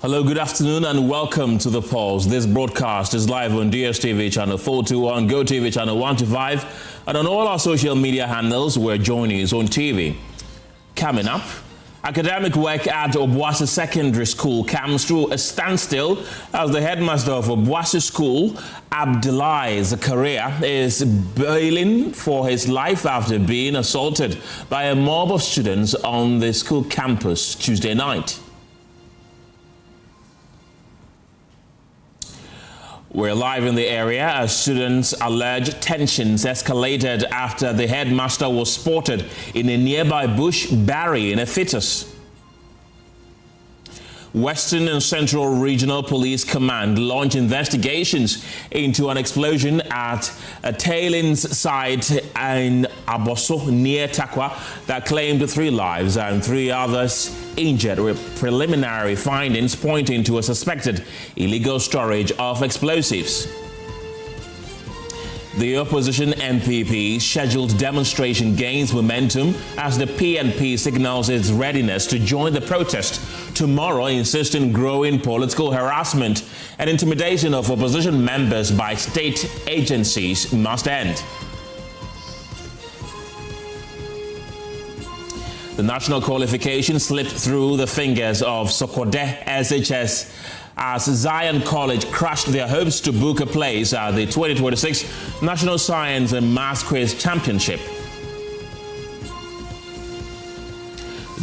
Hello, good afternoon, and welcome to The Pulse. This broadcast is live on DSTV channel 421, GoTV channel 125, and on all our social media handles. We're joining us on TV. Coming up, academic work at Obuasi Secondary School comes through a standstill as the headmaster of Obuasi School, Abdulai Zakaria, is bailing for his life after being assaulted by a mob of students on the school campus Tuesday night. We're live in the area as students allege tensions escalated after the headmaster was spotted in a nearby bush burying a fetus. Western and Central Regional Police Command launched investigations into an explosion at a tailings site in Aboso near Takwa that claimed 3 lives and 3 others injured, with preliminary findings pointing to a suspected illegal storage of explosives. The opposition MPP scheduled demonstration gains momentum as the PNP signals its readiness to join the protest tomorrow, insisting growing political harassment and intimidation of opposition members by state agencies must end. The national qualification slipped through the fingers of Sokode SHS as Zion College crushed their hopes to book a place at the 2026 National Science and Maths Quiz Championship.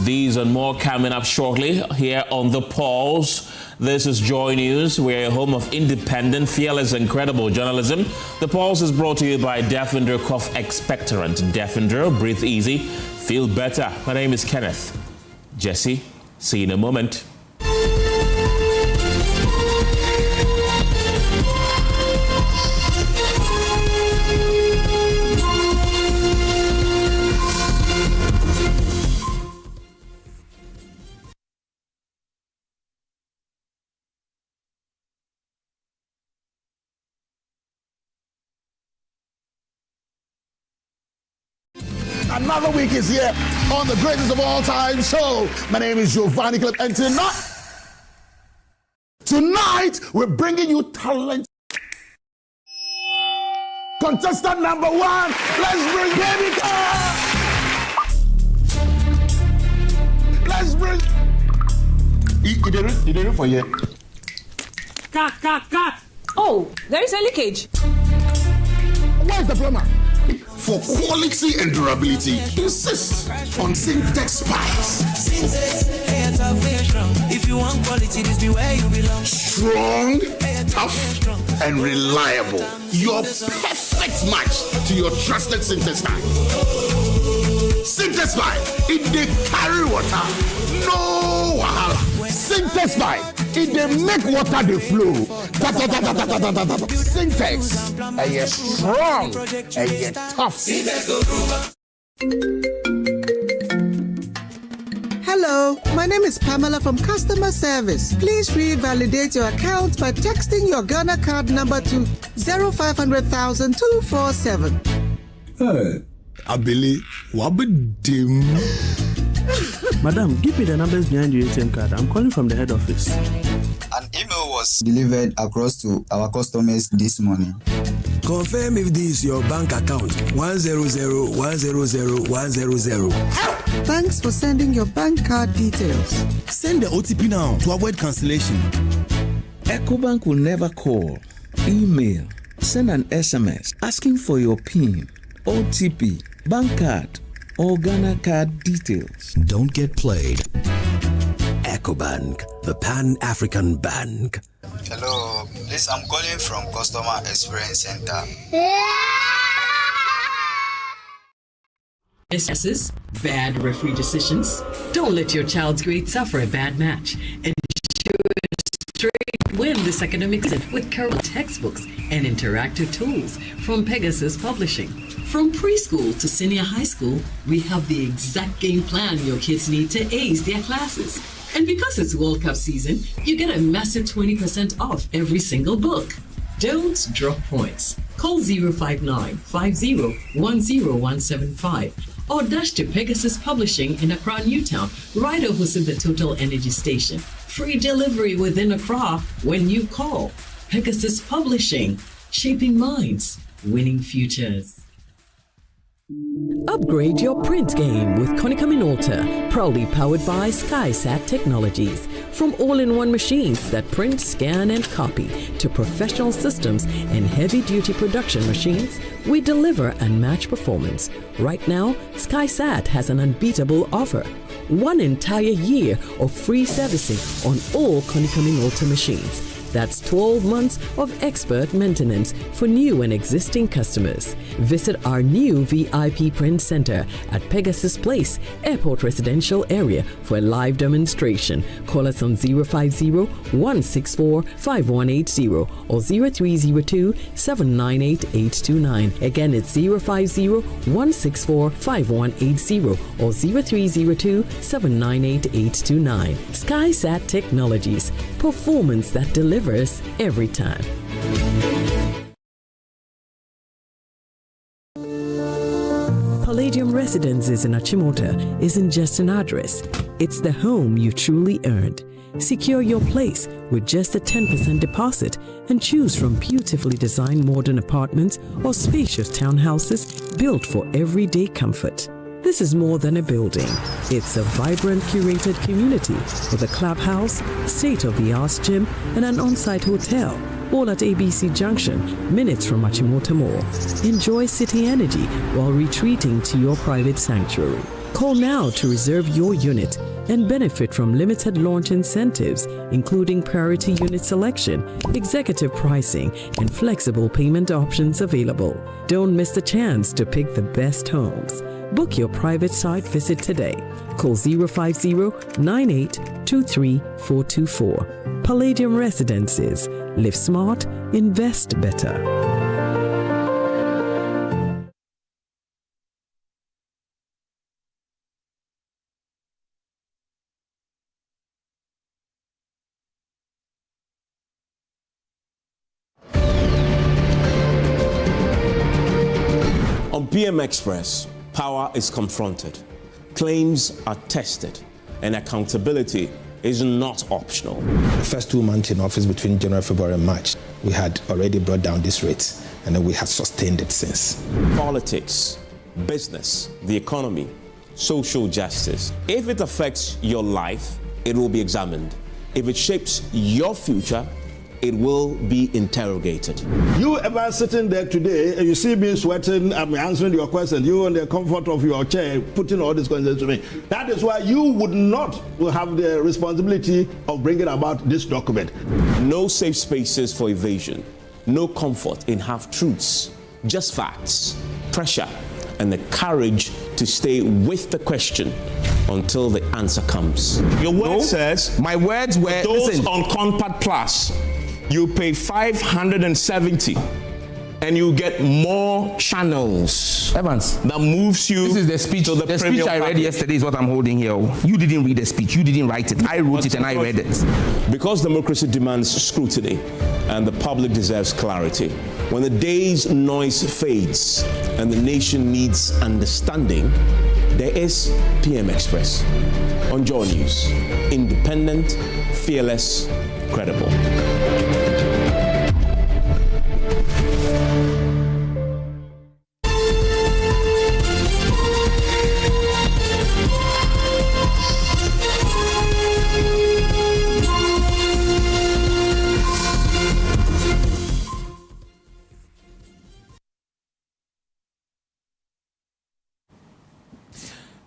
These and more coming up shortly here on The Pulse. This is Joy News. We're a home of independent, fearless, and credible journalism. The Pulse is brought to you by Defender Cough Expectorant. Defender, breathe easy, feel better. My name is Kenneth Gyasi. See you in a moment. Another week is here on the greatest of all time show. My name is Giovanni Clip, and tonight we're bringing you talent. Contestant number 1, let's bring Baby Car. Let's bring. You did it for you. Cut. Oh, there is a leakage. Where's the plumber? For quality and durability, insist on Syntex pipes. If you want quality, this be where you belong. Strong, tough, and reliable. Your perfect match to your trusted Syntex pipe. Syntex pipe, it dey carry water, no wahala. Syntex pipe, it dey make water dey flow. Syntex, and you're strong, and you're tough. Hello, my name is Pamela from Customer Service. Please revalidate your account by texting your Ghana card number to 0500,000 247. Hey, Abili, wabedim. Madam, give me the numbers behind your ATM card. I'm calling from the head office. An email was delivered across to our customers this morning. Confirm if this is your bank account. 100,100,100. Thanks for sending your bank card details. Send the OTP now to avoid cancellation. EcoBank will never call, email, send an SMS asking for your PIN, OTP, bank card, or Ghana card details. Don't get played. EcoBank, the Pan-African Bank. Hello, please, I'm calling from Customer Experience Center. Misses, bad referee decisions. Don't let your child's grades suffer a bad match. Ensure a straight win this academic season with current textbooks and interactive tools from Pegasus Publishing. From preschool to senior high school, we have the exact game plan your kids need to ace their classes. And because it's World Cup season, you get a massive 20% off every single book. Don't drop points. Call 059-50-10175 or dash to Pegasus Publishing in Accra, Newtown, right opposite the Total Energy Station. Free delivery within Accra when you call. Pegasus Publishing, shaping minds, winning futures. Upgrade your print game with Konica Minolta, proudly powered by SkySat Technologies. From all-in-one machines that print, scan, and copy to professional systems and heavy-duty production machines, we deliver unmatched performance. Right now, SkySat has an unbeatable offer. 1 entire year of free servicing on all Konica Minolta machines. That's 12 months of expert maintenance for new and existing customers. Visit our new VIP Print Center at Pegasus Place, Airport Residential Area for a live demonstration. Call us on 050-164-5180 or 0302-798-829. Again, it's 050-164-5180 or 0302-798-829. SkySat Technologies, performance that delivers every time. Palladium Residences in Achimota isn't just an address, it's the home you truly earned. Secure your place with just a 10% deposit and choose from beautifully designed modern apartments or spacious townhouses built for everyday comfort. This is more than a building. It's a vibrant, curated community with a clubhouse, state-of-the-art gym, and an on-site hotel, all at ABC Junction, minutes from Achimota Mall. Enjoy city energy while retreating to your private sanctuary. Call now to reserve your unit and benefit from limited launch incentives, including priority unit selection, executive pricing, and flexible payment options available. Don't miss the chance to pick the best homes. Book your private site visit today. Call 050-9823-424. Palladium Residences. Live smart, invest better. On PM Express, power is confronted, claims are tested, and accountability is not optional. The first 2 months in office between January, February, and March, we had already brought down this rate, and then we have sustained it since. Politics, business, the economy, social justice. If it affects your life, it will be examined. If it shapes your future, it will be interrogated. You ever sitting there today, you see me sweating, I'm answering your question, you in the comfort of your chair, putting all these questions to me. That is why you would not have the responsibility of bringing about this document. No safe spaces for evasion, no comfort in half-truths, just facts, pressure, and the courage to stay with the question until the answer comes. Your word says, my words were, those on Compact Plus, you pay $570 and you get more channels. Evans, that moves you. This is the speech. To the speech I read yesterday is what I'm holding here. You didn't read the speech. You didn't write it. I wrote it and I read it. Because democracy demands scrutiny and the public deserves clarity. When the day's noise fades and the nation needs understanding, there is PM Express on Joy News. Independent, fearless, credible.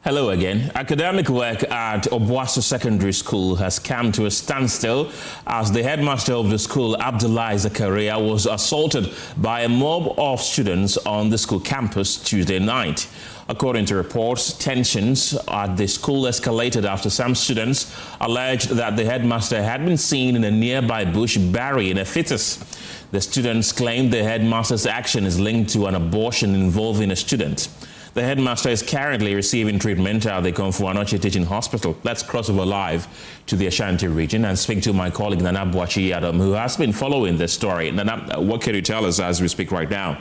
Hello again. Academic work at Obuasi Secondary School has come to a standstill as the headmaster of the school, Abdulai Zakaria, was assaulted by a mob of students on the school campus Tuesday night. According to reports, tensions at the school escalated after some students alleged that the headmaster had been seen in a nearby bush burying a fetus. The students claimed the headmaster's action is linked to an abortion involving a student. The headmaster is currently receiving treatment at the Akufo-Addo Teaching Hospital. Let's cross over live to the Ashanti region and speak to my colleague Nana Boachi-Adam, who has been following this story. Nana, what can you tell us as we speak right now?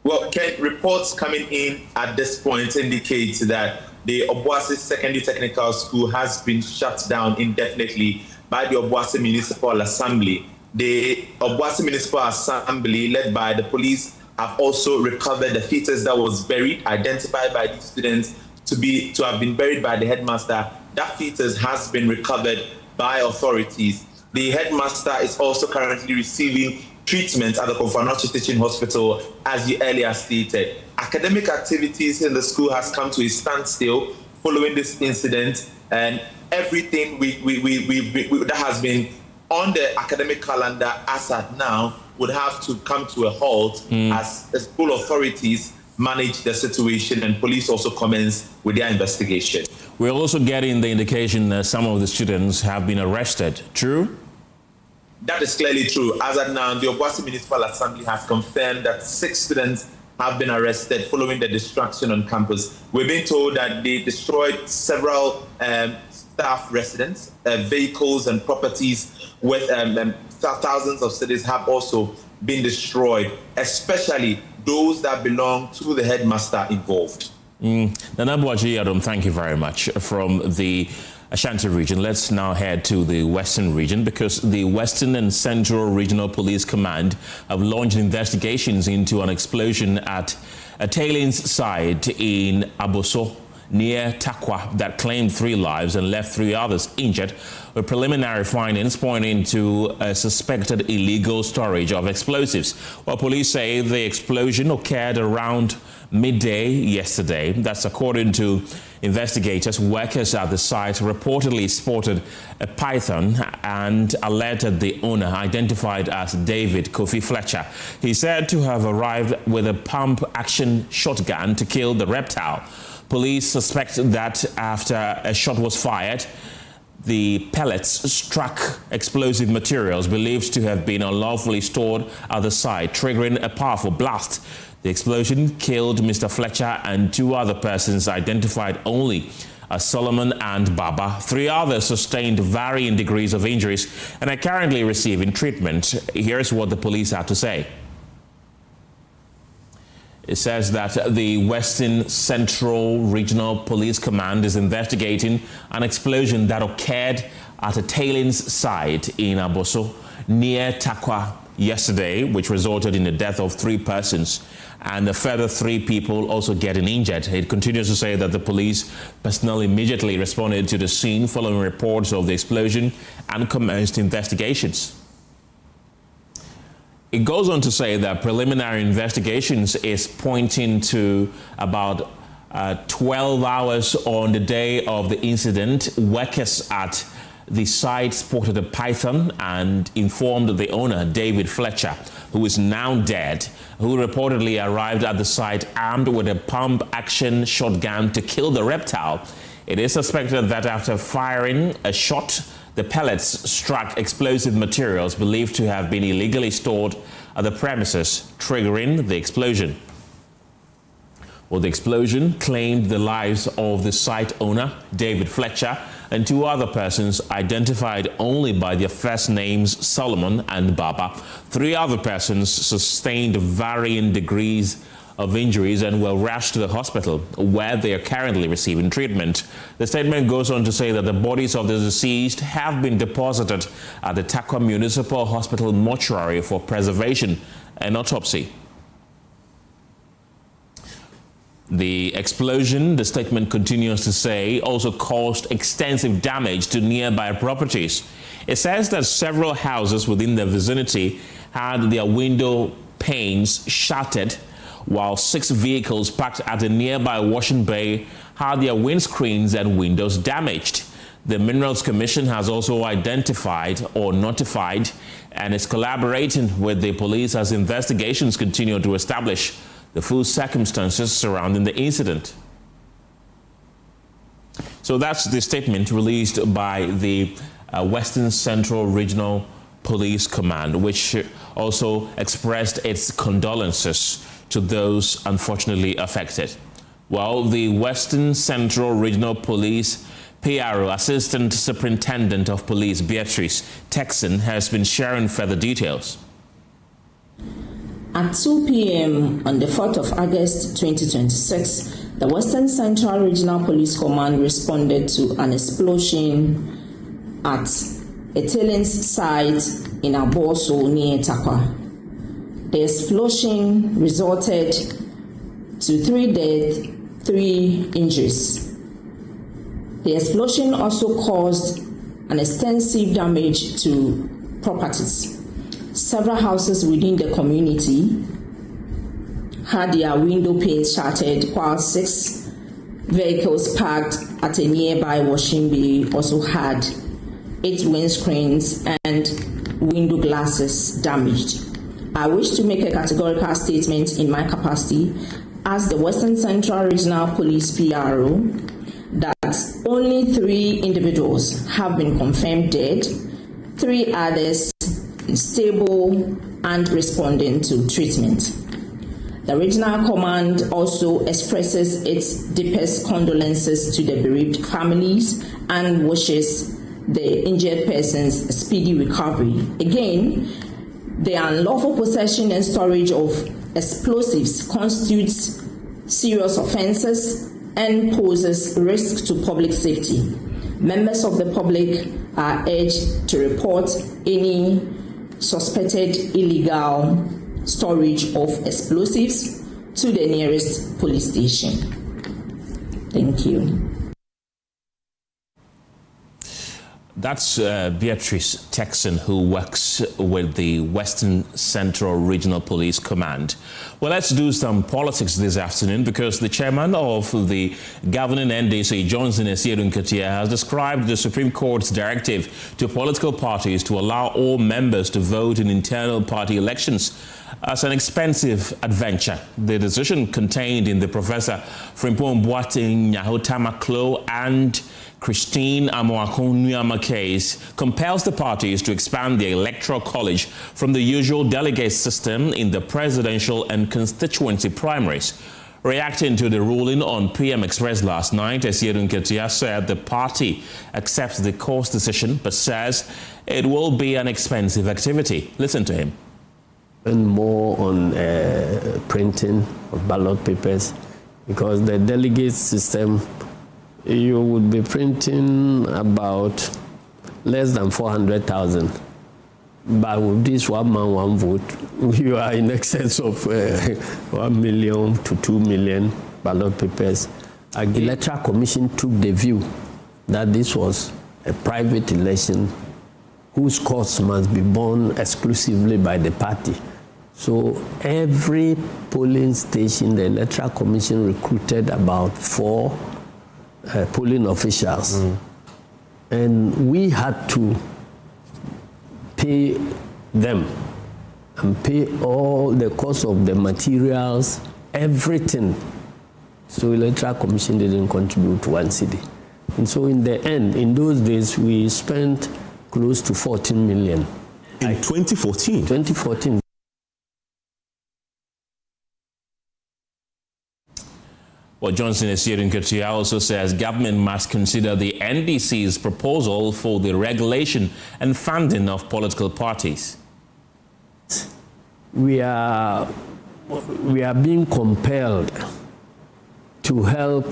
Well, Ken, reports coming in at this point indicate that the Obuasi Secondary Technical School has been shut down indefinitely by the Obuasi Municipal Assembly. The Obuasi Municipal Assembly, led by the police, have also recovered the fetus that was buried, identified by these students to have been buried by the headmaster. That fetus has been recovered by authorities. The headmaster is also currently receiving treatment at the Akufo-Addo Teaching Hospital, as you earlier stated. Academic activities in the school has come to a standstill following this incident, and everything that has been on the academic calendar as at now would have to come to a halt as the school authorities manage the situation and police also commence with their investigation. We're also getting the indication that some of the students have been arrested. True? That is clearly true. As at now, the Obuasi Municipal Assembly has confirmed that 6 students have been arrested following the destruction on campus. We've been told that they destroyed several staff residents, vehicles and properties with thousands of studies have also been destroyed, especially those that belong to the headmaster involved. Nana Akufo-Addo, thank you very much. From the Ashanti region, let's now head to the Western region, because the Western and Central Regional Police Command have launched investigations into an explosion at a tailings site in Aboso, near Takwa, that claimed 3 lives and left 3 others injured, with preliminary findings pointing to a suspected illegal storage of explosives. Well, police say the explosion occurred around midday yesterday. That's according to investigators. Workers at the site reportedly spotted a python and alerted the owner, identified as David Kofi Fletcher. He's said to have arrived with a pump-action shotgun to kill the reptile. Police suspect that after a shot was fired, the pellets struck explosive materials believed to have been unlawfully stored at the site, triggering a powerful blast. The explosion killed Mr. Fletcher and 2 other persons identified only as Solomon and Baba. 3 others sustained varying degrees of injuries and are currently receiving treatment. Here's what the police have to say. It says that the Western Central Regional Police Command is investigating an explosion that occurred at a tailings site in Aboso near Takwa yesterday, which resulted in the death of 3 persons and a further 3 people also getting injured. It continues to say that the police personnel immediately responded to the scene following reports of the explosion and commenced investigations. It goes on to say that preliminary investigations is pointing to about 12 hours on the day of the incident. Workers at the site spotted a python and informed the owner, David Fletcher, who is now dead, who reportedly arrived at the site armed with a pump-action shotgun to kill the reptile. It is suspected that after firing a shot, the pellets struck explosive materials believed to have been illegally stored at the premises, triggering the explosion. Well, the explosion claimed the lives of the site owner, David Fletcher, and 2 other persons identified only by their first names, Solomon and Baba. 3 other persons sustained varying degrees of injuries and were rushed to the hospital, where they are currently receiving treatment. The statement goes on to say that the bodies of the deceased have been deposited at the Takwa Municipal Hospital mortuary for preservation and autopsy. The explosion, the statement continues to say, also caused extensive damage to nearby properties. It says that several houses within the vicinity had their window panes shattered, while 6 vehicles parked at a nearby washing bay had their windscreens and windows damaged. The Minerals Commission has also identified or notified and is collaborating with the police as investigations continue to establish the full circumstances surrounding the incident. So that's the statement released by the Western Central Regional Police Command, which also expressed its condolences to those unfortunately affected. Well, the Western Central Regional Police PRO, Assistant Superintendent of Police Beatrice Texan, has been sharing further details. At 2 p.m. on the 4th of August 2026, The Western Central Regional Police Command responded to an explosion at a tailings site in Aboso near Takwa. The explosion resulted to 3 deaths, 3 injuries. The explosion also caused an extensive damage to properties. Several houses within the community had their window panes shattered, while 6 vehicles parked at a nearby washing bay also had 8 windscreens and window glasses damaged. I wish to make a categorical statement in my capacity as the Western Central Regional Police PRO that only 3 individuals have been confirmed dead, 3 others stable and responding to treatment. The Regional Command also expresses its deepest condolences to the bereaved families and wishes the injured persons a speedy recovery. Again, the unlawful possession and storage of explosives constitutes serious offenses and poses risk to public safety. Members of the public are urged to report any suspected illegal storage of explosives to the nearest police station. Thank you. That's Beatrice Texan, who works with the Western Central Regional Police Command. Well, let's do some politics this afternoon because the chairman of the governing NDC, Johnson Esierunkatia, has described the Supreme Court's directive to political parties to allow all members to vote in internal party elections as an expensive adventure. The decision contained in the Professor Frimpong Boateng Nyahotama Klo and Christine Amoakon-Nuyama case compels the parties to expand their electoral college from the usual delegate system in the presidential and constituency primaries. Reacting to the ruling on PM Express last night, Esierunkatia said the party accepts the court's decision but says it will be an expensive activity. Listen to him. And more on printing of ballot papers because the delegate system, you would be printing about less than 400,000. But with this 1 man, 1 vote, you are in excess of 1 million to 2 million ballot papers. The Electoral Commission took the view that this was a private election whose costs must be borne exclusively by the party. So every polling station, the Electoral Commission recruited about 4 polling officials, and we had to pay them and pay all the cost of the materials, everything. So Electoral Commission didn't contribute to 1 cedi. And so in the end, in those days, we spent close to 14 million. In 2014? 2014. Well, Johnson Esierunkatia also says government must consider the NDC's proposal for the regulation and funding of political parties. We are being compelled to help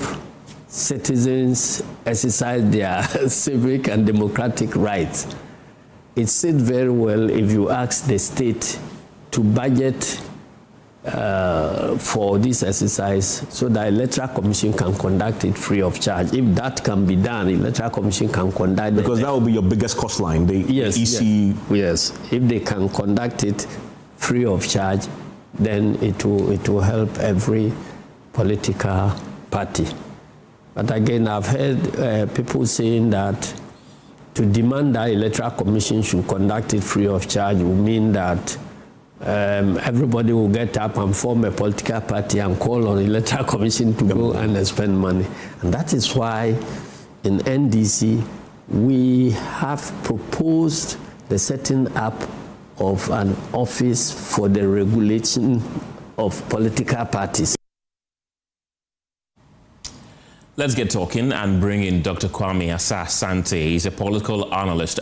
citizens exercise their civic and democratic rights. It said very well if you ask the state to budget for this exercise so that Electoral Commission can conduct it free of charge. If that can be done, Electoral Commission can conduct it. Because that will be your biggest cost line, the EC. Yes. If they can conduct it free of charge, then it will help every political party. But again, I've heard people saying that to demand that Electoral Commission should conduct it free of charge will mean that everybody will get up and form a political party and call on the Electoral Commission to go and spend money. And that is why in NDC we have proposed the setting up of an office for the regulation of political parties. Let's get talking and bring in Dr. Kwame Asah-Sante. He's a political analyst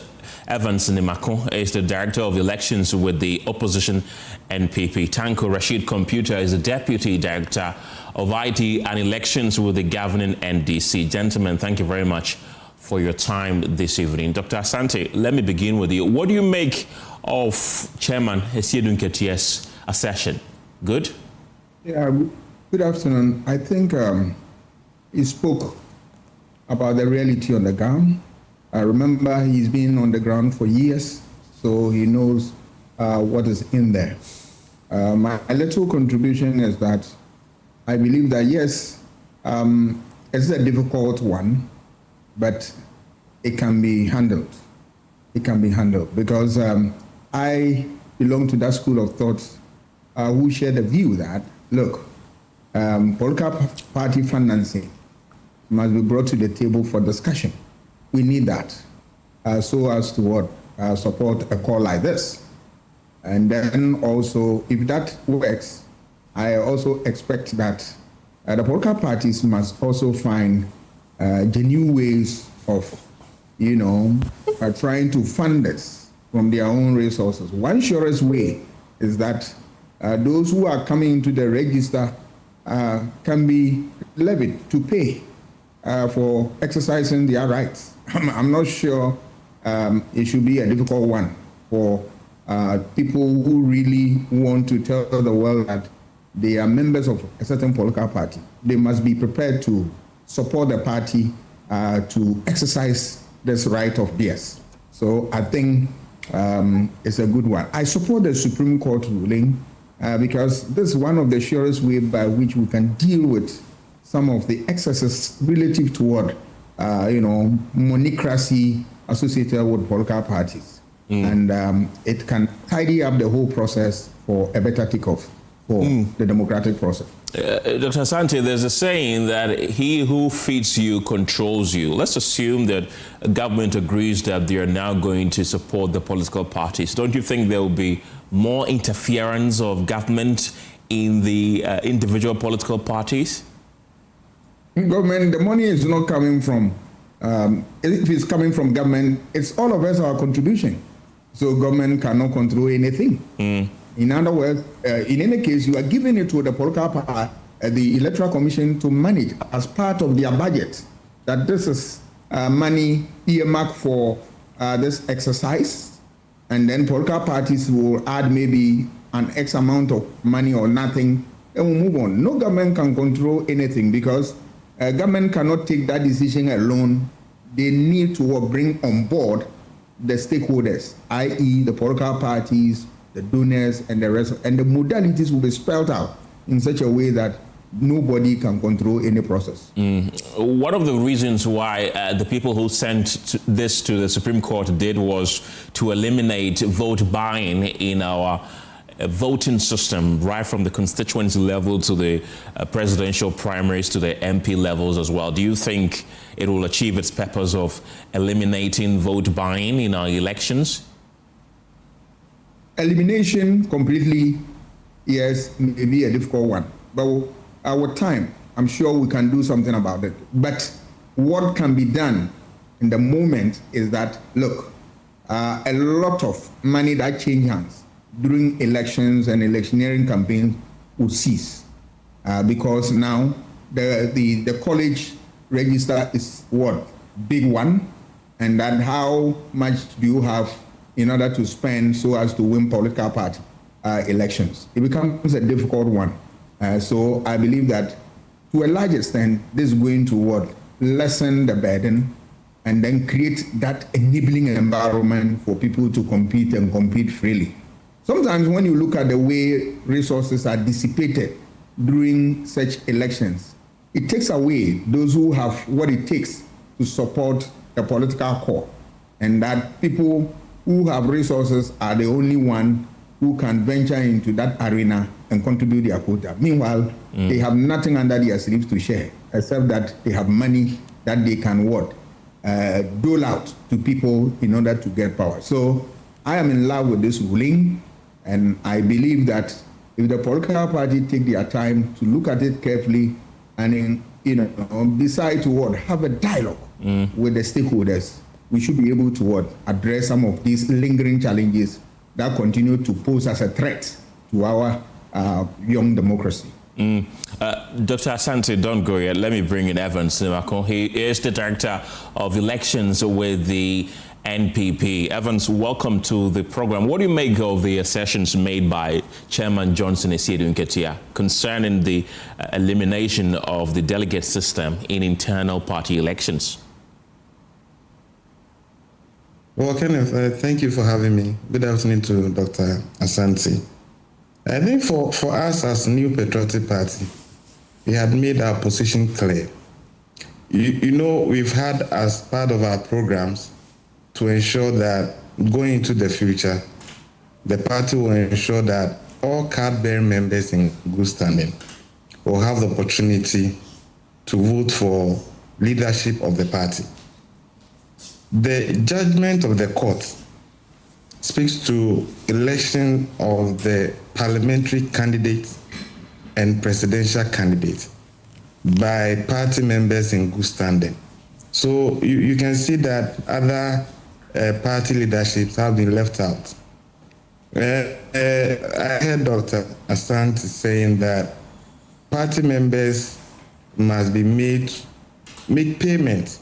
Evans Nimako is the Director of Elections with the opposition NPP. Tanko Rashid Computer is the Deputy Director of IT and Elections with the governing NDC. Gentlemen, thank you very much for your time this evening. Dr. Asante, let me begin with you. What do you make of Chairman Hesiedun Nketiah's assertion? Good? Yeah, good afternoon. I think he spoke about the reality on the ground. I remember he's been on the ground for years, so he knows what is in there. My little contribution is that I believe that, yes, it's a difficult one, but it can be handled. It can be handled because I belong to that school of thought who share the view that, look, political party financing must be brought to the table for discussion. We need that so as to support a call like this. And then also, if that works, I also expect that the political parties must also find genuine ways of, trying to fund this from their own resources. One surest way is that those who are coming into the register can be levied to pay for exercising their rights. I'm not sure it should be a difficult one for people who really want to tell the world that they are members of a certain political party. They must be prepared to support the party to exercise this right of theirs. So I think it's a good one. I support the Supreme Court ruling because this is one of the surest ways by which we can deal with some of the excesses relative toward, monocracy associated with political parties. And it can tidy up the whole process for a better takeoff for the democratic process. Dr. Asante, there's a saying that he who feeds you controls you. Let's assume that government agrees that they are now going to support the political parties. Don't you think there will be more interference of government in the individual political parties? Government, the money is not coming from, if it's coming from government, it's all of us our contribution. So government cannot control anything. In other words, in any case, you are giving it to the political party, the Electoral Commission to manage as part of their budget, that this is money earmarked for this exercise, and then political parties will add maybe an X amount of money or nothing, and we'll move on. No government can control anything because government cannot take that decision alone. They need to bring on board the stakeholders, i.e. the political parties, the donors, and the rest, and the modalities will be spelled out in such a way that nobody can control any process. One of the reasons why the people who sent this to the Supreme Court did was to eliminate vote buying in our voting system, right from the constituency level to the presidential primaries to the MP levels as well. Do you think it will achieve its purpose of eliminating vote buying in our elections? Elimination completely, yes, may be a difficult one. But our time, I'm sure we can do something about it. But what can be done in the moment is that, look, a lot of money that change hands during elections and electioneering campaigns will cease because now the college register is what? Big one. And then how much do you have in order to spend so as to win political party elections? It becomes a difficult one. So I believe that to a large extent, this is going to lessen the burden and then create that enabling environment for people to compete and compete freely. Sometimes when you look at the way resources are dissipated during such elections, it takes away those who have what it takes to support the political core, and that people who have resources are the only one who can venture into that arena and contribute their quota. Meanwhile, they have nothing under their sleeves to share, except that they have money that they can dole out to people in order to get power. So I am in love with this ruling, and I believe that if the political party take their time to look at it carefully and decide to have a dialogue with the stakeholders, we should be able to address some of these lingering challenges that continue to pose as a threat to our young democracy. Dr. Asante, don't go yet. Let me bring in Evans Nimako. He is the Director of Elections with the NPP. Evans, welcome to the program. What do you make of the assertions made by Chairman Johnson Esiedu Nketia concerning the elimination of the delegate system in internal party elections? Well, Kenneth, thank you for having me. Good afternoon to Dr. Asante. I think for us as New Patriotic Party, we had made our position clear. You know, we've had as part of our programs to ensure that going into the future, the party will ensure that all card-bearing members in good standing will have the opportunity to vote for leadership of the party. The judgment of the court speaks to election of the parliamentary candidates and presidential candidates by party members in good standing. So you can see that other party leaderships have been left out. I heard Dr. Asante saying that party members must be make payment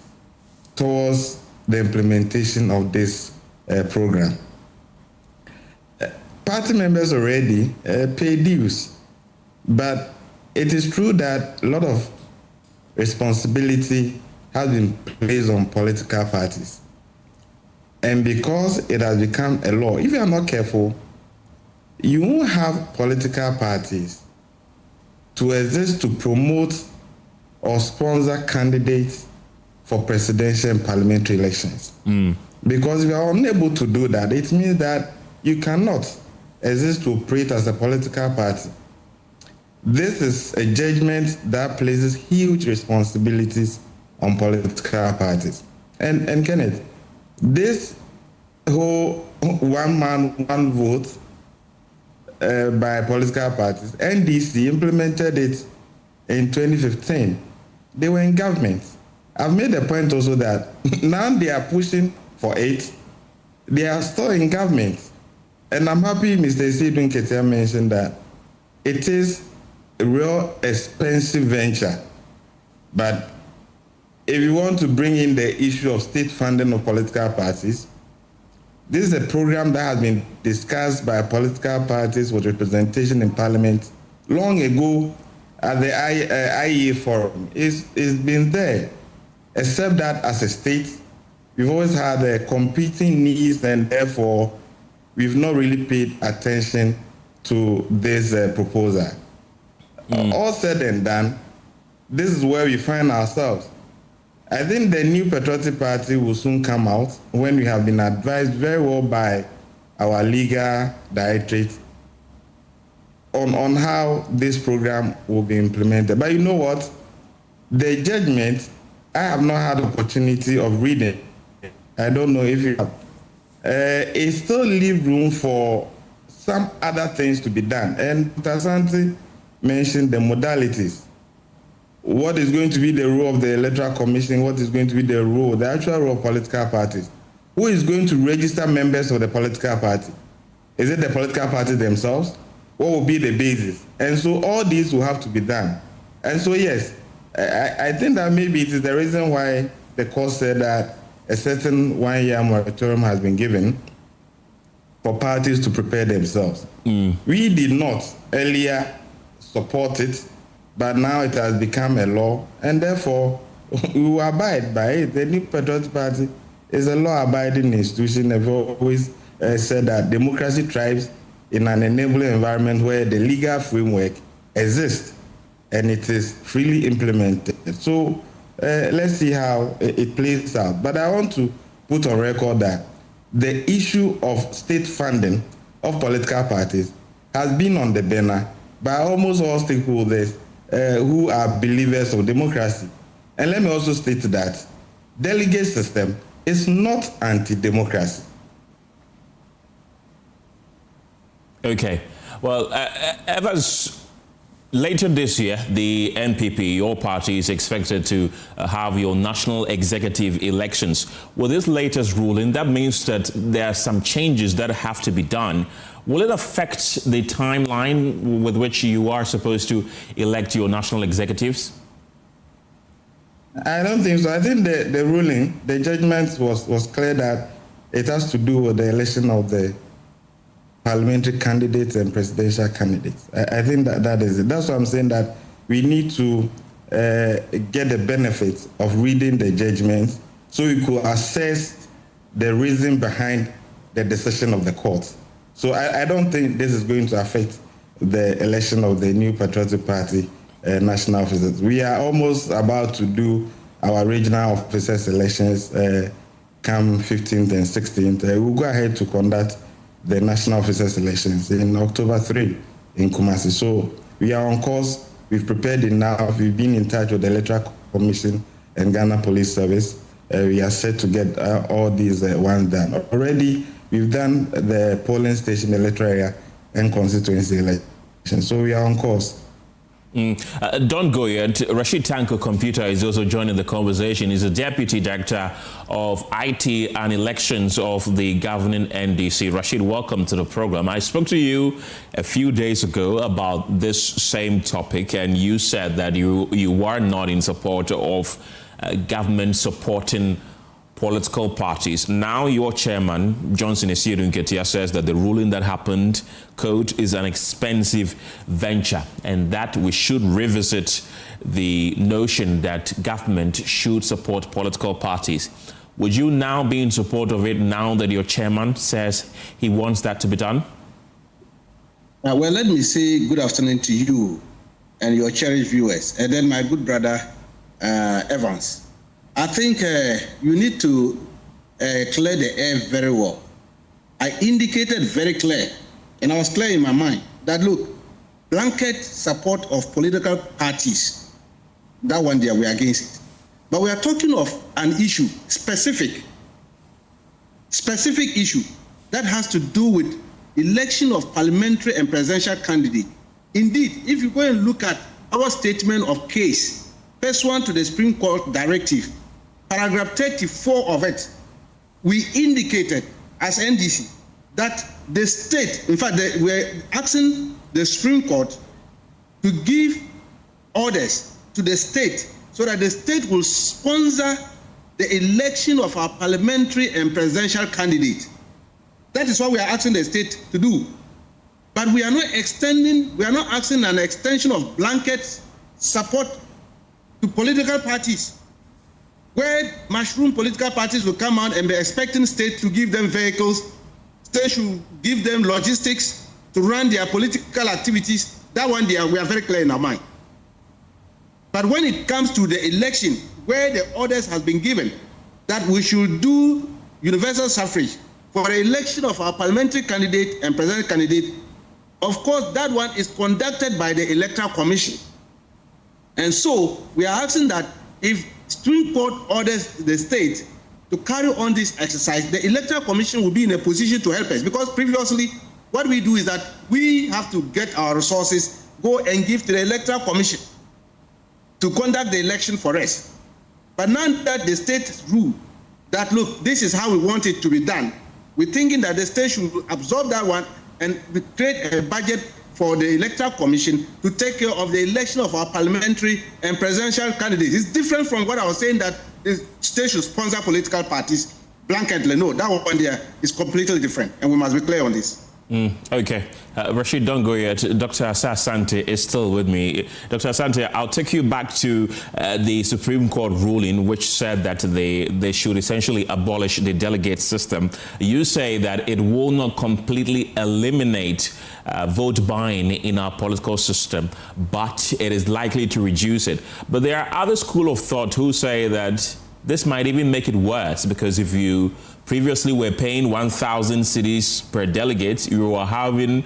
towards the implementation of this program. Party members already pay dues, but it is true that a lot of responsibility has been placed on political parties. And because it has become a law, if you are not careful, you won't have political parties to exist to promote or sponsor candidates for presidential and parliamentary elections. Because if you are unable to do that, it means that you cannot exist to operate as a political party. This is a judgment that places huge responsibilities on political parties. And Kenneth, this whole one man, one vote by political parties, NDC implemented it in 2015. They were in government. I've made a point also that now they are pushing for it. They are still in government. And I'm happy Mr. Esiedu Nketia mentioned that it is a real expensive venture. But if you want to bring in the issue of state funding of political parties, this is a program that has been discussed by political parties with representation in parliament long ago at the IEA forum. It's been there, except that as a state, we've always had competing needs, and therefore we've not really paid attention to this proposal. All said and done, this is where we find ourselves. I think the New Patriotic Party will soon come out when we have been advised very well by our legal directorate on how this program will be implemented. But you know what? The judgment, I have not had the opportunity of reading. I don't know if you have. It still leaves room for some other things to be done. And Dr. Asante mentioned the modalities. What is going to be the role of the Electoral Commission? What is going to be the actual role of political parties? Who is going to register members of the political party? Is it the political parties themselves? What will be the basis? And so all these will have to be done. And so yes, I think that maybe it is the reason why the court said that a certain 1-year moratorium has been given for parties to prepare themselves. We did not earlier support it, but now it has become a law, and therefore we will abide by it. The New Patriotic Party is a law-abiding institution. I've always said that democracy thrives in an enabling environment where the legal framework exists and it is freely implemented. So let's see how it plays out. But I want to put on record that the issue of state funding of political parties has been on the banner by almost all stakeholders who are believers of democracy. And let me also state that delegate system is not anti-democracy. Okay. Well, Evans, Later this year, the NPP, your party, is expected to have your national executive elections. With this latest ruling, that means that there are some changes that have to be done. Will it affect the timeline with which you are supposed to elect your national executives? I don't think so. I think the ruling, the judgment was clear that it has to do with the election of the parliamentary candidates and presidential candidates. I think that is it. That's why I'm saying that we need to get the benefit of reading the judgment so we could assess the reason behind the decision of the court. So I don't think this is going to affect the election of the new Patriotic Party national officers. We are almost about to do our regional officers elections come 15th and 16th. We'll go ahead to conduct the national officers elections in October 3 in Kumasi. So we are on course. We've prepared enough. We've been in touch with the Electoral Commission and Ghana Police Service. We are set to get all these ones done. Already, we've done the polling station, electoral area, and constituency elections. So we are on course. Don't go yet. Rashid Tanko Computer is also joining the conversation. He's the Deputy Director of IT and Elections of the governing NDC. Rashid, welcome to the program. I spoke to you a few days ago about this same topic, and you said that you are not in support of government supporting political parties. Now your chairman, Johnson Esiedun Ketia, says that the ruling that happened, quote, is an expensive venture, and that we should revisit the notion that government should support political parties. Would you now be in support of it now that your chairman says he wants that to be done? Well, let me say good afternoon to you and your cherished viewers, and then my good brother, Evans. I think you need to clear the air very well. I indicated very clear, and I was clear in my mind, that look, blanket support of political parties, that one there we are against it. But we are talking of an issue, specific issue that has to do with election of parliamentary and presidential candidate. Indeed, if you go and look at our statement of case, pursuant to the Supreme Court directive, paragraph 34 of it, we indicated as NDC that the state, in fact, we're asking the Supreme Court to give orders to the state so that the state will sponsor the election of our parliamentary and presidential candidate. That is what we are asking the state to do. But we are not asking an extension of blanket support to political parties, where mushroom political parties will come out and be expecting state to give them vehicles, state should give them logistics to run their political activities. That one there, we are very clear in our mind. But when it comes to the election, where the orders has been given that we should do universal suffrage for the election of our parliamentary candidate and presidential candidate, of course, that one is conducted by the Electoral Commission. And so we are asking that if Supreme Court orders the state to carry on this exercise, the Electoral Commission will be in a position to help us, because previously what we do is that we have to get our resources, go and give to the Electoral Commission to conduct the election for us. But now that the state rule that, look, this is how we want it to be done, we're thinking that the state should absorb that one and create a budget for the Electoral Commission to take care of the election of our parliamentary and presidential candidates. It's different from what I was saying, that the state should sponsor political parties blanketly. No, that one there is completely different, and we must be clear on this. Okay. Rashid, don't go yet. Dr. Asante is still with me. Dr. Asante, I'll take you back to the Supreme Court ruling, which said that they should essentially abolish the delegate system. You say that it will not completely eliminate vote buying in our political system, but it is likely to reduce it. But there are other school of thought who say that this might even make it worse, because if you previously were paying 1,000 cedis per delegate, you were having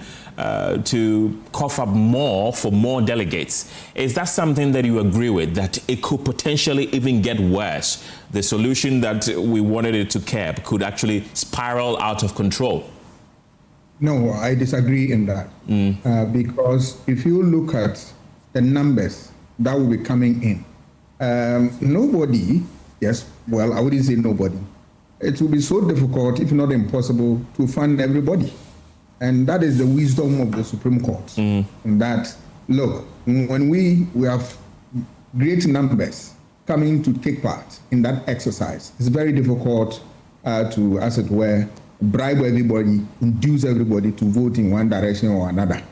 to cough up more for more delegates. Is that something that you agree with, that it could potentially even get worse? The solution that we wanted it to curb could actually spiral out of control? No, I disagree in that. Because if you look at the numbers that will be coming in, nobody, yes, well, I wouldn't say nobody. It will be so difficult, if not impossible, to fund everybody. And that is the wisdom of the Supreme Court. That, look, when we have great numbers coming to take part in that exercise, it's very difficult to, as it were, bribe everybody, induce everybody to vote in one direction or another.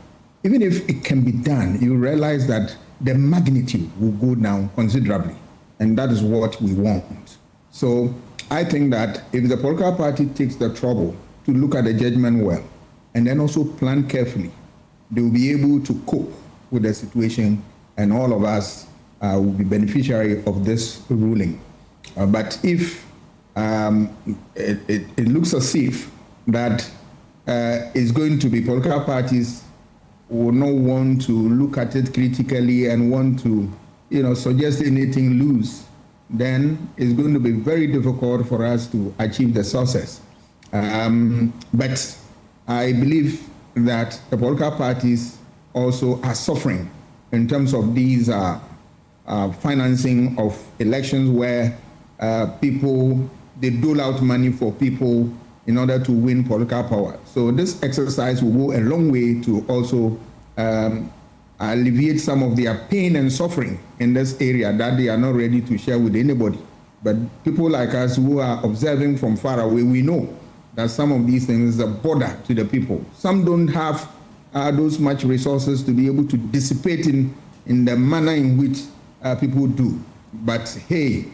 Even if it can be done, you realize that the magnitude will go down considerably. And that is what we want. So I think that if the political party takes the trouble to look at the judgment well, and then also plan carefully, they will be able to cope with the situation, and all of us will be beneficiary of this ruling. But if it looks as if that it's going to be political parties will not want to look at it critically and want to, suggest anything loose, then it's going to be very difficult for us to achieve the success. But I believe that the political parties also are suffering in terms of these financing of elections where people, they dole out money for people in order to win political power. So this exercise will go a long way to also alleviate some of their pain and suffering in this area that they are not ready to share with anybody. But people like us who are observing from far away, we know that some of these things are a bother to the people. Some don't have those much resources to be able to dissipate in the manner in which people do. But hey,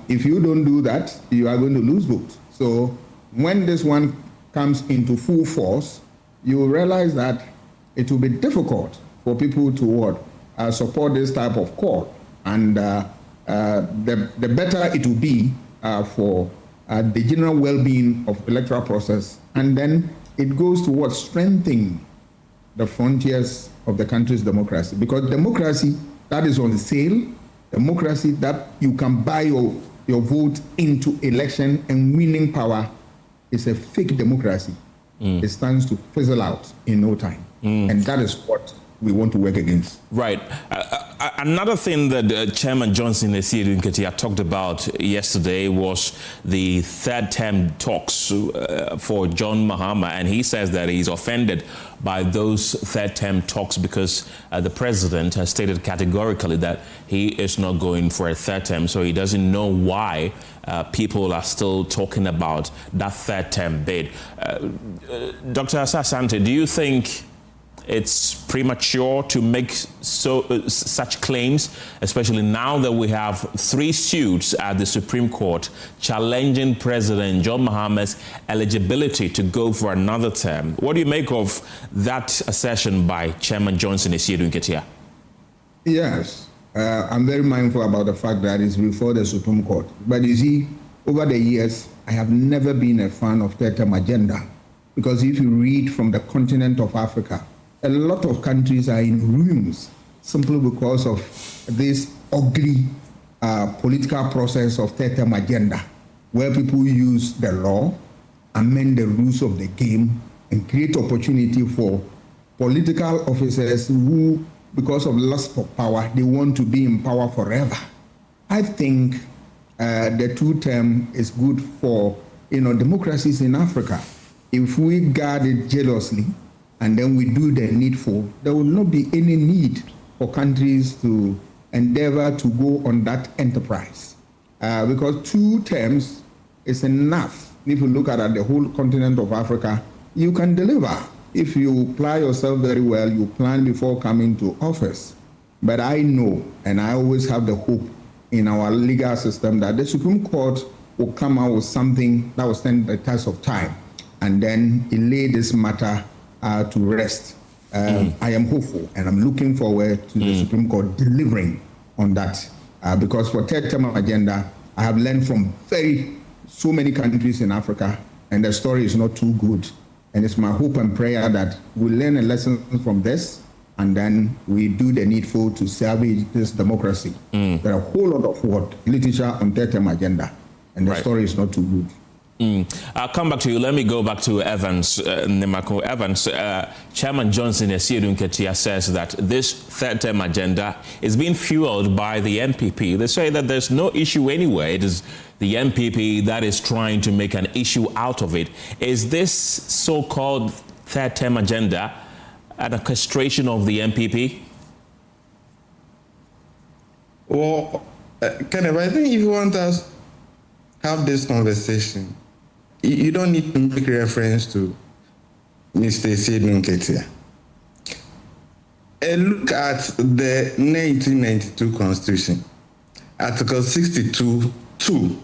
if you don't do that, you are going to lose votes. So when this one comes into full force, you will realize that it will be difficult for people to support this type of call. And the better it will be for the general well-being of electoral process, and then it goes towards strengthening the frontiers of the country's democracy. Because democracy that is on sale, democracy that you can buy your vote into election and winning power, is a fake democracy. It stands to fizzle out in no time. And that is what we want to work against. Right. Another thing that Chairman Johnson Esiedu Nketia talked about yesterday was the third term talks for John Mahama, and he says that he's offended by those third term talks because the president has stated categorically that he is not going for a third term, so he doesn't know why people are still talking about that third term bid. Dr. Asante, do you think it's premature to make such claims, especially now that we have 3 suits at the Supreme Court challenging President John Mahama's eligibility to go for another term? What do you make of that assertion by Chairman Johnson Esiedu Nketia? Yes, I'm very mindful about the fact that it's before the Supreme Court. But you see, over the years, I have never been a fan of third-term agenda, because if you read from the continent of Africa, a lot of countries are in ruins simply because of this ugly political process of third-term agenda, where people use the law, amend the rules of the game, and create opportunity for political officers who, because of lust for power, they want to be in power forever. I think the 2-term is good for democracies in Africa. If we guard it jealously, and then we do the needful, there will not be any need for countries to endeavor to go on that enterprise. Because 2 terms is enough. If you look at the whole continent of Africa, you can deliver. If you apply yourself very well, you plan before coming to office. But I know, and I always have the hope in our legal system, that the Supreme Court will come out with something that will stand the test of time, and then lay this matter to rest. I am hopeful, and I'm looking forward to the Supreme Court delivering on that. Because for third-term agenda, I have learned from so many countries in Africa, and the story is not too good. And it's my hope and prayer that we learn a lesson from this, and then we do the needful to salvage this democracy. There are a whole lot of literature on third-term agenda, and the story is not too good. I'll come back to you. Let me go back to Evans, Nemako Evans. Chairman Johnson Ketia says that this third-term agenda is being fueled by the MPP. They say that there's no issue anyway. It is the MPP that is trying to make an issue out of it. Is this so-called third-term agenda an orchestration of the MPP? Well, Kenneth, I think if you want us to have this conversation, you don't need to make reference to Mr. Seydou Nketia. A look at the 1992 Constitution, Article 62(2).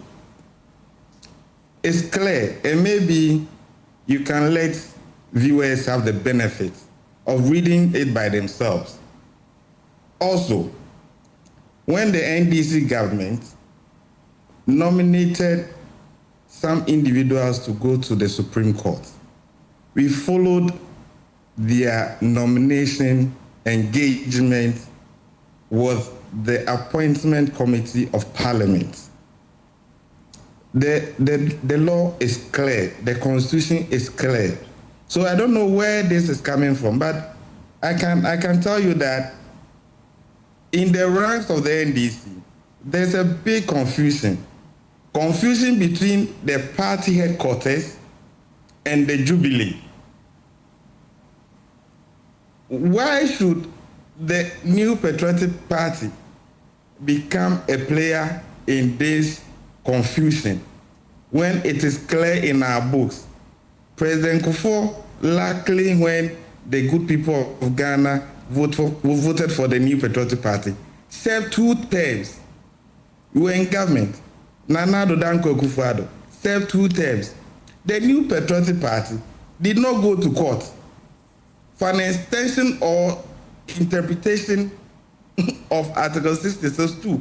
It's clear, and maybe you can let viewers have the benefit of reading it by themselves. Also, when the NDC government nominated some individuals to go to the Supreme Court, we followed their nomination engagement with the Appointment Committee of Parliament. The law is clear, the Constitution is clear. So I don't know where this is coming from, but I can tell you that in the ranks of the NDC, there's a big confusion between the party headquarters and the Jubilee. Why should the New Patriotic Party become a player in this confusion when it is clear in our books? President Akufo, luckily when the good people of Ghana voted for the New Patriotic Party, served 2 terms. We were in government. Nana Addo Danko Akufo-Addo served 2 terms. The New Patriotic Party did not go to court for an extension or interpretation of Article 66(2).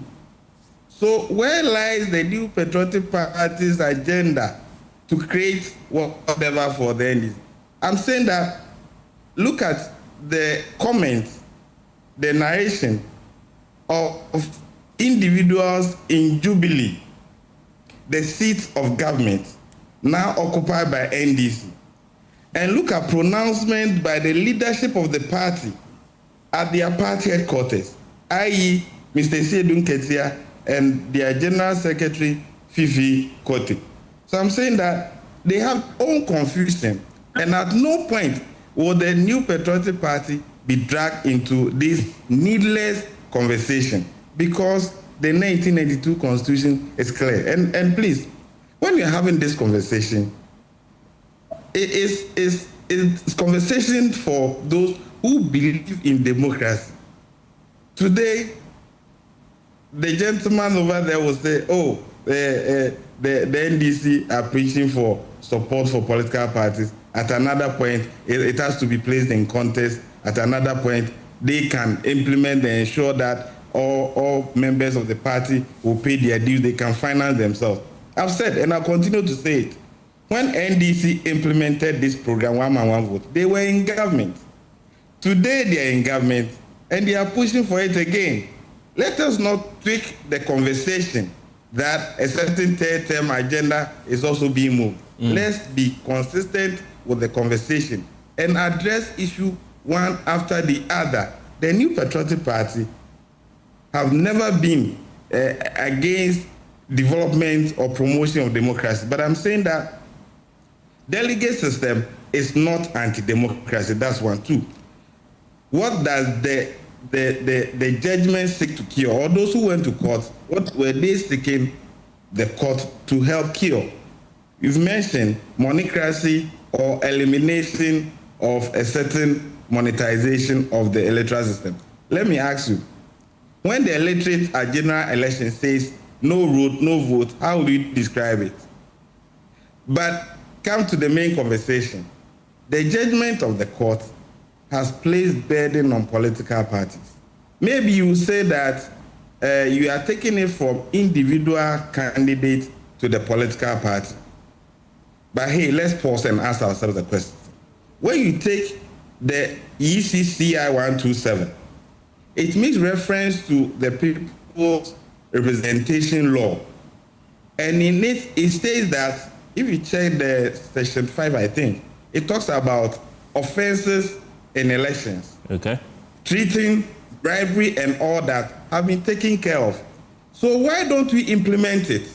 So where lies the New Patriotic Party's agenda to create whatever for the NDC? I'm saying that, look at the comments, the narration of individuals in Jubilee, the seat of government now occupied by NDC. And look at pronouncement by the leadership of the party at their party headquarters, i.e. Mr. Seydou Nketia and their General Secretary, Fifi Kote. So I'm saying that they have own confusion, and at no point will the New Patriotic Party be dragged into this needless conversation, because the 1992 Constitution is clear. And please, when we're having this conversation, it's conversation for those who believe in democracy. Today, the gentleman over there will say, oh, the NDC are preaching for support for political parties. At another point, it has to be placed in contest. At another point, they can implement and ensure that all members of the party will pay their dues. They can finance themselves. I've said, and I'll continue to say it, when NDC implemented this program, 1 man 1 vote, they were in government. Today they are in government, and they are pushing for it again. Let us not tweak the conversation that a certain third-term agenda is also being moved. Let's be consistent with the conversation and address issue one after the other. The New Patriotic Party have never been against development or promotion of democracy, but I'm saying that delegate system is not anti-democracy. That's 1. 2. What does the judgment seek to cure? Or those who went to court, what were they seeking the court to help cure? You've mentioned monocracy or elimination of a certain monetization of the electoral system. Let me ask you, when the electorate at general election says no road, no vote, how do you describe it? But come to the main conversation. The judgment of the court has placed burden on political parties. Maybe you say that you are taking it from individual candidate to the political party. But hey, let's pause and ask ourselves a question. When you take the ECCI 127, it makes reference to the People's Representation Law. And in it, it says that if you check the section 5, I think, it talks about offenses in elections. Okay. Treating, bribery, and all that have been taken care of. So why don't we implement it?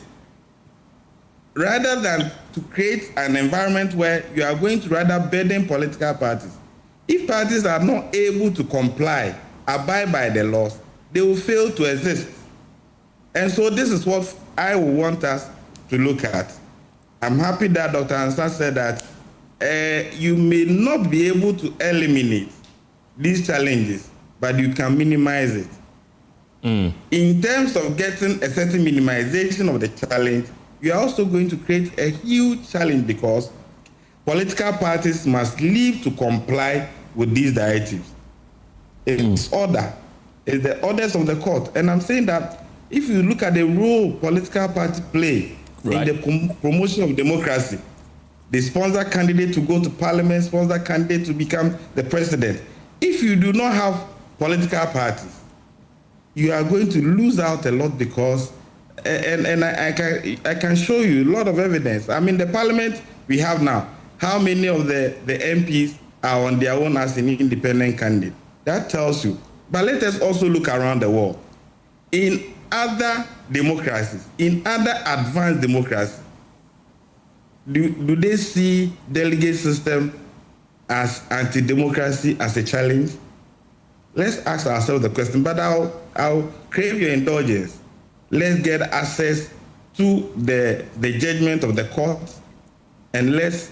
Rather than to create an environment where you are going to rather burden political parties. If parties are not able to comply, abide by the laws, they will fail to exist. And so this is what I would want us to look at. I'm happy that Dr. Ansah said that you may not be able to eliminate these challenges, but you can minimize it. In terms of getting a certain minimization of the challenge, you are also going to create a huge challenge because political parties must live to comply with these directives. It's order. It's the orders of the court. And I'm saying that if you look at the role political parties play in the promotion of democracy, the sponsor candidate to go to parliament, sponsor candidate to become the president. If you do not have political parties, you are going to lose out a lot because, and I can show you a lot of evidence. I mean, the parliament we have now, how many of the MPs are on their own as an independent candidate? That tells you. But let us also look around the world. In other democracies, in other advanced democracies, do they see delegate system as anti-democracy, as a challenge? Let's ask ourselves the question, but I'll crave your indulgence. Let's get access to the judgment of the court and let's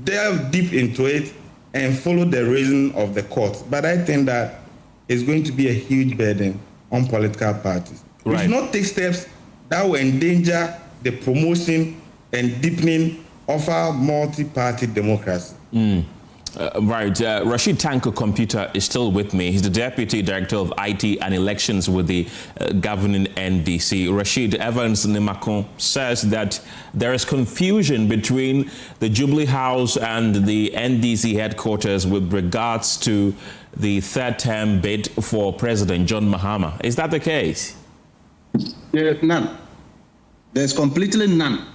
delve deep into it and follow the reason of the court. But I think that it's going to be a huge burden on political parties. We should not take steps that will endanger the promotion and deepening of our multi-party democracy. Rashid Tanko Computer is still with me. He's the Deputy Director of IT and Elections with the governing NDC. Rashid Evans Nimakon says that there is confusion between the Jubilee House and the NDC headquarters with regards to the third-term bid for President John Mahama. Is that the case? There's none. There's completely none.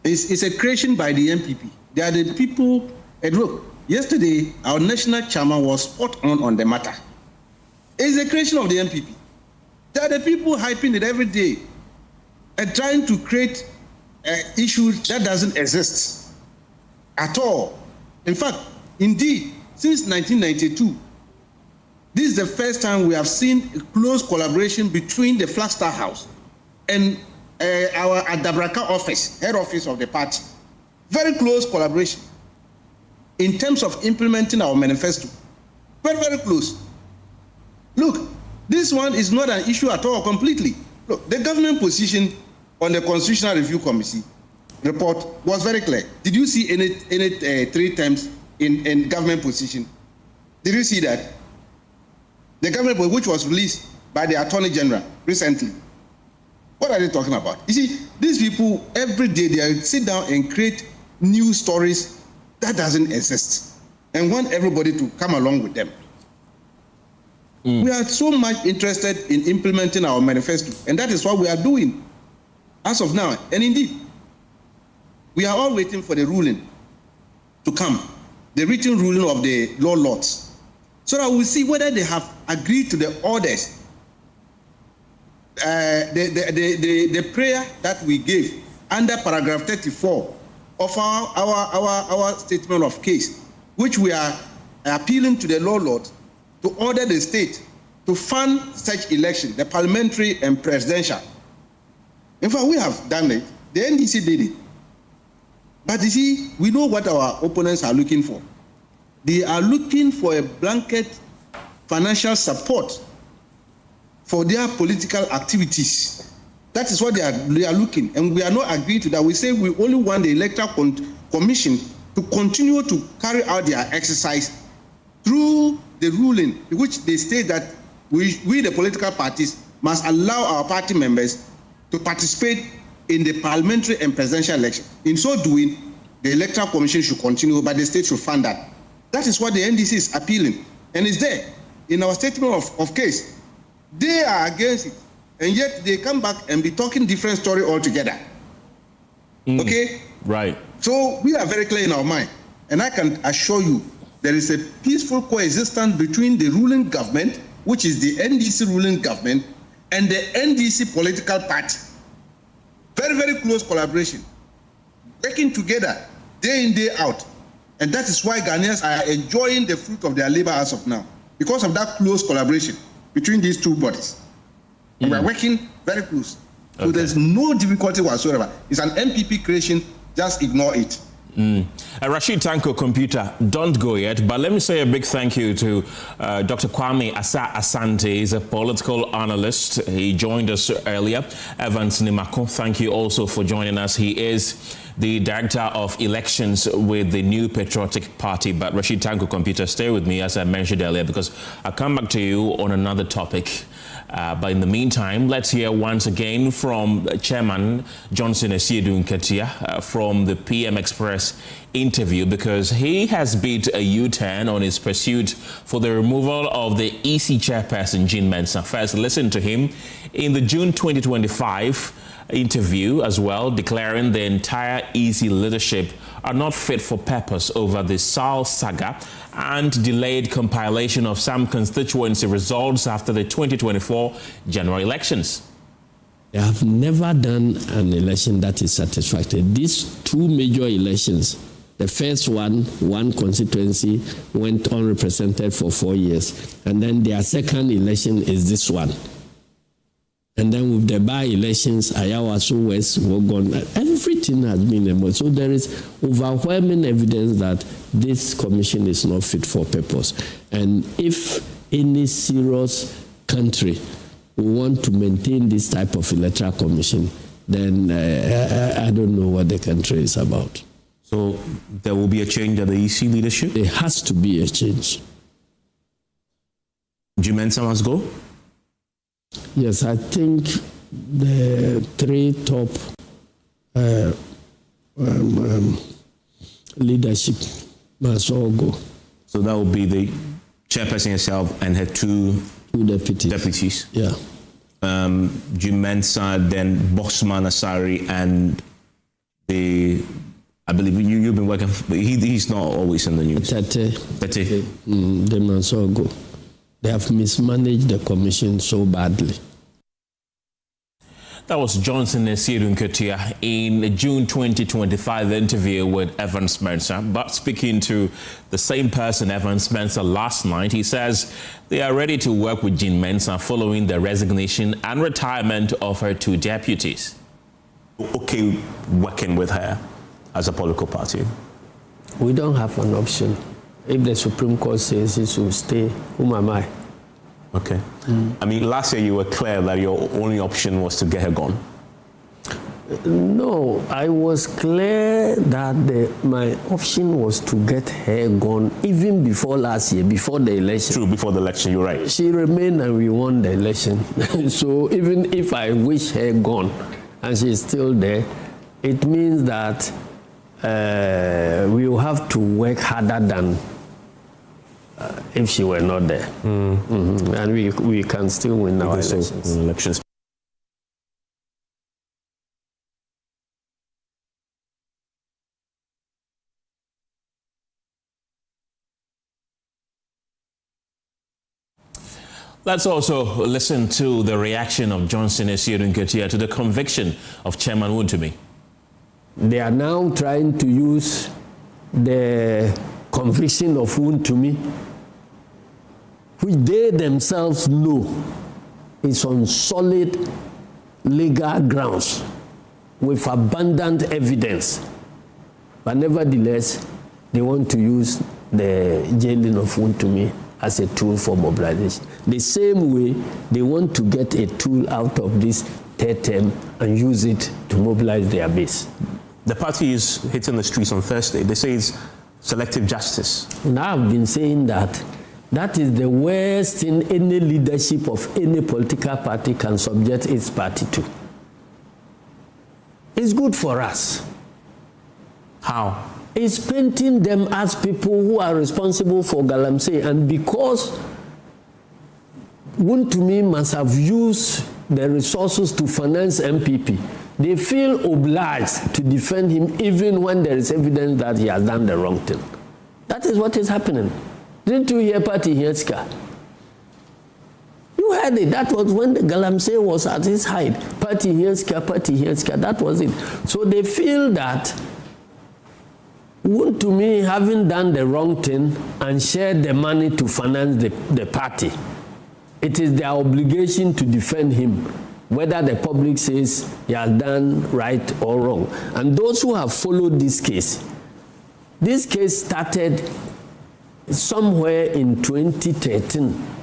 It's a creation by the MPP. They are the people. And look, yesterday, our national chairman was spot on the matter. It's a creation of the MPP. They are the people hyping it every day and trying to create issues that doesn't exist at all. In fact, indeed, since 1992, this is the first time we have seen a close collaboration between the Flagstaff House and our Adabraka office, head office of the party. Very close collaboration in terms of implementing our manifesto. Very, very close. Look, this one is not an issue at all completely. Look, the government position on the Constitutional Review Committee report was very clear. Did you see any 3 terms in government position? Did you see that? The government, which was released by the Attorney General recently. What are they talking about? You see, these people, every day they sit down and create new stories that doesn't exist and want everybody to come along with them. We are so much interested in implementing our manifesto, and that is what we are doing as of now. And indeed, we are all waiting for the ruling to come, the written ruling of the law lords, so that we'll see whether they have agreed to the orders, the prayer that we gave under paragraph 34 of our statement of case, which we are appealing to the law lord to order the state to fund such election, the parliamentary and presidential. In fact, we have done it. The NDC did it. But you see, we know what our opponents are looking for. They are looking for a blanket financial support for their political activities. That is what they are looking, and we are not agreeing to that. We say we only want the Electoral Commission to continue to carry out their exercise through the ruling, which they state that we the political parties must allow our party members to participate in the parliamentary and presidential election. In so doing, the Electoral Commission should continue, but the state should fund that. That is what the NDC is appealing, and it's there in our statement of case. They are against it. And yet they come back and be talking different story altogether. Okay? Right. So we are very clear in our mind. And I can assure you there is a peaceful coexistence between the ruling government, which is the NDC ruling government, and the NDC political party. Very, very close collaboration. Working together day in, day out. And that is why Ghanaians are enjoying the fruit of their labor as of now, because of that close collaboration between these two bodies. And we're working very close. So there's no difficulty whatsoever. It's an MPP creation, just ignore it. Rashid Tanko Computer, don't go yet, but let me say a big thank you to Dr. Kwame Asante. He's a political analyst. He joined us earlier. Evans Nimako, thank you also for joining us. He is the Director of Elections with the New Patriotic Party. But Rashid Tanko Computer, stay with me as I mentioned earlier, because I'll come back to you on another topic. But in the meantime, let's hear once again from Chairman Johnson Asiedu Nketia from the PM Express interview, because he has beat a U-turn on his pursuit for the removal of the EC chairperson, Jean Mensah. First, listen to him in the June 2025 interview as well, declaring the entire EC leadership are not fit for purpose over the SAL saga and delayed compilation of some constituency results after the 2024 general elections. They have never done an election that is satisfactory. These two major elections, the first one constituency went unrepresented for 4 years, and then their second election is this one. And then with the by-elections, Ayawaso West, Wogon, everything has been removed. So there is overwhelming evidence that this commission is not fit for purpose. And if any serious country want to maintain this type of electoral commission, then I don't know what the country is about. So there will be a change at the EC leadership? There has to be a change. Jean Mensah must go? Yes, I think the three top leadership must all go. So that will be the chairperson herself and her two deputies. Yeah. Jean Mensah, then Boxman Asari, and I believe you've been working. He's not always in the news. Tete. They must all go. They have mismanaged the commission so badly. That was Johnson Asiedu Nketia in a June 2025 interview with Evans Mensah. But speaking to the same person, Evans Mensah, last night, he says they are ready to work with Jean Mensah following the resignation and retirement of her two deputies. Okay, working with her as a political party? We don't have an option. If the Supreme Court says it will stay, whom am I? Okay. I mean, last year you were clear that your only option was to get her gone. No, I was clear that my option was to get her gone even before last year, before the election. True, before the election, you're right. She remained and we won the election. So even if I wish her gone and she's still there, it means that we will have to work harder than if she were not there. And we can still win our elections. Let's also listen to the reaction of Johnson Asiedu Nketia to the conviction of Chairman Wontumi. They are now trying to use the conviction of Wontumi, which they themselves know is on solid legal grounds with abundant evidence. But nevertheless, they want to use the jailing of Wontumi as a tool for mobilization. The same way they want to get a tool out of this third term and use it to mobilize their base. The party is hitting the streets on Thursday. They say it's selective justice. And I've been saying that is the worst thing any leadership of any political party can subject its party to. It's good for us. How? It's painting them as people who are responsible for Galamsey, and because Wontumi must have used the resources to finance MPP, they feel obliged to defend him even when there is evidence that he has done the wrong thing. That is what is happening. Didn't you hear Party Hietska? You heard it. That was when the Galamsey was at its height. Party Hietska, that was it. So they feel that, to me, having done the wrong thing and shared the money to finance the party, it is their obligation to defend him, whether the public says he has done right or wrong. And those who have followed this case started somewhere in 2013.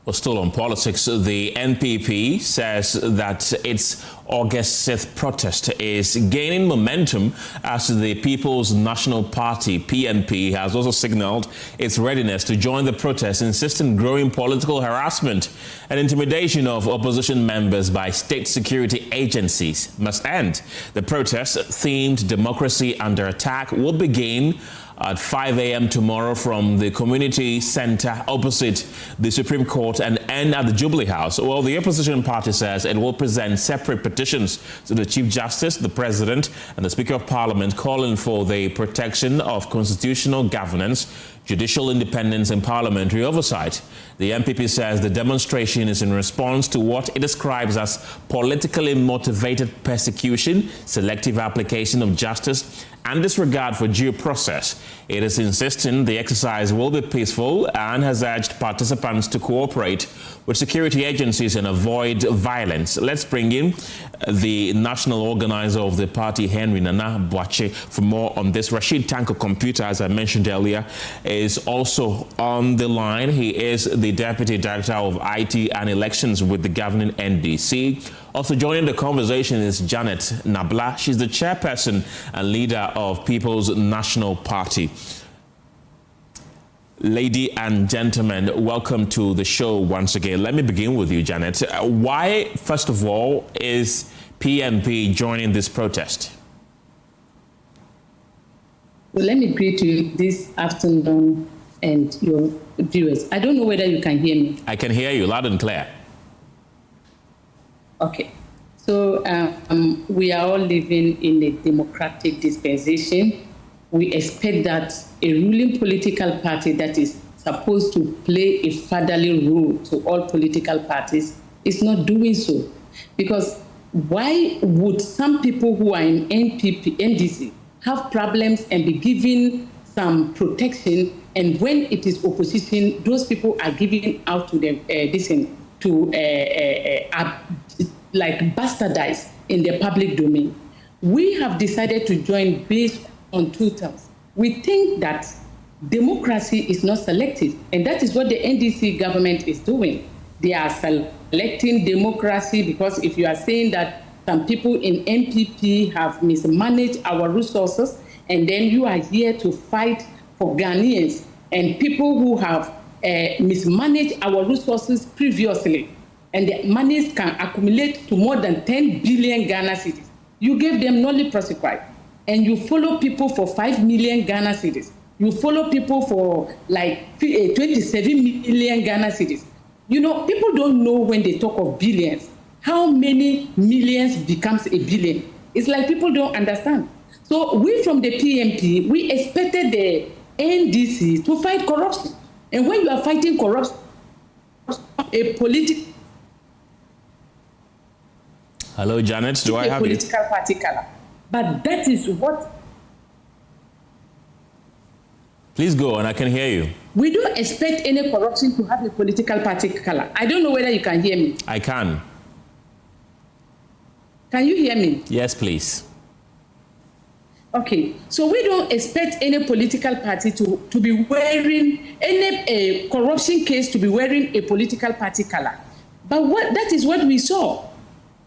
Well, still on politics, the NPP says that its August 6th protest is gaining momentum as the People's National Party, PNP, has also signaled its readiness to join the protest, insisting growing political harassment and intimidation of opposition members by state security agencies must end. The protest, themed Democracy Under Attack, will begin at 5 a.m. tomorrow from the community center opposite the Supreme Court and end at the Jubilee House. Well, the opposition party says it will present separate petitions to the Chief Justice, the President, and the Speaker of Parliament, calling for the protection of constitutional governance, judicial independence, and parliamentary oversight. The NPP says the demonstration is in response to what it describes as politically motivated persecution, selective application of justice, and disregard for due process. It is insisting the exercise will be peaceful and has urged participants to cooperate with security agencies and avoid violence. Let's bring in the national organizer of the party, Henry Nana Boakye, for more on this. Rashid Tanko Computer, as I mentioned earlier, is also on the line. He is the Deputy Director of IT and Elections with the governing NDC. Also joining the conversation is Janet Nabla. She's the chairperson and leader of People's National Party. Lady and gentlemen, welcome to the show once again. Let me begin with you, Janet. Why, first of all, is PNP joining this protest? Well, let me greet you this afternoon and your viewers. I don't know whether you can hear me. I can hear you loud and clear. Okay. So we are all living in a democratic dispensation. We expect that a ruling political party that is supposed to play a fatherly role to all political parties is not doing so. Because why would some people who are in NDC have problems and be given some protection, and when it is opposition, those people are giving out to them like bastardize in the public domain? We have decided to join based on two terms. We think that democracy is not selective, and that is what the NDC government is doing. They are selecting democracy because if you are saying that some people in NPP have mismanaged our resources, and then you are here to fight for Ghanaians and people who have mismanaged our resources previously, and the monies can accumulate to more than 10 billion Ghana cedis. You gave them nolly prosequi, and you follow people for 5 million Ghana cedis. You follow people for like 27 million Ghana cedis. You know, people don't know when they talk of billions, how many millions becomes a billion. It's like people don't understand. So we from the PNP, we expected the NDC to fight corruption. And when you are fighting corruption, a political... Hello, Janet, do I have you? Political party color. But that is what... Please go on, I can hear you. We don't expect any corruption to have a political party color. I don't know whether you can hear me. I can. Can you hear me? Yes, please. Okay, so we don't expect any political party to be wearing, any corruption case to be wearing a political party color. But that is what we saw.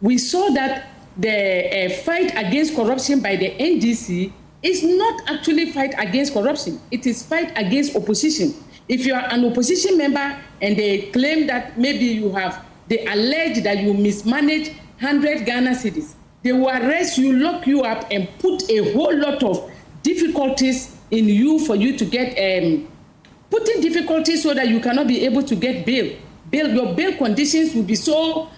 We saw that the fight against corruption by the NDC is not actually fight against corruption. It is fight against opposition. If you are an opposition member and they claim that maybe they allege that you mismanage 100 Ghana cedis, they will arrest you, lock you up, and put a whole lot of difficulties in you for you to get, putting difficulties so that you cannot be able to get bail. Your bail conditions will be so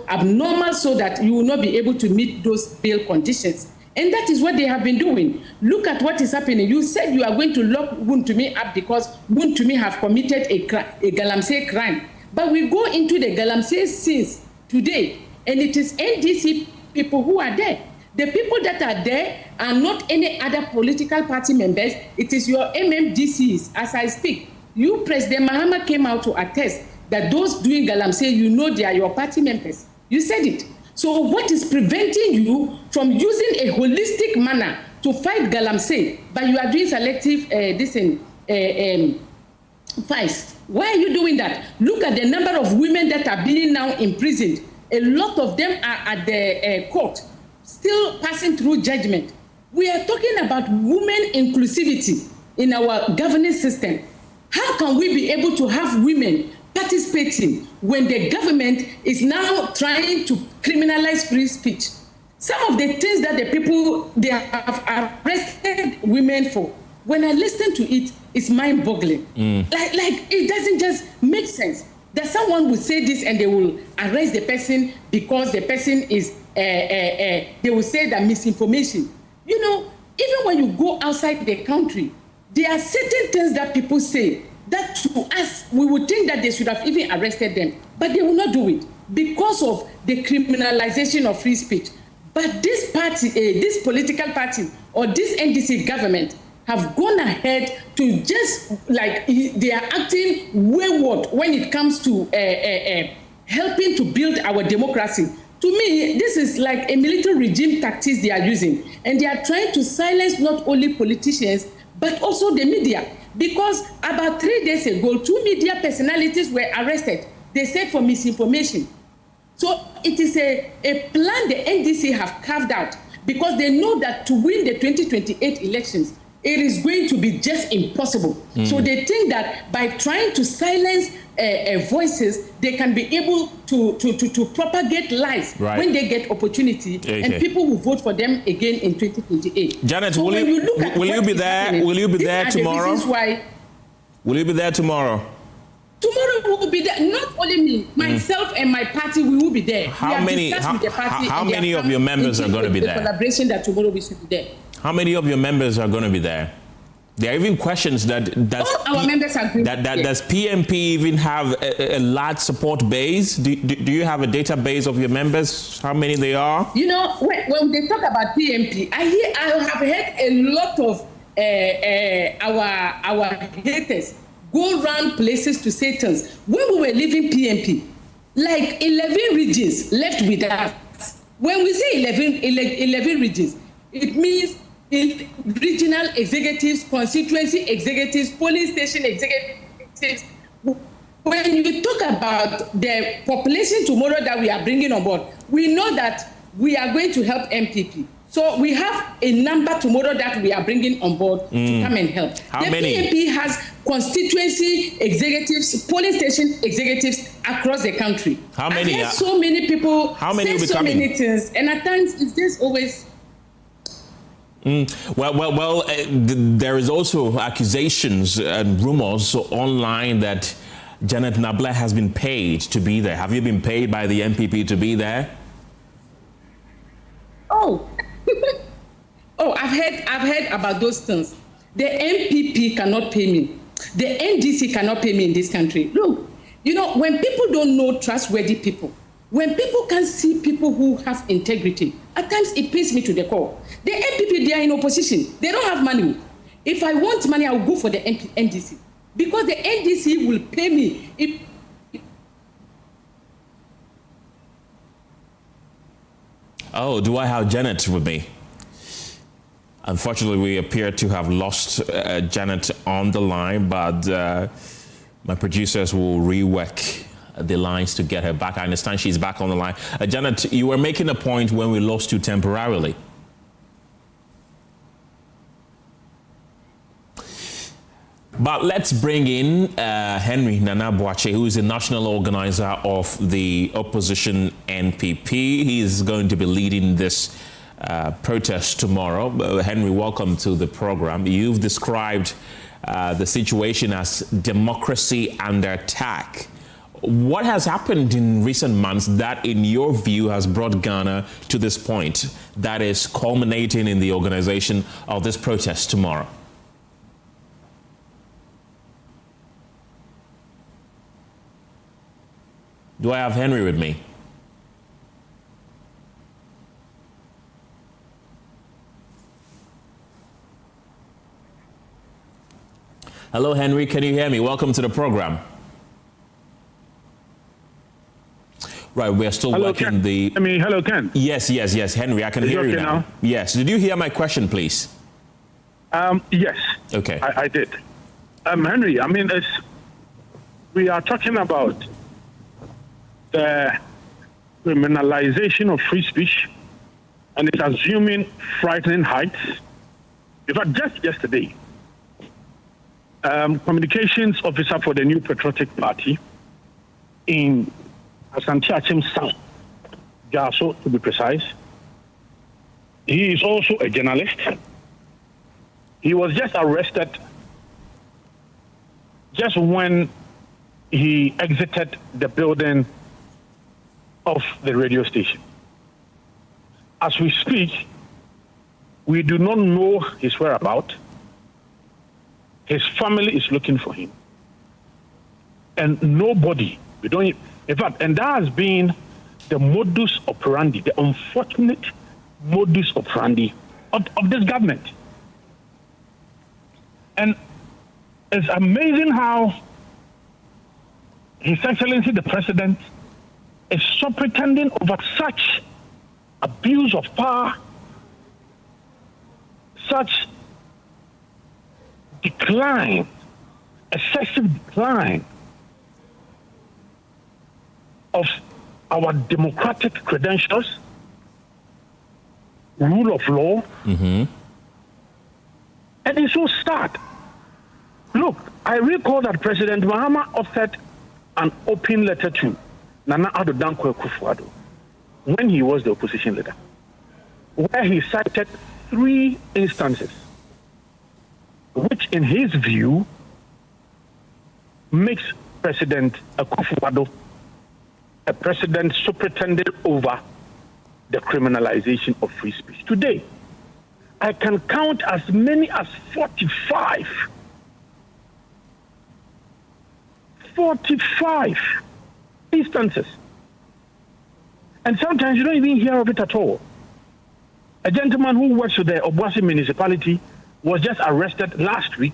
abnormal so that you will not be able to meet those bail conditions. And that is what they have been doing. Look at what is happening. You said you are going to lock Wontumi up because Wontumi have committed a Galamsey crime. But we go into the Galamsey scenes today, and it is NDC people who are there. The people that are there are not any other political party members. It is your MMDCs. As I speak, you, President Mahama, came out to attest that those doing Galamsey, you know they are your party members. You said it. So what is preventing you from using a holistic manner to fight Galamsey, but you are doing selective fights? Why are you doing that? Look at the number of women that are being now imprisoned. A lot of them are at the court, still passing through judgment. We are talking about women inclusivity in our governance system. How can we be able to have women participating when the government is now trying to criminalize free speech? Some of the things that the people they have arrested women for, when I listen to it, it's mind-boggling. Like it doesn't just make sense that someone will say this and they will arrest the person because the person is, they will say that misinformation. You know, even when you go outside the country, there are certain things that people say that to us, we would think that they should have even arrested them, but they will not do it because of the criminalization of free speech. But this party, this political party, or this NDC government have gone ahead to just like they are acting wayward when it comes to helping to build our democracy. To me, this is like a military regime tactics they are using, and they are trying to silence not only politicians but also the media. Because about 3 days ago, 2 media personalities were arrested. They said for misinformation. So it is a plan the NDC have carved out because they know that to win the 2028 elections, it is going to be just impossible. So they think that by trying to silence voices, they can be able to propagate lies when they get opportunity, and people will vote for them again in 2028. Janet, so will you be there? Will you be there tomorrow? Will you be there tomorrow? Tomorrow we will be there. Not only me, myself and my party, we will be there. How many of your members are going to be there? Collaboration that tomorrow we should be there. How many of your members are going to be there? There are even questions that all our members are going does PMP even have a large support base? Do you have a database of your members? How many they are? You know, when they talk about PMP, I have heard a lot of our haters go around places to say things. When we were leaving PMP, like 11 regions left with us. When we say 11 regions, it means regional executives, constituency executives, police station executives. When you talk about the population tomorrow that we are bringing on board, we know that we are going to help MPP. So we have a number tomorrow that we are bringing on board to come and help. How many? PMP has constituency executives, police station executives across the country. How many? I've heard so many people say so many things, and at times it's just always. Well, there is also accusations and rumors online that Janet Nabla has been paid to be there. Have you been paid by the MPP to be there? Oh, I've heard about those things. The MPP cannot pay me. The NDC cannot pay me in this country. Look, you know, when people don't know trustworthy people, when people can see people who have integrity, at times it pains me to the core. The MPP, they are in opposition. They don't have money. If I want money, I will go for the NDC. Because the NDC will pay me. Oh, do I have Janet with me? Unfortunately, we appear to have lost Janet on the line, but my producers will rework the lines to get her back. I understand she's back on the line. Janet, you were making a point when we lost you temporarily. But let's bring in Henry Nana Boakye, who is the national organizer of the opposition NPP. He is going to be leading this protest tomorrow. Henry, welcome to the program. You've described the situation as democracy under attack. What has happened in recent months that, in your view, has brought Ghana to this point that is culminating in the organization of this protest tomorrow? Do I have Henry with me? Hello, Henry. Can you hear me? Welcome to the program. Right, we are still working Ken. Hello, Ken. Yes, Henry, I can hear you now. Yes. Did you hear my question, please? Yes. Okay. I did. Henry, we are talking about the criminalization of free speech, and it's assuming frightening heights. In fact, just yesterday, communications officer for the New Patriotic Party in Asante Achim South, Jaso to be precise. He is also a journalist. He was just arrested just when he exited the building of the radio station. As we speak, we do not know his whereabouts. His family is looking for him. And nobody, in fact, and that has been the modus operandi, the unfortunate modus operandi of this government. And it's amazing how His Excellency the President is so pretending over such abuse of power, such decline, excessive decline of our democratic credentials, rule of law, and it's so sad. Look, I recall that President Mahama authored an open letter to Nana Addo Dankwa Akufo-Addo when he was the opposition leader, where he cited 3 instances which, in his view, makes President Akufo-Addo a president superintendent over the criminalization of free speech. Today, I can count as many as 45 instances. And sometimes you don't even hear of it at all. A gentleman who works with the Obuasi municipality was just arrested last week.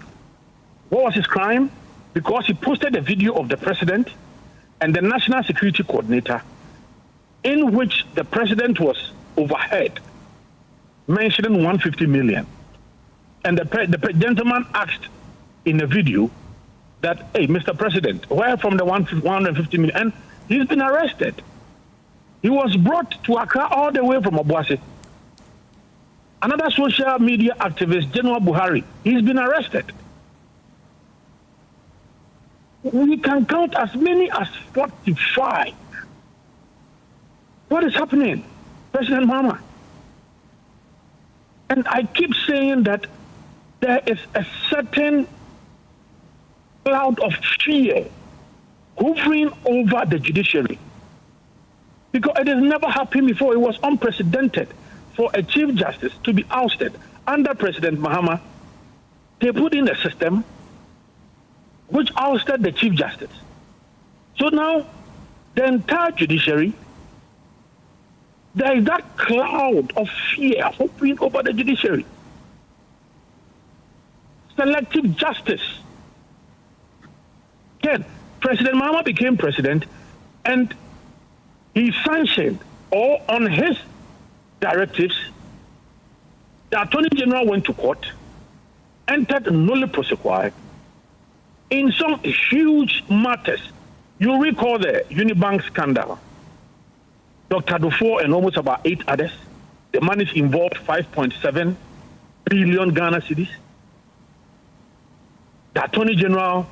What was his crime? Because he posted a video of the president and the national security coordinator in which the president was overheard mentioning 150 million. And the gentleman asked in the video that, hey, Mr. President, where from the 150 million? And he's been arrested. He was brought to Accra all the way from Obuasi. Another social media activist, General Buhari, he's been arrested. We can count as many as 45. What is happening, President Mahama? And I keep saying that there is a certain cloud of fear hovering over the judiciary. Because it has never happened before. It was unprecedented for a Chief Justice to be ousted. Under President Mahama, they put in a system which ousted the Chief Justice. So now, the entire judiciary, there is that cloud of fear hovering over the judiciary. Selective justice. Again, President Mahama became president and he sanctioned, or on his directives, the Attorney General went to court, entered nolle prosequi in some huge matters. You recall the Unibank scandal. Dr. Dufour and almost about 8 others. The money involved 5.7 billion Ghana cedis. The Attorney General,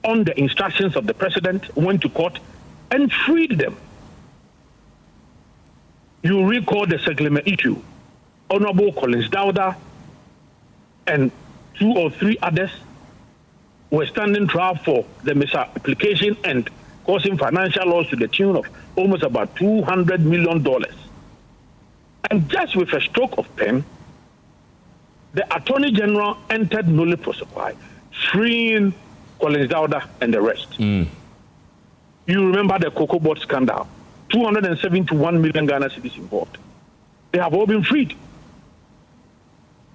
on the instructions of the President, went to court and freed them. You recall the Segleme issue, Honorable Collins Dowda and 2 or 3 others were standing trial for the misapplication and causing financial loss to the tune of almost about $200 million. And just with a stroke of pen, the Attorney General entered nolle prosequi, freeing Collins Dowda and the rest. You remember the cocoa board scandal, 271 million Ghana cedis involved. They have all been freed.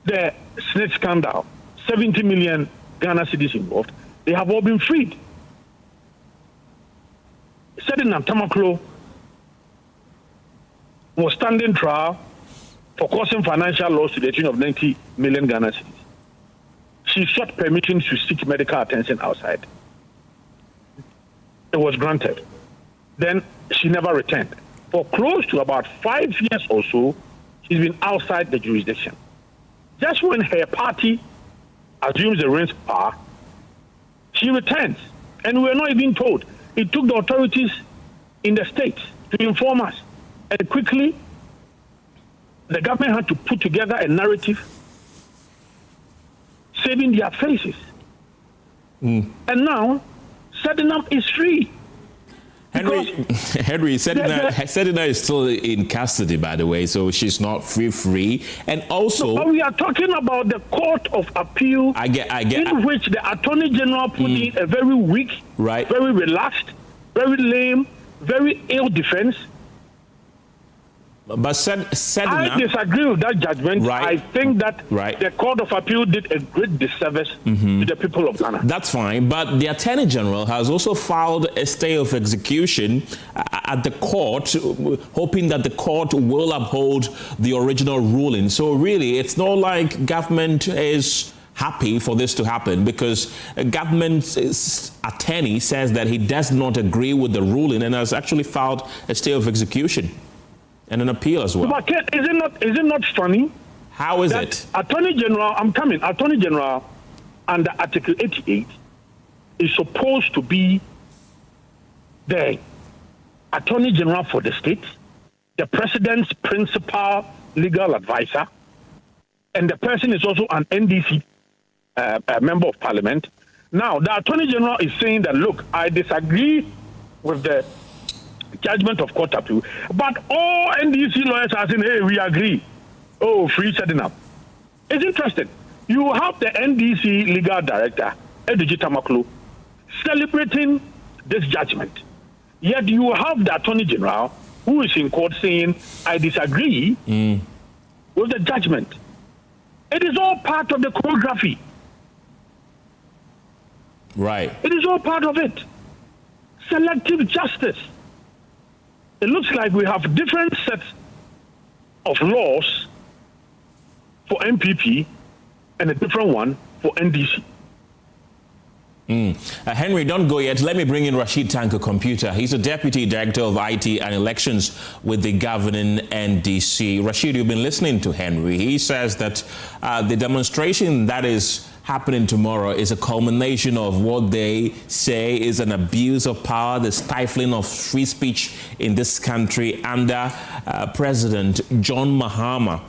The snake scandal, 70 million Ghana cedis involved. They have all been freed. Sedinam Tamaklo was standing trial for causing financial loss to the tune of 90 million Ghana cedis. She sought permission to seek medical attention outside. It was granted. Then she never returned. For close to about 5 years or so, she's been outside the jurisdiction. Just when her party assumes the reins of power, she returns. And we're not even told. It took the authorities in the states to inform us. And quickly, the government had to put together a narrative saving their faces. And now, Sedinam is free. Henry, Sedina is still in custody, by the way, so she's not free. And also, but we are talking about the Court of Appeal, in which the Attorney General put in a very weak, very relaxed, very lame, very ill defense. But Sedina, I disagree with that judgment. I think that the Court of Appeal did a great disservice to the people of Ghana. That's fine, but the Attorney General has also filed a stay of execution at the court, hoping that the court will uphold the original ruling. So really, it's not like government is happy for this to happen, because a government attorney says that he does not agree with the ruling and has actually filed a stay of execution and an appeal as well. But is it not funny? How is it? Attorney General, Attorney General under Article 88 is supposed to be the Attorney General for the state, the President's principal legal advisor, and the person is also an NDC member of Parliament. Now, the Attorney General is saying that, look, I disagree with the judgment of court appeal, but all NDC lawyers are saying, hey, we agree. Oh, free Sedinam. It's interesting. You have the NDC legal director, Ediji Tamaklo, celebrating this judgment. Yet you have the Attorney General who is in court saying, I disagree with the judgment. It is all part of the choreography. Right. It is all part of it. Selective justice. It looks like we have different sets of laws for MPP and a different one for NDC. Henry, don't go yet. Let me bring in Rashid Tanko Computer. He's a Deputy Director of IT and Elections with the governing NDC. Rashid, you've been listening to Henry. He says that the demonstration that is happening tomorrow is a culmination of what they say is an abuse of power, the stifling of free speech in this country under President John Mahama.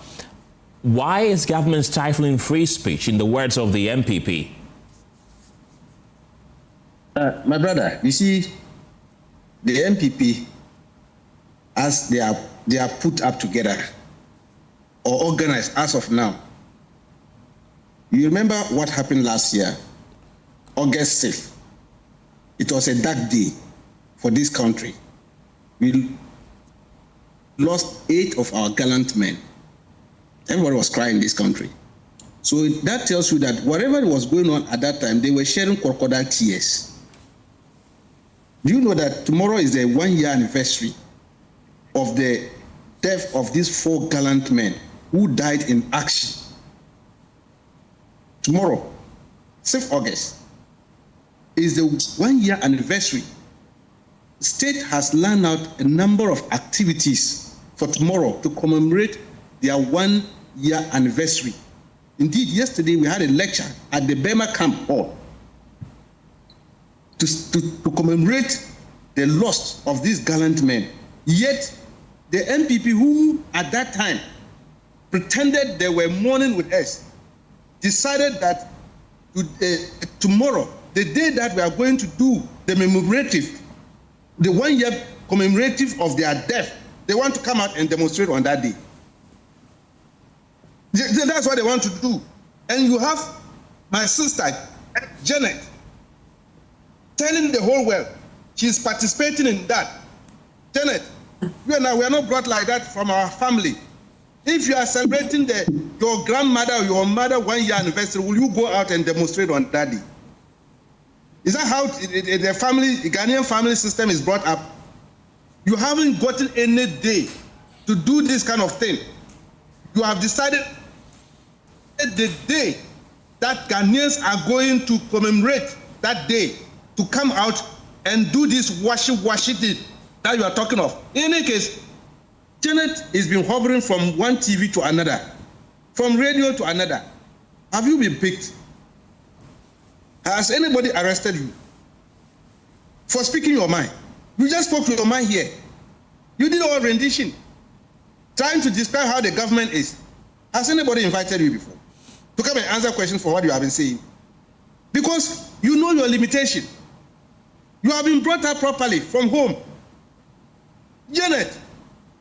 Why is government stifling free speech, in the words of the MPP? My brother, you see, the MPP, as they are put up together or organized as of now, you remember what happened last year, August 6th. It was a dark day for this country. We lost 8 of our gallant men. Everybody was crying in this country. So that tells you that whatever was going on at that time, they were shedding crocodile tears. Do you know that tomorrow is the 1-year anniversary of the death of these 4 gallant men who died in action? Tomorrow, 6th August, is the 1-year anniversary. The state has lined out a number of activities for tomorrow to commemorate their 1-year anniversary. Indeed, yesterday we had a lecture at the Burma Camp Hall to commemorate the loss of these gallant men. Yet, the MPP who at that time pretended they were mourning with us, decided that tomorrow, the day that we are going to do the commemorative, the 1 year commemorative of their death, they want to come out and demonstrate on that day. That's what they want to do. And you have my sister, Janet, telling the whole world she's participating in that. Janet, you and I, we are not brought like that from our family. If you are celebrating your grandmother or your mother 1 year anniversary, will you go out and demonstrate on that day? Is that how the Ghanaian family system is brought up? You haven't gotten any day to do this kind of thing. You have decided the day that Ghanaians are going to commemorate that day to come out and do this washy thing that you are talking of. In any case, Janet has been hovering from one TV to another, from radio to another. Have you been picked? Has anybody arrested you for speaking your mind? You just spoke your mind here. You did all rendition, trying to describe how the government is. Has anybody invited you before to come and answer questions for what you have been saying? Because you know your limitation. You have been brought up properly from home. Janet,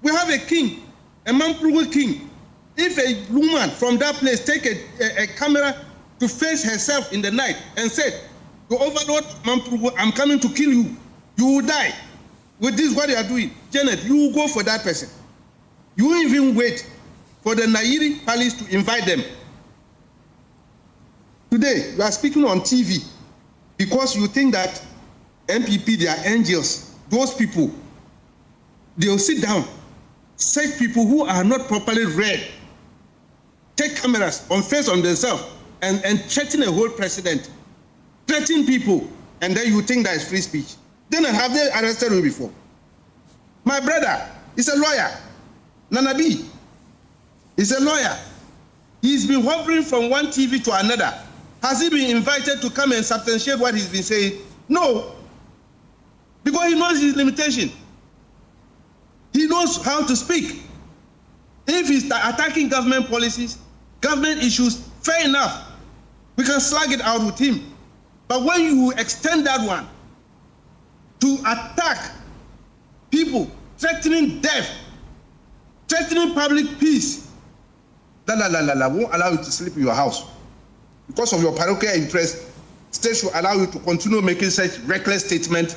we have a king, a Mamprugu king. If a woman from that place take a camera to face herself in the night and said, "To overlord Mamprugu, I'm coming to kill you," you will die. With this, what you are doing, Janet, you will go for that person. You won't even wait for the Nairi palace to invite them. Today, you are speaking on TV because you think that MPP, they are angels. Those people, they will sit down. Such people who are not properly read, take cameras on face on themselves and threaten a whole president, threaten people, and then you think that is free speech. Then have they arrested you before? My brother is a lawyer. Nanabi is a lawyer. He's been hovering from one TV to another. Has he been invited to come and substantiate what he's been saying? No. Because he knows his limitation. He knows how to speak. If he's attacking government policies, government issues, fair enough. We can slug it out with him. But when you extend that one to attack people, threatening death, threatening public peace, won't allow you to sleep in your house. Because of your parochial interest, state should allow you to continue making such reckless statements.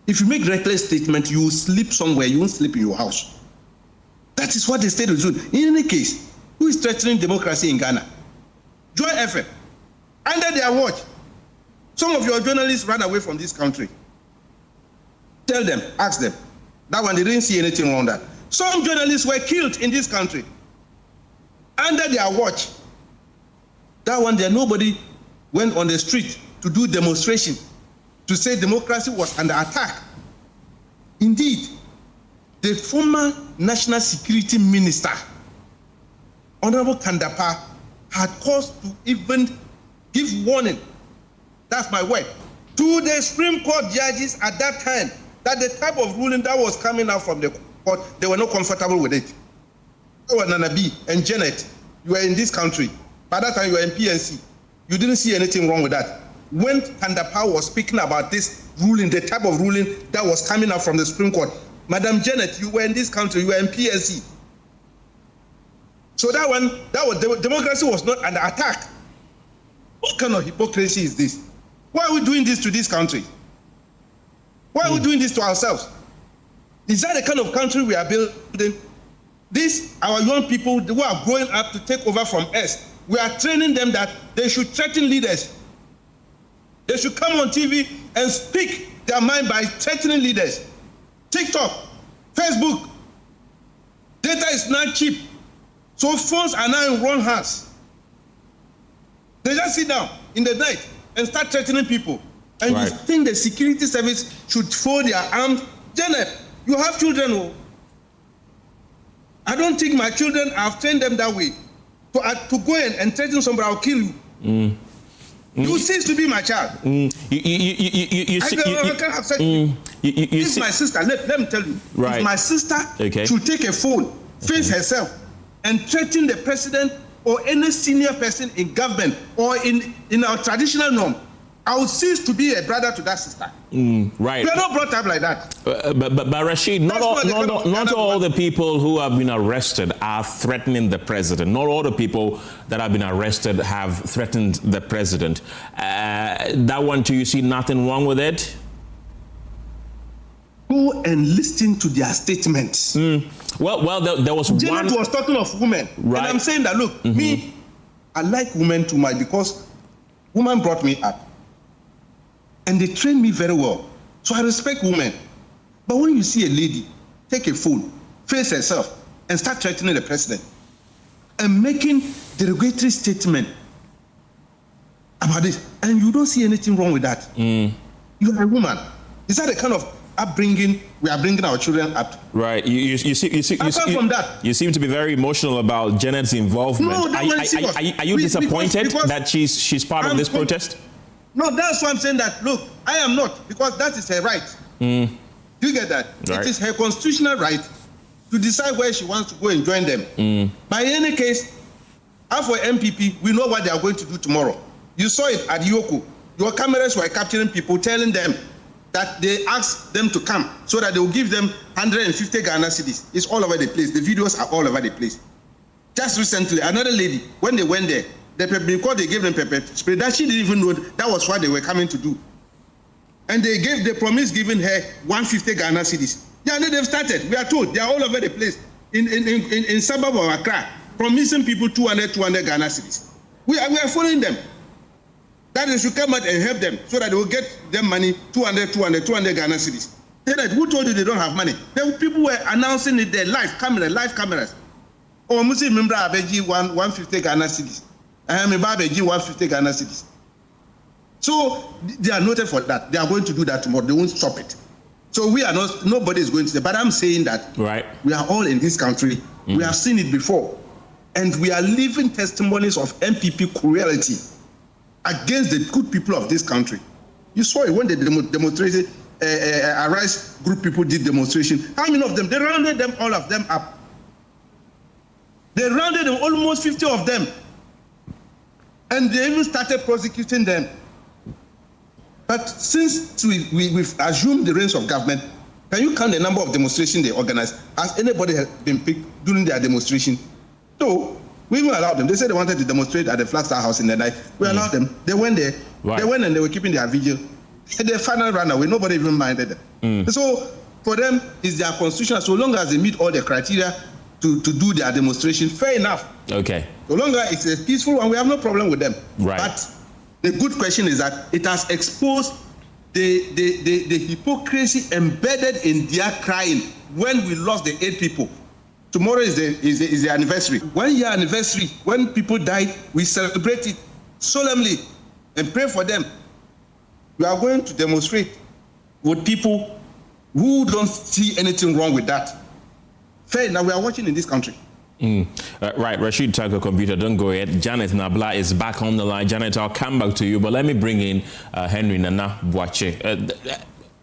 If you make reckless statements, you will sleep somewhere, you won't sleep in your house. That is what the state is doing. In any case, who is threatening democracy in Ghana? Joy FM. Under their watch, some of your journalists ran away from this country. Tell them, ask them. That one, they didn't see anything wrong with that. Some journalists were killed in this country. Under their watch. That one, there nobody went on the street to do demonstration to say democracy was under attack. Indeed, the former National Security Minister, Honorable Kandapa, had cause to even give warning, that's my word, to the Supreme Court judges at that time that the type of ruling that was coming out from the court, they were not comfortable with it. So Nanabi and Janet, you were in this country. By that time, you were in PNC. You didn't see anything wrong with that. When Kandapa was speaking about this ruling, the type of ruling that was coming out from the Supreme Court, Madam Janet, you were in this country, you were in PNC. So that was democracy was not under attack. What kind of hypocrisy is this? Why are we doing this to this country? Why are we doing this to ourselves? Is that the kind of country we are building? These, our young people who are growing up to take over from us, we are training them that they should threaten leaders. They should come on TV and speak their mind by threatening leaders. TikTok, Facebook, data is not cheap. So phones are now in wrong hands. They just sit down in the night and start threatening people. And you think the security service should fold their arms? Janet, you have children. Oh. I don't think my children, I've trained them that way. To go in and threaten somebody, I'll kill you. You cease to be my child. I can't have such. If my sister, let me tell you, if my sister should take a phone, face herself, and threaten the president or any senior person in government or in our traditional norm, I would cease to be a brother to that sister. Right. We are not brought up like that. But Rashid, not all the people who have been arrested are threatening the president. Not all the people that have been arrested have threatened the president. That one too, you see nothing wrong with it? Go and listen to their statements. Well, there was Janet was talking of women. Right. And I'm saying that, look, me, I like women too much because women brought me up. And they trained me very well. So I respect women. But when you see a lady take a phone, face herself, and start threatening the president, and making derogatory statement about this, and you don't see anything wrong with that, you're a woman. Is that the kind of upbringing we are bringing our children up? Right. You seem to be very emotional about Janet's involvement. No, are you disappointed that she's part of this protest? No, that's why I'm saying that, look, I am not, because that is her right. Do you get that? Right. It is her constitutional right to decide where she wants to go and join them. By any case, as for MPP, we know what they are going to do tomorrow. You saw it at Yoko. Your cameras were capturing people, telling them that they asked them to come so that they will give them 150 Ghana cedis. It's all over the place. The videos are all over the place. Just recently, another lady, when they went there, because they gave them pepper spray, that she didn't even know that was what they were coming to do. And they promised giving her 150 Ghana cedis. Yeah, and they've started. We are told they are all over the place in suburb of Accra, promising people 200 Ghana cedis. We are following them. That they should come out and help them so that they will get them money, 200 Ghana cedis. Who told you they don't have money? People were announcing it there, live cameras. Oh, Muslim member Abeji 150 Ghana cedis. I am a Babeji 150 Ghana cedis. So they are noted for that. They are going to do that tomorrow. They won't stop it. So we are not, nobody is going to say, but I'm saying that we are all in this country. We have seen it before. And we are living testimonies of MPP cruelty against the good people of this country. You saw it when they demonstrated, Arise group people did demonstration. How many of them? They rounded them, all of them up. They rounded them, almost 50 of them. And they even started prosecuting them. But since we've assumed the reins of government, can you count the number of demonstrations they organized? Has anybody been picked during their demonstration? No, we even allowed them. They said they wanted to demonstrate at the Flagstaff House in the night. We allowed them. They went there. Right. They went and they were keeping their vigil. And they finally ran away. Nobody even minded them. So for them, it's their constitution. So long as they meet all the criteria to do their demonstration, fair enough. Okay. So long as it's a peaceful one, we have no problem with them. Right. But the good question is that it has exposed the hypocrisy embedded in their crying when we lost the 8 people. Tomorrow is the anniversary. 1 year anniversary, when people died, we celebrate it solemnly and pray for them. We are going to demonstrate with people who don't see anything wrong with that. Fair, now we are watching in this country. Right, Rashid Tanko Computer, don't go yet. Janet Nabla is back on the line. Janet, I'll come back to you, but let me bring in Henry Nana Boache.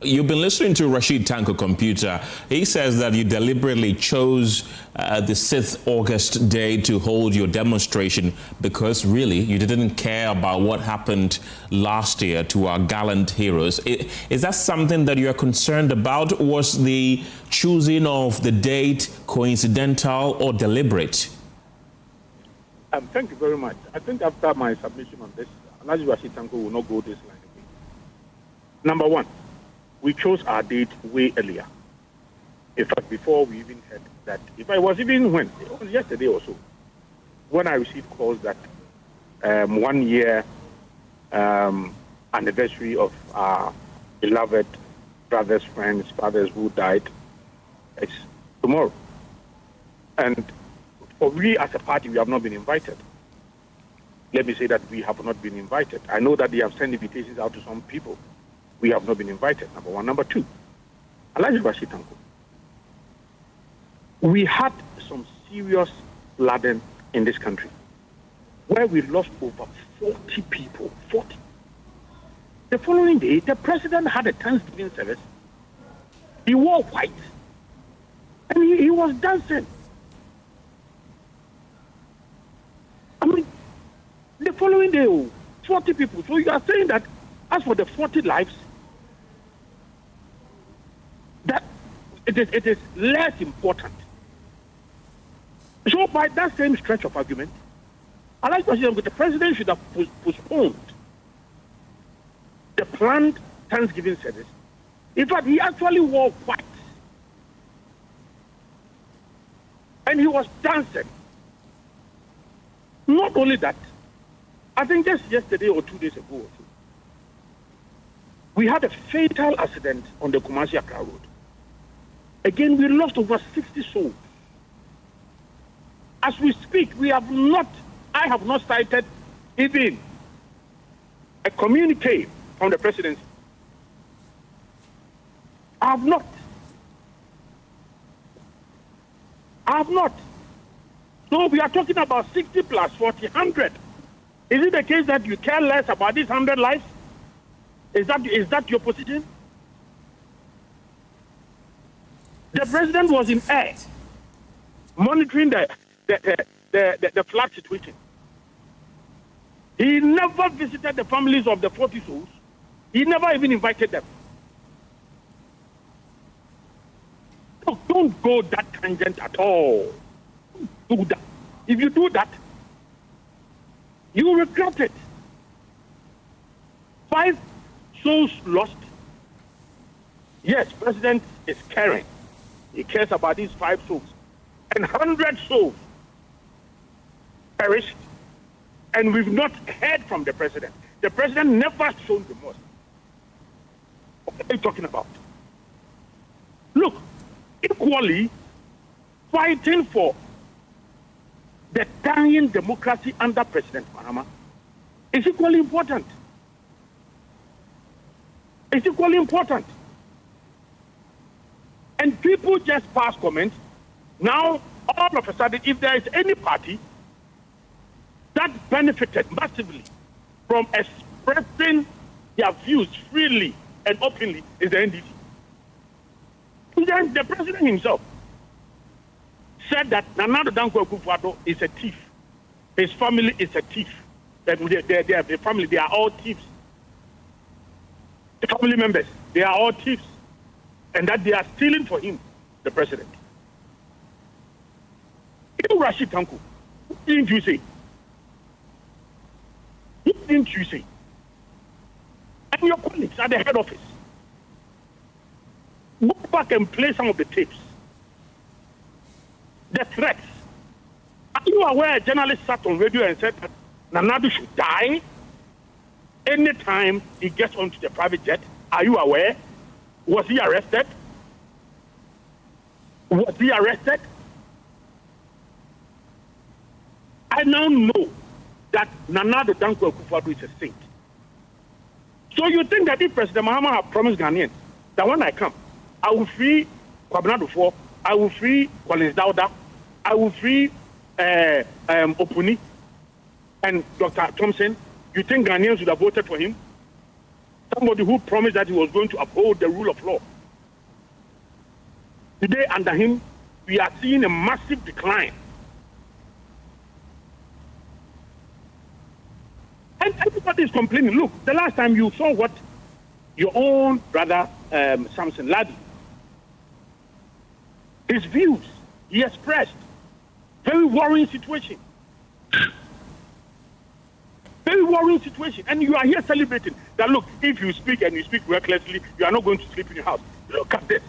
You've been listening to Rashid Tanko Computer. He says that you deliberately chose the 6th August day to hold your demonstration because really you didn't care about what happened last year to our gallant heroes. Is that something that you're concerned about? Was the choosing of the date coincidental or deliberate? Thank you very much. I think after my submission on this, Alhaji Rashid Tanko will not go this line again. Number one, we chose our date way earlier. In fact, before we even heard that, if I was even when, it was yesterday or so, when I received calls that 1 year anniversary of our beloved brothers, friends, fathers who died, it's tomorrow. And for we as a party, we have not been invited. Let me say that we have not been invited. I know that they have sent invitations out to some people. We have not been invited, number one. Number two, Alhaji Rashid Tanko, we had some serious flooding in this country where we lost over 40 people, 40. The following day, the president had a Thanksgiving service. He wore white, and he was dancing. following day, 40 people. So you are saying that as for the 40 lives, that it is less important. So by that same stretch of argument, I like to say that the president should have postponed the planned Thanksgiving service. In fact, he actually wore white. And he was dancing. Not only that, I think just yesterday or 2 days ago, we had a fatal accident on the Kumasi-Accra road. Again, we lost over 60 souls. As we speak, I have not cited even a communique from the presidency. I have not. So we are talking about 60 plus 40, 100. Is it the case that you care less about these 100 lives? Is that your position? The president was in air, monitoring the flood situation. He never visited the families of the 40 souls. He never even invited them. So don't go that tangent at all. Do that. If you do that, you will regret it. 5 souls lost. Yes, president is caring. He cares about these 5 souls. And 100 souls perished. And we've not heard from the president. The president never shown remorse. What are you talking about? Look, equally, fighting for the dying democracy under President Mahama is equally important. It's equally important. And people just pass comments. Now, all of a sudden, if there is any party that benefited massively from expressing their views freely and openly, is the NDC. Then the president himself said that Nana Danko Akufo-Addo is a thief. His family is a thief. The family, they are all thieves. The family members, they are all thieves. And that they are stealing for him, the president. You, Rashid Tanku, what didn't you say? What didn't you say? And your colleagues at the head office, go back and play some of the tapes. The threats. Are you aware a journalist sat on radio and said that Nanadu should die anytime he gets onto the private jet? Are you aware? Was he arrested? Was he arrested? I now know that Nana Danko Akufo-Addo is a saint. So you think that if President Mahama had promised Ghanaians that when I come, I will free Kwabena Dufo, I will free Collins Dauda, I will free Opuni and Dr. Thompson, you think Ghanaians would have voted for him? Somebody who promised that he was going to uphold the rule of law. Today, under him, we are seeing a massive decline. And everybody is complaining. Look, the last time you saw what your own brother, Samson Ladi, his views, he expressed. Very worrying situation. Very worrying situation. And you are here celebrating that, look, if you speak and you speak recklessly, you are not going to sleep in your house. Look at this.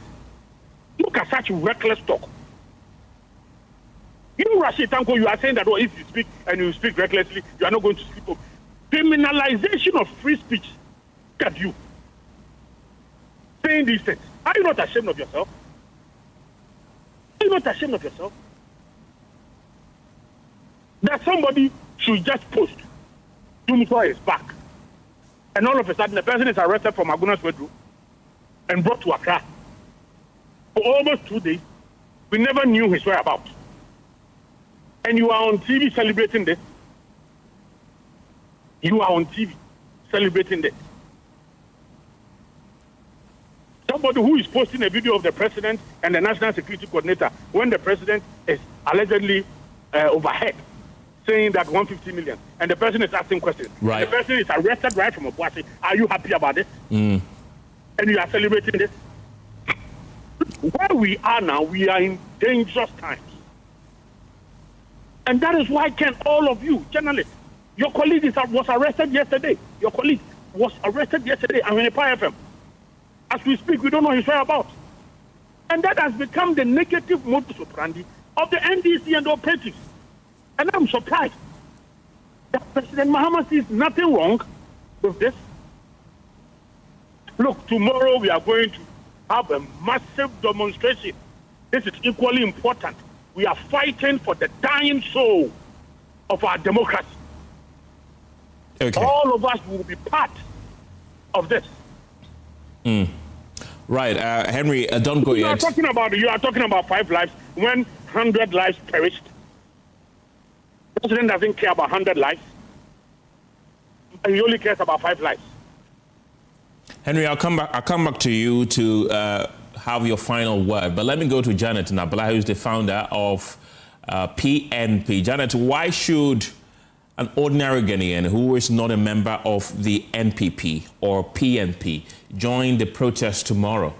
Look at such reckless talk. You, Rashid Tanko, you are saying that, if you speak and you speak recklessly, you are not going to sleep home. Criminalization of free speech. Look at you. Saying these things. Are you not ashamed of yourself? Are you not ashamed of yourself? That somebody should just post, Dumutwa is back. And all of a sudden, the person is arrested from Aguna's Wedru and brought to Accra. For almost 2 days, we never knew his whereabouts. And you are on TV celebrating this. You are on TV celebrating this. Somebody who is posting a video of the president and the national security coordinator when the president is allegedly overhead, saying that 150 million, and the person is asking questions. Right. And the person is arrested right from Obuasi. Are you happy about it? Mm. And you are celebrating this? Where we are now, we are in dangerous times. And that is why can all of you, journalists, your colleague was arrested yesterday. Your colleague was arrested yesterday. I'm in a FM. As we speak, we don't know his whereabouts. And that has become the negative modus operandi of the NDC and the operatives. And I'm surprised that President Mahama sees nothing wrong with this. Look, tomorrow we are going to have a massive demonstration. This is equally important. We are fighting for the dying soul of our democracy. Okay. All of us will be part of this. Mm. Right, Henry, don't go yet. You are talking about 5 lives when 100 lives perished. The president doesn't care about 100 lives. He only cares about 5 lives. Henry, I'll come back to you to have your final word. But let me go to Janet Nabla, who's the founder of PNP. Janet, why should an ordinary Ghanaian who is not a member of the NPP or PNP join the protest tomorrow?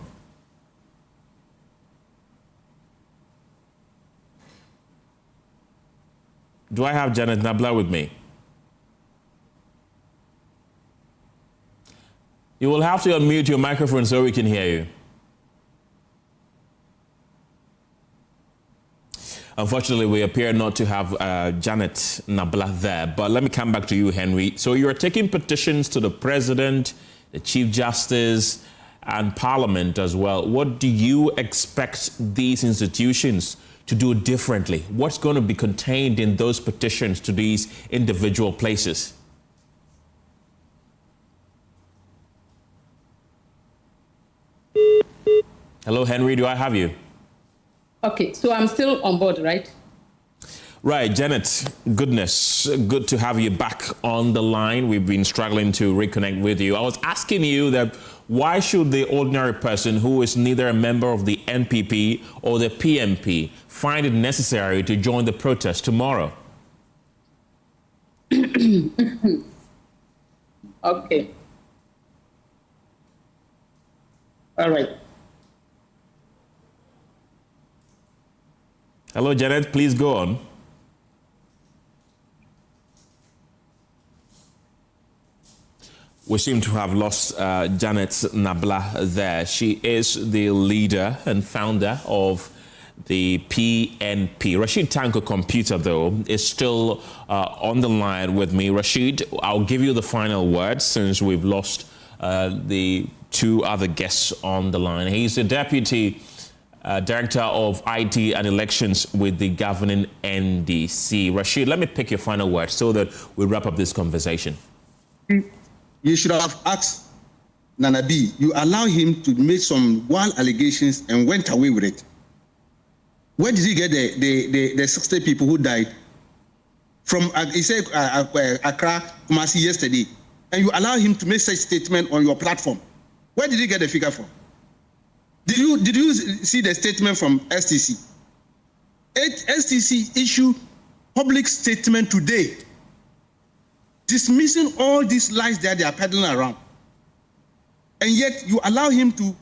Do I have Janet Nabla with me? You will have to unmute your microphone so we can hear you. Unfortunately, we appear not to have Janet Nabla there, but let me come back to you, Henry. So you're taking petitions to the President, the Chief Justice, and Parliament as well. What do you expect these institutions to do differently? What's going to be contained in those petitions to these individual places? Hello, Henry, do I have you? Okay, so I'm still on board, right? Right, Janet, goodness, good to have you back on the line. We've been struggling to reconnect with you. I was asking you that why should the ordinary person who is neither a member of the NPP or the PNP find it necessary to join the protest tomorrow? Okay. All right. Hello, Janet, please go on. We seem to have lost Janet Nabla there. She is the leader and founder of the PNP. Rashid Tanko Computer, though, is still on the line with me. Rashid, I'll give you the final word since we've lost the 2 other guests on the line. He's the Deputy Director of IT and Elections with the governing NDC. Rashid, let me pick your final word so that we wrap up this conversation. You should have asked Nana B. You allow him to make some wild allegations and went away with it. Where did he get the 60 people who died? From, he said, Accra, Kumasi yesterday. And you allow him to make such statement on your platform. Where did he get the figure from? Did you see the statement from STC? STC issued public statement today dismissing all these lies that they are peddling around. And yet you allow him to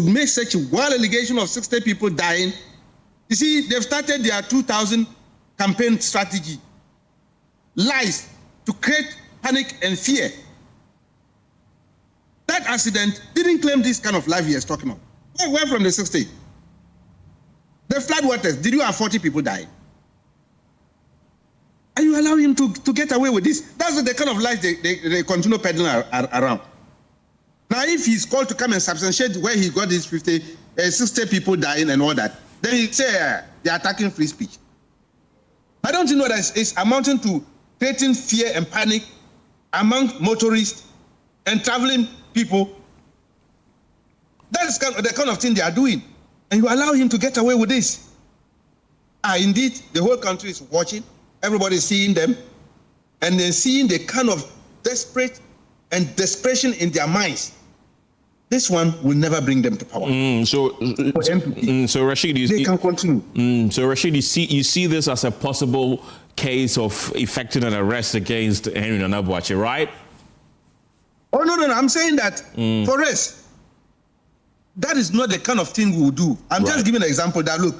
make such a wild allegation of 60 people dying. You see, they've started their 2000 campaign strategy. Lies to create panic and fear. That accident didn't claim this kind of life he is talking about. Where from the 60? The flood waters, did you have 40 people dying? And you allow him to get away with this? That's the kind of lies they continue peddling around. Now, if he's called to come and substantiate where he got these 60 people dying and all that, then he say they're attacking free speech. I don't know that it's amounting to creating fear and panic among motorists and traveling people. That's the kind of thing they are doing. And you allow him to get away with this. Indeed, the whole country is watching. Everybody's seeing them. And then seeing the kind of desperate and desperation in their minds. This one will never bring them to power. So Rashid, they can continue. So Rashid, you see this as a possible case of effecting an arrest against Henry Nana Boakye, right? Oh, no. I'm saying that for us, that is not the kind of thing we will do. I'm just giving an example that, look,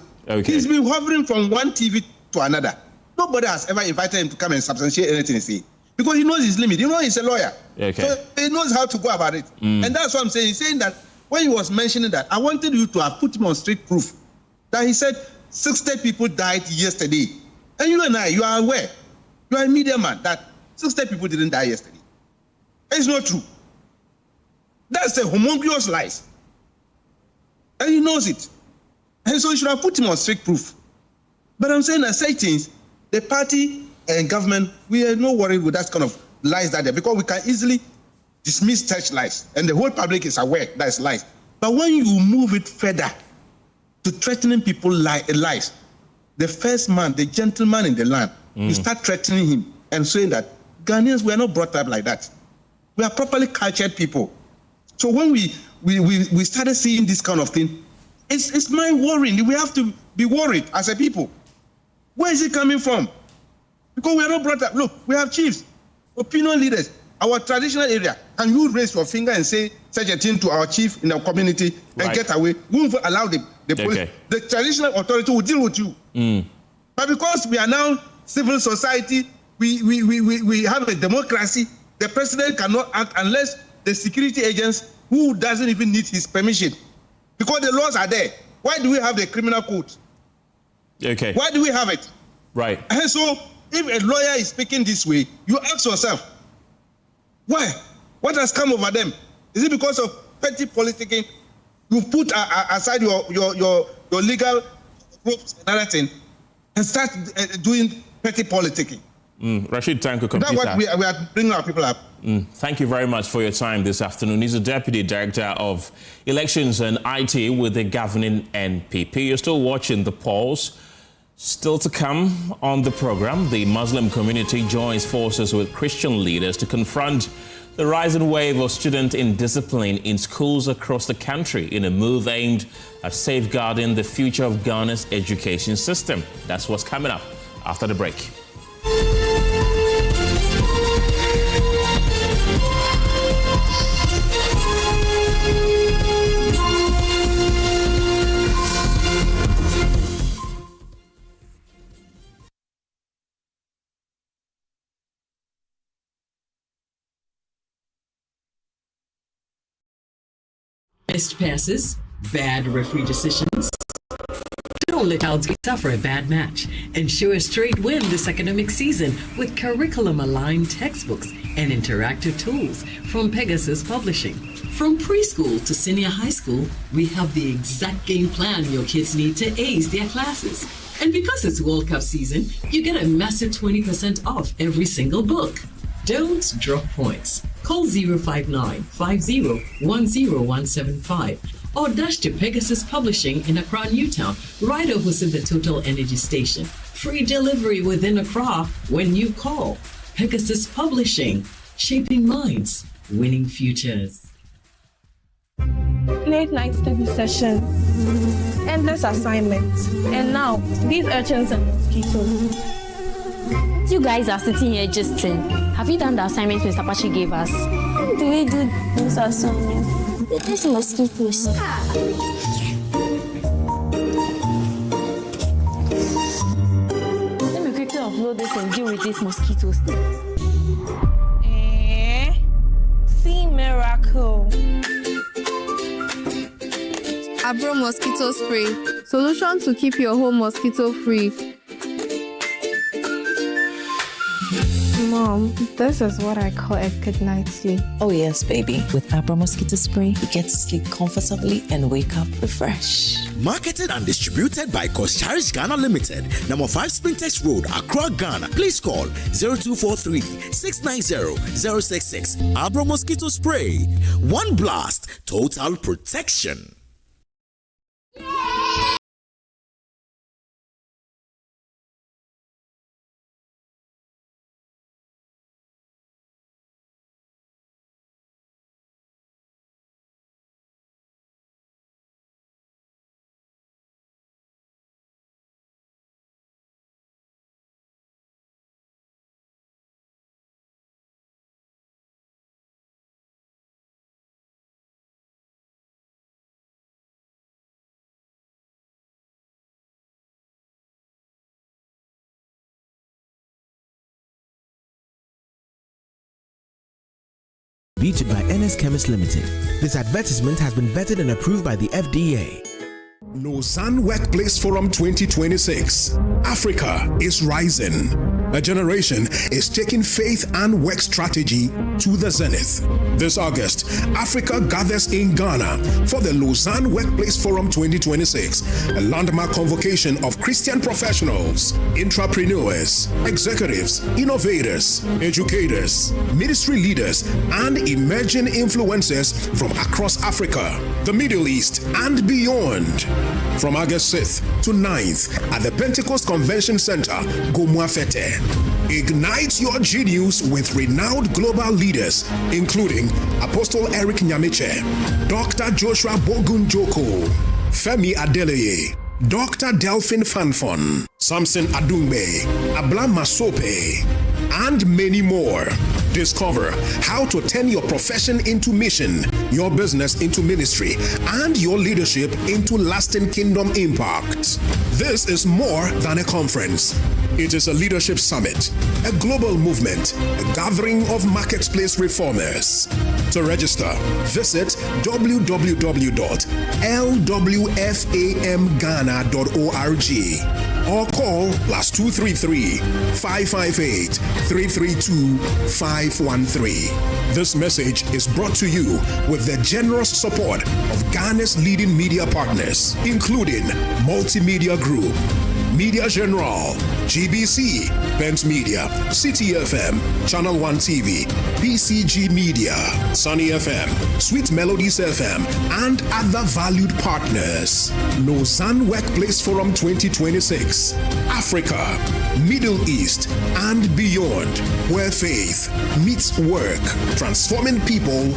he's been hovering from one TV to another. Nobody has ever invited him to come and substantiate anything he say, because he knows his limit. You know, he's a lawyer. So he knows how to go about it. And that's what I'm saying. He's saying that when he was mentioning that, I wanted you to have put him on strict proof that he said 60 people died yesterday. And you and I, you are aware, you are a media man, that 60 people didn't die yesterday. It's not true. That's a homunculus lies. And he knows it. And so you should have put him on strict proof. But I'm saying that such things, the party and government, we are not worried with that kind of lies that there, because we can easily dismiss such lies. And the whole public is aware that it's lies. But when you move it further to threatening people lies, the first man, the gentleman in the land, you start threatening him and saying that Ghanaians were not brought up like that. We are properly cultured people. So when we started seeing this kind of thing, it's mind worrying. We have to be worried as a people. Where is it coming from? Because we are not brought up. Look, we have chiefs, opinion leaders, our traditional area. Can you raise your finger and say such a thing to our chief in our community and get away? We won't allow the police. The traditional authority will deal with you. But because we are now civil society, we have a democracy, the president cannot act unless the security agents, who doesn't even need his permission, because the laws are there. Why do we have the criminal code? Why do we have it? Right. And so if a lawyer is speaking this way, you ask yourself, why? What has come over them? Is it because of petty politicking? You put aside your legal ropes and other thing and start doing petty politicking. Rashid Tanko, computer. That's what we are bringing our people up. Thank you very much for your time this afternoon. He's the Deputy Director of Elections and IT with the governing NPP. You're still watching the polls. Still to come on the program, the Muslim community joins forces with Christian leaders to confront the rising wave of student indiscipline in schools across the country in a move aimed at safeguarding the future of Ghana's education system. That's what's coming up after the break. Missed passes, bad referee decisions. Don't let child's suffer a bad match. Ensure a straight win this academic season with curriculum-aligned textbooks and interactive tools from Pegasus Publishing. From preschool to senior high school, we have the exact game plan your kids need to ace their classes. And because it's World Cup season, you get a massive 20% off every single book. Don't drop points. Call 059-50-10175 or dash to Pegasus Publishing in Accra, Newtown, right opposite the Total Energy Station. Free delivery within Accra when you call. Pegasus Publishing, shaping minds, winning futures. Late night study session, endless assignments, and now these urchins and mosquitoes. You guys are sitting here just have you done the assignment Mr. Pachi gave us? How do we do those assignments? These mosquitoes. Let me quickly upload this and deal with these mosquitoes. See miracle. Abro mosquito spray. Solution to keep your home mosquito free. Mom, this is what I call a good night's sleep. Oh yes, baby. With Abra Mosquito Spray, you get to sleep comfortably and wake up refreshed. Marketed and distributed by Cherish Ghana Limited, number 5 Sprintex Road, Accra, Ghana. Please call 0243-690-066. Abra Mosquito Spray. One blast, total protection. Distributed by NS Chemist Limited. This advertisement has been vetted and approved by the FDA. Lausanne Workplace Forum 2026. Africa is rising. A generation is taking faith and work strategy to the zenith. This August, Africa gathers in Ghana for the Lausanne Workplace Forum 2026, a landmark convocation of Christian professionals, entrepreneurs, executives, innovators, educators, ministry leaders, and emerging influencers from across Africa, the Middle East, and beyond. From August 6th to 9th at the Pentecost Convention Center, Gomuafete. Ignite your genius with renowned global leaders, including Apostle Eric Nyamiche, Dr. Joshua Bogun Joko, Femi Adeleye, Dr. Delphine Fanfon, Samson Adungbe, Abla Masope, and many more. Discover how to turn your profession into mission, your business into ministry, and your leadership into lasting kingdom impact. This is more than a conference. It is a leadership summit, a global movement, a gathering of marketplace reformers. To register, visit www.lwfamghana.org or call +233 558 332 513. This message is brought to you with the generous support of Ghana's leading media partners, including Multimedia Group, Media General, GBC, Bent Media, City FM, Channel 1 TV, BCG Media, Sunny FM, Sweet Melodies FM, and other valued partners. Lausanne Workplace Forum 2026, Africa, Middle East, and beyond, where faith meets work, transforming people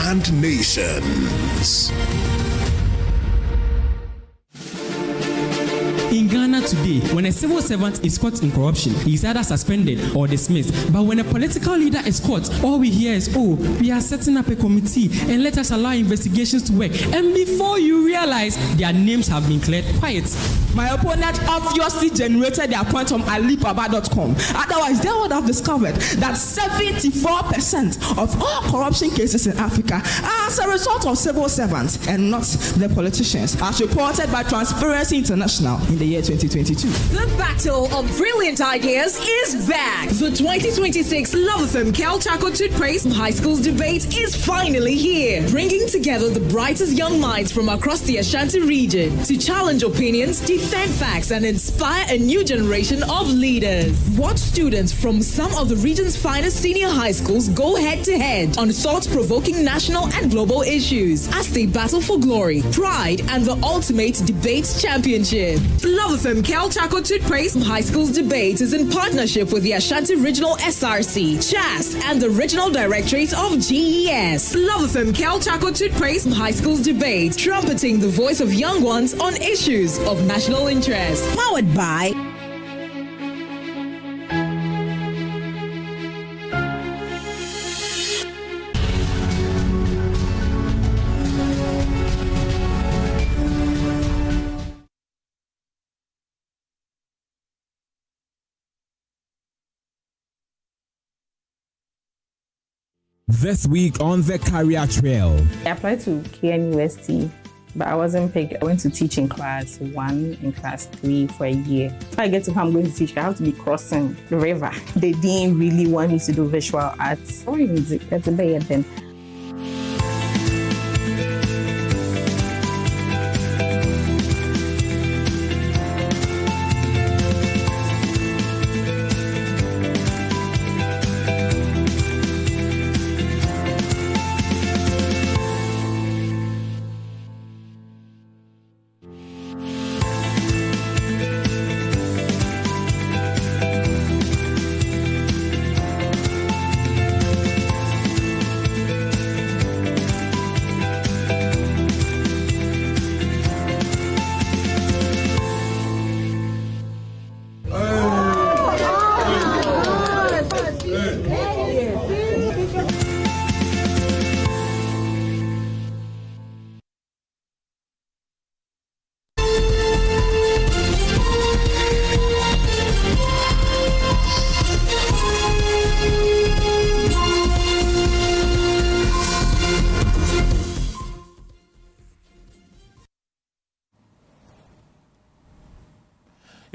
and nations. In Ghana today, when a civil servant is caught in corruption, he is either suspended or dismissed. But when a political leader is caught, all we hear is, oh, we are setting up a committee and let us allow investigations to work. And before you realize, their names have been cleared, quiet. My opponent obviously generated their point from alibaba.com. Otherwise, they would have discovered that 74% of all corruption cases in Africa are as a result of civil servants and not the politicians, as reported by Transparency International in the year 2022. The battle of brilliant ideas is back. The 2026 Love FM Cal Chaco Toothpaste High Schools debate is finally here, bringing together the brightest young minds from across the Ashanti region to challenge opinions, defend facts, and inspire a new generation of leaders. Watch students from some of the region's finest senior high schools go head-to-head on thought-provoking national and global issues as they battle for glory, pride, and the ultimate debate championship. Love FM Cal Chaco Toothpaste High Schools debate is in partnership with the Ashanti Regional SRC, CHAS, and the Regional Directorate of GES. Love FM Cal Chaco Toothpaste High Schools debate, trumpeting the voice of young ones on issues of national interest. Powered by This week on the Career Trail. I applied to KNUST, but I wasn't picked. I went to teach in class 1 and class 3 for a year. If I get to how I'm going to teach, I have to be crossing the river. They didn't really want me to do visual arts. That's a bad then.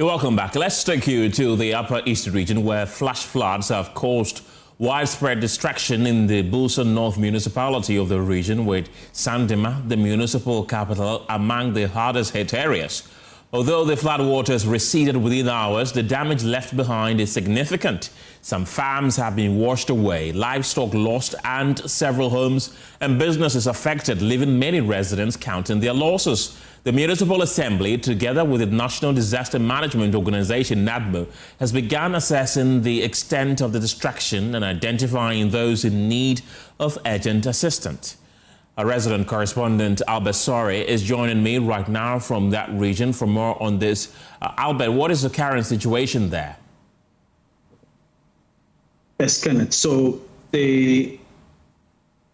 You're welcome back. Let's take you to the Upper East region where flash floods have caused widespread destruction in the Busa North municipality of the region, with Sandema, the municipal capital, among the hardest hit areas. Although the floodwaters receded within hours, the damage left behind is significant. Some farms have been washed away, livestock lost, and several homes and businesses affected, leaving many residents counting their losses. The Municipal Assembly, together with the National Disaster Management Organization, NADMO, has begun assessing the extent of the destruction and identifying those in need of urgent assistance. Our resident correspondent, Albert Sore, is joining me right now from that region for more on this. Albert, what is the current situation there? Yes, Kenneth. So the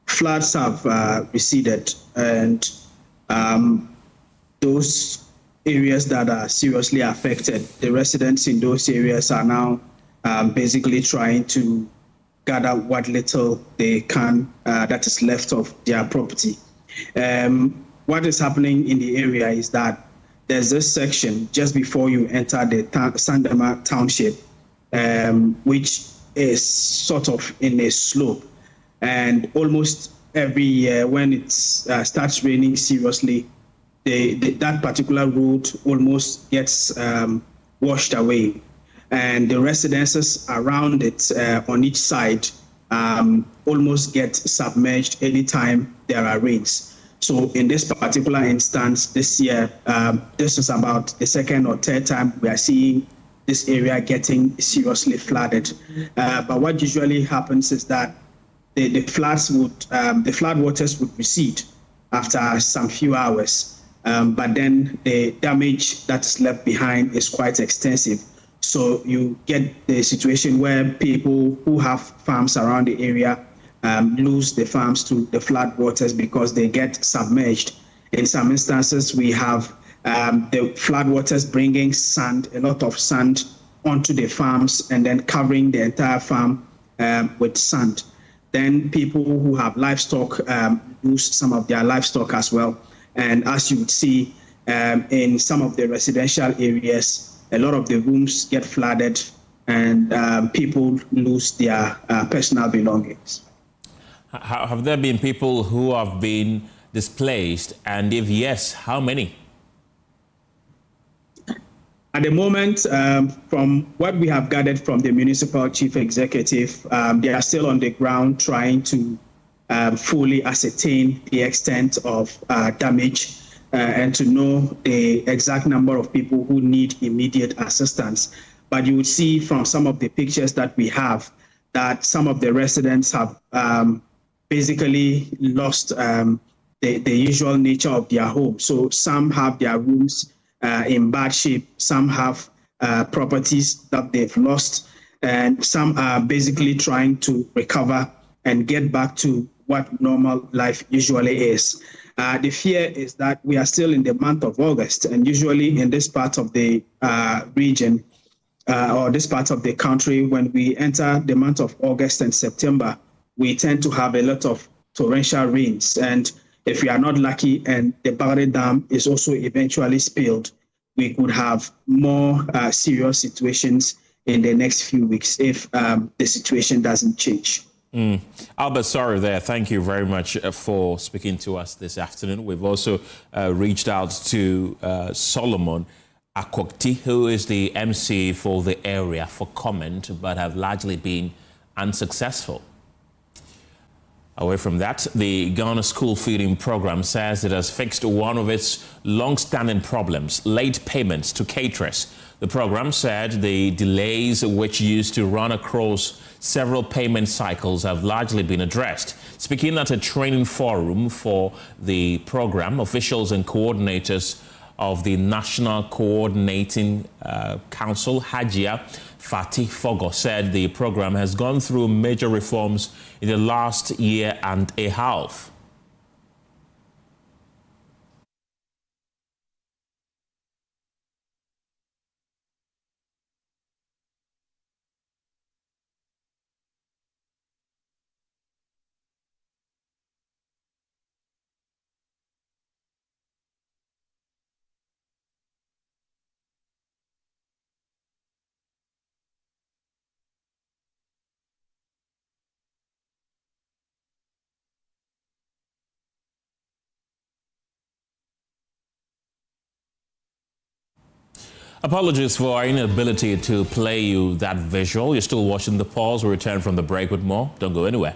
floods have receded, and those areas that are seriously affected, the residents in those areas are now basically trying to gather what little they can that is left of their property. What is happening in the area is that there's this section just before you enter the Sandema township, which is sort of in a slope. And almost every year when it starts raining seriously, that particular road almost gets washed away. And the residences around it on each side almost get submerged anytime there are rains. So in this particular instance, this year, this is about the second or third time we are seeing this area getting seriously flooded. But what usually happens is that the floodwaters would recede after some few hours, but then the damage that's left behind is quite extensive. So you get the situation where people who have farms around the area lose the farms to the flood waters because they get submerged. In some instances, we have the flood waters bringing sand, a lot of sand onto the farms and then covering the entire farm with sand. Then people who have livestock lose some of their livestock as well. And as you would see in some of the residential areas, a lot of the rooms get flooded and people lose their personal belongings. Have there been people who have been displaced? And if yes, how many? At the moment, from what we have gathered from the municipal chief executive, they are still on the ground trying to fully ascertain the extent of damage and to know the exact number of people who need immediate assistance. But you would see from some of the pictures that we have that some of the residents have basically lost the usual nature of their home. So some have their rooms in bad shape, some have properties that they've lost, and some are basically trying to recover and get back to what normal life usually is. The fear is that we are still in the month of August, and usually in this part of the region or this part of the country, when we enter the month of August and September, we tend to have a lot of torrential rains. And if we are not lucky and the Bagre Dam is also eventually spilled, we could have more serious situations in the next few weeks if the situation doesn't change. Albert, sorry there. Thank you very much for speaking to us this afternoon. We've also reached out to Solomon Akwokti, who is the MC for the area, for comment, but have largely been unsuccessful. Away from that, the Ghana School Feeding Program says it has fixed one of its long-standing problems, late payments to caterers. The program said the delays, which used to run across several payment cycles, have largely been addressed. Speaking at a training forum for the program, officials and coordinators of the National Coordinating Council, Hajia Fatih Fogo, said the program has gone through major reforms in the last year and a half. Apologies for our inability to play you that visual. You're still watching The Pulse. We'll return from the break with more. Don't go anywhere.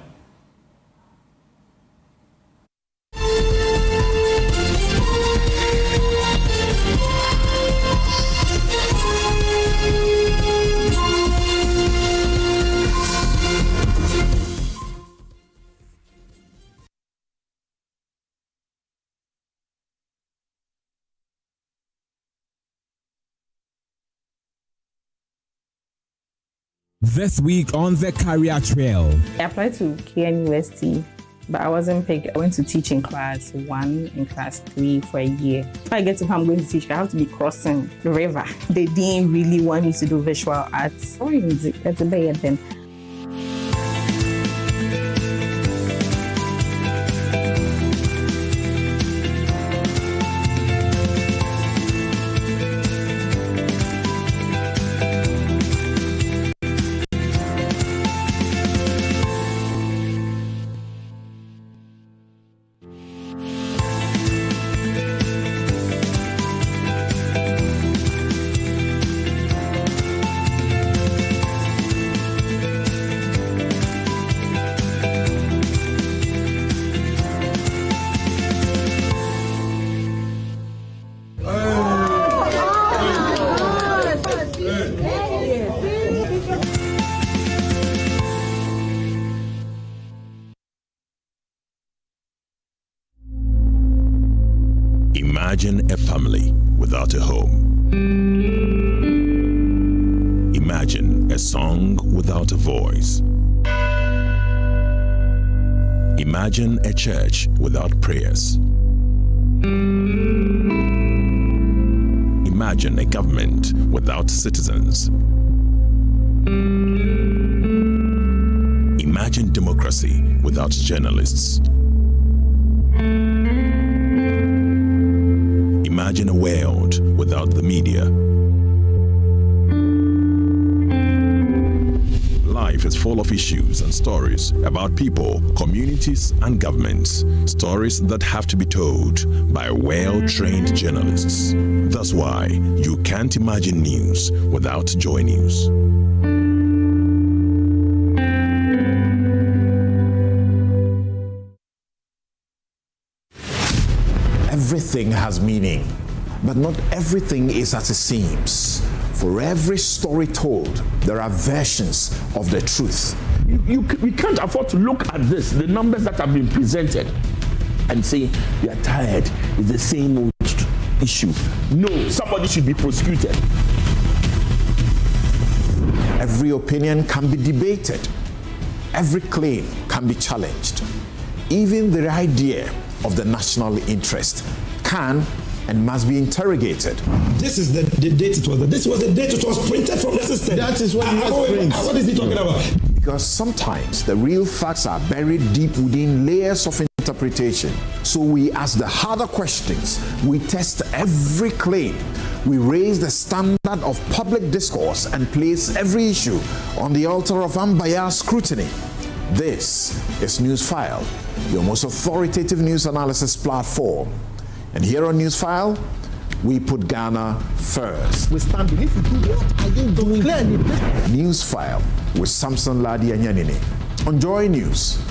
This week on the career trail. I applied to KN University, but I wasn't picked. I went to teach in class 1 and class 3 for a year. If I get to I'm going to teach, I have to be crossing the river. They didn't really want me to do visual arts. That's a bad then. Imagine a family without a home. Imagine a song without a voice. Imagine a church without prayers. Imagine a government without citizens. Imagine democracy without journalists. Imagine a world without the media. Life is full of issues and stories about people, communities, and governments. Stories that have to be told by well-trained journalists. That's why you can't imagine news without Joy News. Everything has meaning, but not everything is as it seems. For every story told, there are versions of the truth. We can't afford to look at the numbers that have been presented, and say we are tired. It's the same old issue. No, somebody should be prosecuted. Every opinion can be debated. Every claim can be challenged. Even the idea of the national interest can and must be interrogated. This is the date it was. This was the date it was printed from the system. That is what what is he talking about? Because sometimes the real facts are buried deep within layers of interpretation. So we ask the harder questions. We test every claim. We raise the standard of public discourse and place every issue on the altar of unbiased scrutiny. This is Newsfile, your most authoritative news analysis platform. And here on Newsfile, we put Ghana first. We stand beneath you. What are you doing? Newsfile with Samson Ladi and Yanini. On Joy News,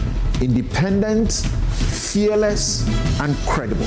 independent, fearless, and credible.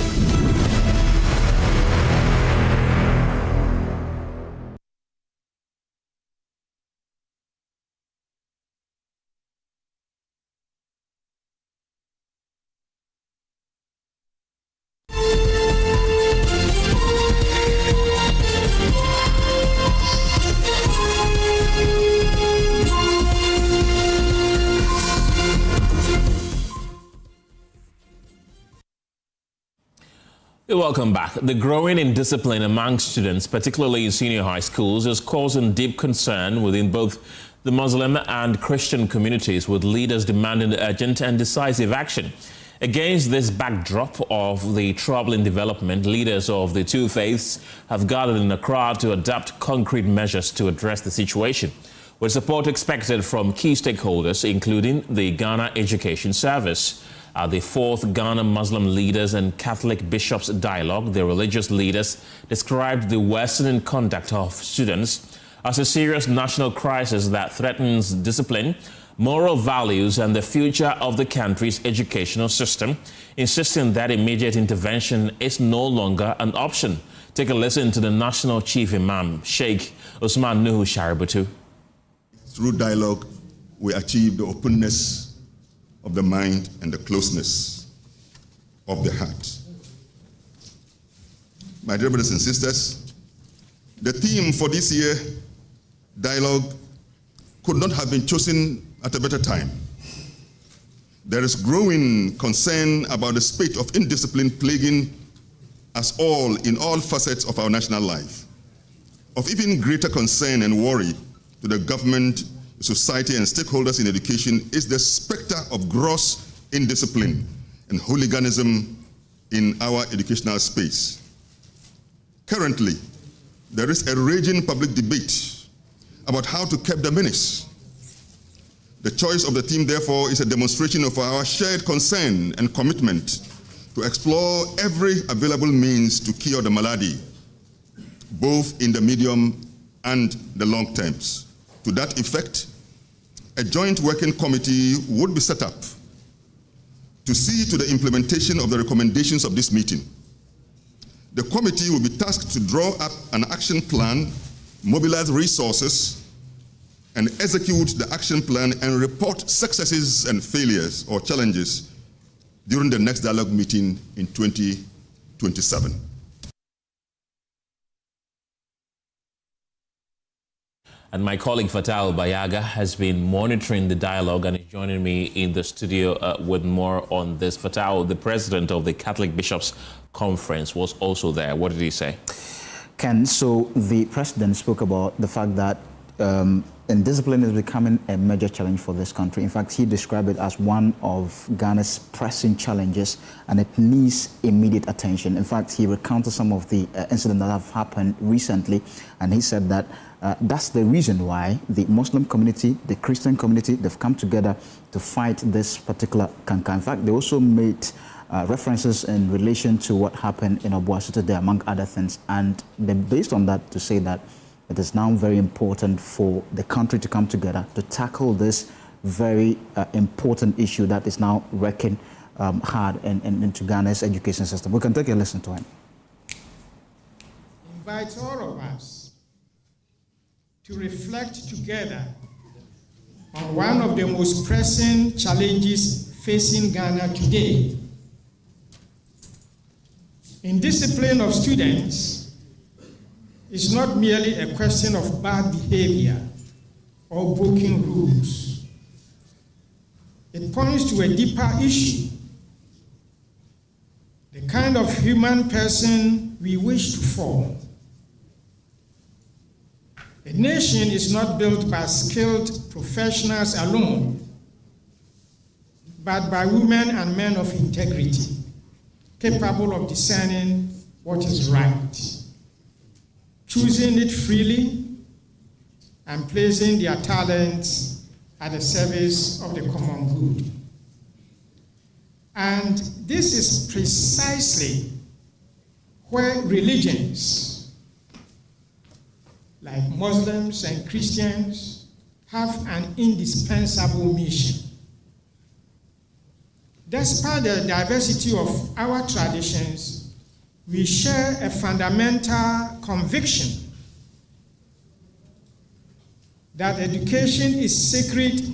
Welcome back. The growing indiscipline among students, particularly in senior high schools, is causing deep concern within both the Muslim and Christian communities, with leaders demanding urgent and decisive action. Against this backdrop of the troubling development, leaders of the two faiths have gathered in Accra to adopt concrete measures to address the situation, with support expected from key stakeholders, including the Ghana Education Service. At the 4th Ghana Muslim Leaders and Catholic Bishops Dialogue, the religious leaders described the worsening conduct of students as a serious national crisis that threatens discipline, moral values, and the future of the country's educational system, insisting that immediate intervention is no longer an option. Take a listen to the National Chief Imam, Sheikh Usman Nuhu Shaributu. Through dialogue, we achieve the openness of the mind and the closeness of the heart. My dear brothers and sisters, the theme for this year, dialogue, could not have been chosen at a better time. There is growing concern about the spate of indiscipline plaguing us all in all facets of our national life. Of even greater concern and worry to the government, society, and stakeholders in education is the specter of gross indiscipline and hooliganism in our educational space. Currently, there is a raging public debate about how to curb the menace. The choice of the theme, therefore, is a demonstration of our shared concern and commitment to explore every available means to cure the malady, both in the medium and the long terms. To that effect, a joint working committee would be set up to see to the implementation of the recommendations of this meeting. The committee will be tasked to draw up an action plan, mobilize resources, and execute the action plan and report successes and failures or challenges during the next dialogue meeting in 2027. And my colleague Fatal Bayaga has been monitoring the dialogue and is joining me in the studio with more on this. Fatal, the president of the Catholic Bishops Conference, was also there. What did he say? Ken, so the president spoke about the fact that indiscipline is becoming a major challenge for this country. In fact, he described it as one of Ghana's pressing challenges and it needs immediate attention. In fact, he recounted some of the incidents that have happened recently, and he said that that's the reason why the Muslim community, the Christian community, they've come together to fight this particular canker. In fact, they also made references in relation to what happened in Obuasi today, among other things, and they based on that to say that it is now very important for the country to come together to tackle this very important issue that is now wrecking hard into Ghana's education system. We can take a listen to him. Invite all of us to reflect together on one of the most pressing challenges facing Ghana today. Indiscipline of students is not merely a question of bad behavior or breaking rules. It points to a deeper issue, the kind of human person we wish to form. A nation is not built by skilled professionals alone, but by women and men of integrity, capable of discerning what is right, choosing it freely, and placing their talents at the service of the common good. And this is precisely where religions like Muslims and Christians have an indispensable mission. Despite the diversity of our traditions, we share a fundamental conviction that education is sacred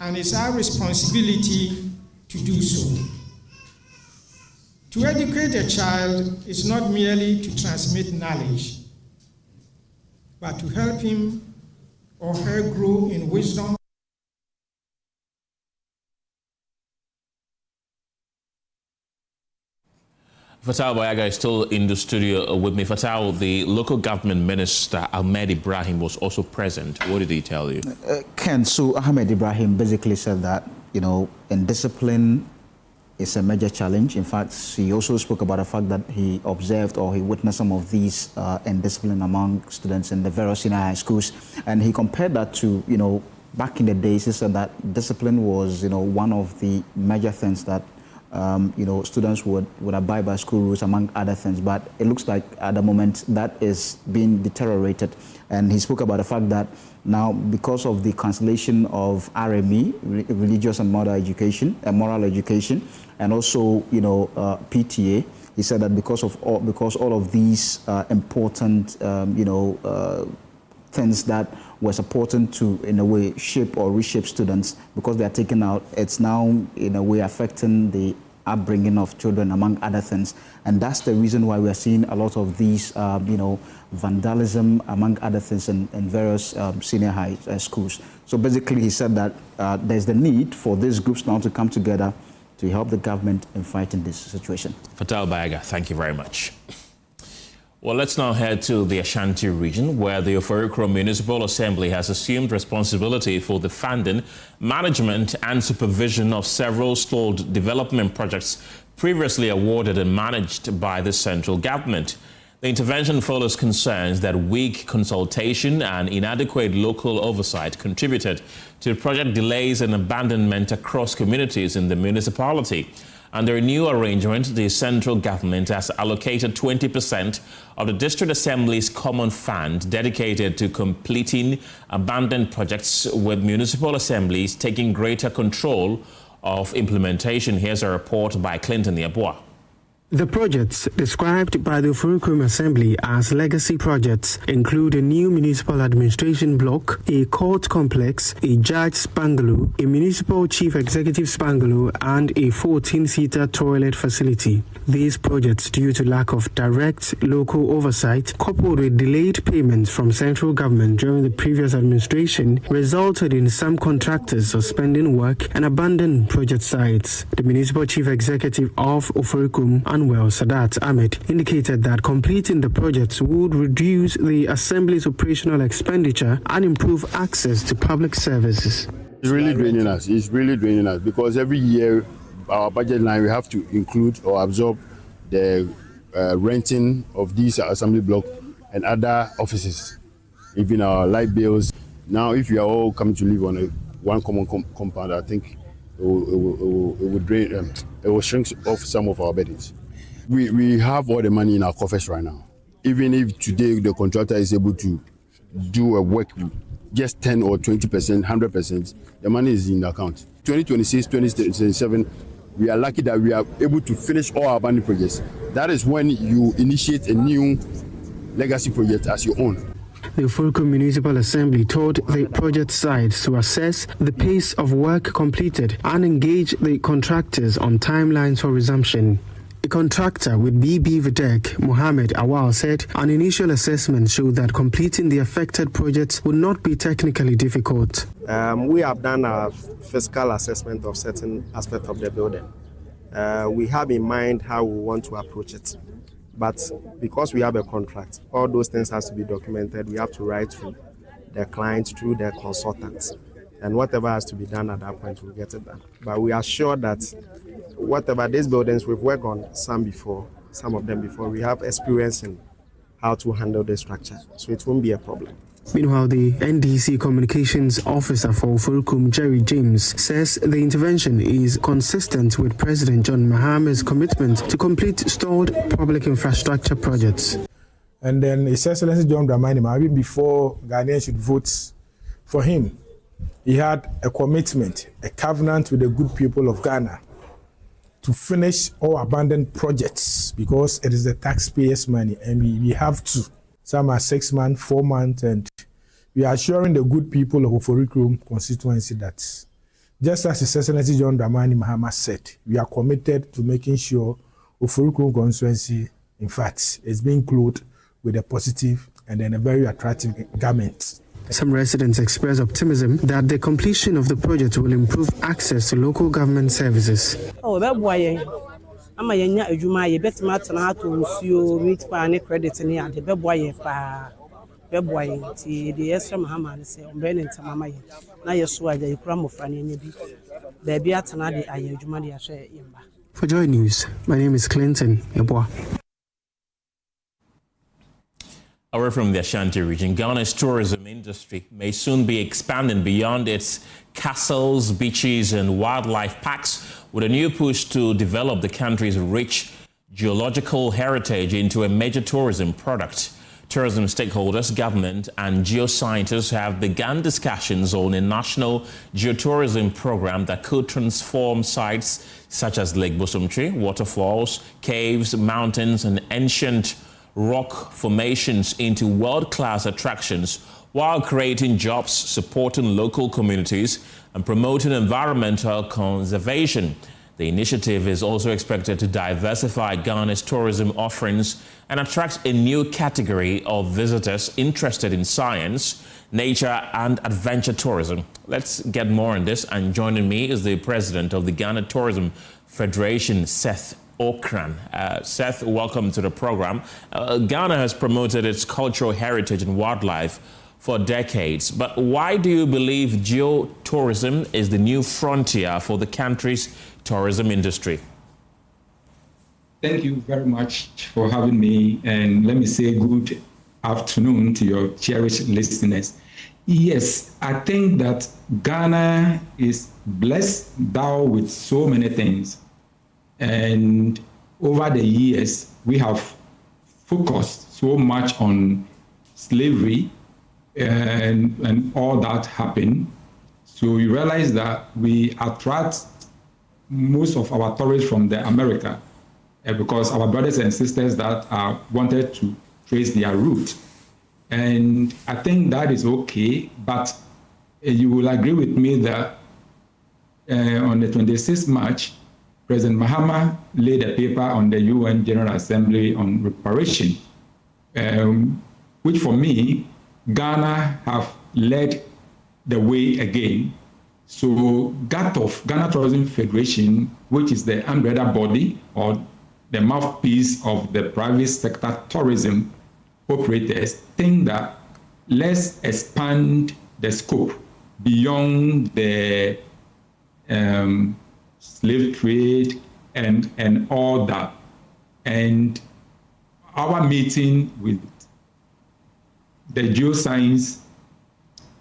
and it's our responsibility to do so. To educate a child is not merely to transmit knowledge, but to help him or her grow in wisdom. Fatal Bayaga is still in the studio with me. Fatal, the local government minister, Ahmed Ibrahim, was also present. What did he tell you? Ken, so Ahmed Ibrahim basically said that, indiscipline is a major challenge. In fact, he also spoke about the fact that he observed or he witnessed some of these indiscipline among students in the various senior high schools. And he compared that to, back in the days, he said that discipline was, one of the major things that, students would abide by school rules, among other things. But it looks like at the moment that is being deteriorated. And he spoke about the fact that now, because of the cancellation of RME, religious and moral education, and also, PTA, he said that because all of these important, things that were supporting to, in a way, shape or reshape students, because they are taken out, it's now, in a way, affecting the upbringing of children, among other things. And that's the reason why we are seeing a lot of these, vandalism, among other things, in various senior high schools. So basically, he said that there's the need for these groups now to come together to help the government in fighting this situation. Fatal Bayaga, thank you very much. Well, let's now head to the Ashanti region, where the Oforikrom Municipal Assembly has assumed responsibility for the funding, management and supervision of several stalled development projects previously awarded and managed by the central government. The intervention follows concerns that weak consultation and inadequate local oversight contributed to project delays and abandonment across communities in the municipality. Under a new arrangement, the central government has allocated 20% of the district assembly's common fund dedicated to completing abandoned projects, with municipal assemblies taking greater control of implementation. Here's a report by Clinton Yabua. The projects described by the Oforikrom Assembly as legacy projects include a new municipal administration block, a court complex, a judge's bungalow, a municipal chief executive's bungalow, and a 14-seater toilet facility. These projects, due to lack of direct local oversight, coupled with delayed payments from central government during the previous administration, resulted in some contractors suspending work and abandoning project sites. The municipal chief executive of Oforikrom, Anwel Sadat Ahmed, indicated that completing the projects would reduce the Assembly's operational expenditure and improve access to public services. It's really draining us. It's really draining us because every year our budget line we have to include or absorb the renting of these assembly block and other offices, even our light bills. Now, if we are all coming to live on one common compound, I think it will drain. It will shrink off some of our burdens. We have all the money in our coffers right now. Even if today the contractor is able to do a work just 10 or 20%, 100%, the money is in the account. 2026, 2027, we are lucky that we are able to finish all our abandoned projects. That is when you initiate a new legacy project as your own. The Oforikrom Municipal Assembly told the project sides to assess the pace of work completed and engage the contractors on timelines for resumption. A contractor with BB Videk, Mohammed Awal, said an initial assessment showed that completing the affected projects would not be technically difficult. We have done a fiscal assessment of certain aspects of the building. We have in mind how we want to approach it. But because we have a contract, all those things has to be documented. We have to write to the client through their consultants. And whatever has to be done at that point, we'll get it done. But we are sure that whatever these buildings, we've worked on some of them before, we have experience in how to handle the structure. So it won't be a problem. Meanwhile, the NDC Communications Officer for Oforikrom, Jerry James, says the intervention is consistent with President John Mahama's commitment to complete stalled public infrastructure projects. And then His Excellency John Dramani Mahama, before Ghanaians should vote for him, he had a commitment, a covenant with the good people of Ghana to finish all abandoned projects because it is the taxpayers' money and we have to. Some are 6 months, 4 months, and we are assuring the good people of Oforikrom constituency that just as His Excellency John Dramani Mahama said, we are committed to making sure Oforikrom constituency, in fact, is being clothed with a positive and then a very attractive garment. Some residents express optimism that the completion of the project will improve access to local government services. Oh, that boy. I'm a young Juma, bet Matana to you meet for any credit in the Beboy, the extra Mahama, say, on Benin to Mamma. Now you're so the crumb of any baby at another Juma. For Joy News, my name is Clinton Yabua. Away from the Ashanti region, Ghana's tourism industry may soon be expanding beyond its castles, beaches, and wildlife parks with a new push to develop the country's rich geological heritage into a major tourism product. Tourism stakeholders, government, and geoscientists have begun discussions on a national geotourism program that could transform sites such as Lake Bosomtwi, waterfalls, caves, mountains, and ancient rock formations into world-class attractions while creating jobs, supporting local communities, and promoting environmental conservation. The initiative is also expected to diversify Ghana's tourism offerings and attract a new category of visitors interested in science, nature, and adventure tourism. Let's get more on this, and joining me is the president of the Ghana Tourism Federation, Seth Okran. Seth, welcome to the program. Ghana has promoted its cultural heritage and wildlife for decades, but why do you believe geotourism is the new frontier for the country's tourism industry? Thank you very much for having me, and let me say good afternoon to your cherished listeners. Yes, I think that Ghana is blessed thou with so many things. And over the years, we have focused so much on slavery and all that happened. So you realize that we attract most of our tourists from the America because our brothers and sisters that wanted to trace their route. And I think that is okay, but you will agree with me that on the 26th March, President Mahama laid a paper on the UN General Assembly on reparation, which for me, Ghana have led the way again. So GATOF, Ghana Tourism Federation, which is the umbrella body or the mouthpiece of the private sector tourism operators, think that let's expand the scope beyond the slave trade and all that. And our meeting with the Geoscience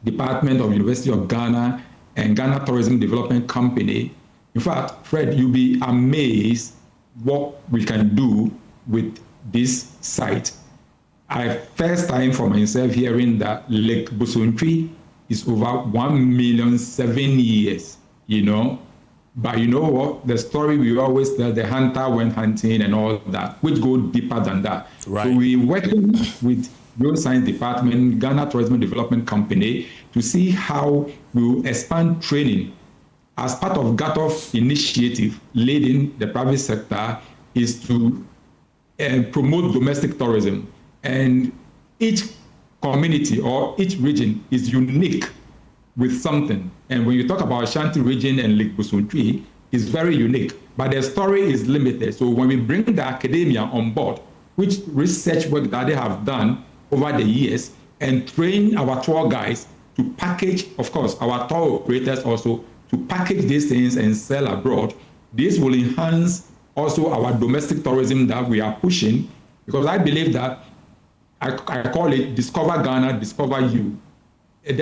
Department of University of Ghana and Ghana Tourism Development Company, in fact, Fred, you'll be amazed what we can do with this site. First time for myself hearing that Lake Bosomtwi is over 1,000,007 years, you know. But you know what? The story we always tell, the hunter went hunting and all that, which go deeper than that. Right. So we working with Geoscience Department, Ghana Tourism Development Company, to see how we will expand training. As part of GATOF initiative, leading the private sector, is to promote domestic tourism. And each community or each region is unique with something. And when you talk about Ashanti region and Lake Bosomtwi, it's very unique, but the story is limited. So when we bring the academia on board, which research work that they have done over the years, and train our tour guides to package, of course, our tour operators also, to package these things and sell abroad, this will enhance also our domestic tourism that we are pushing, because I believe that, I call it Discover Ghana, Discover You.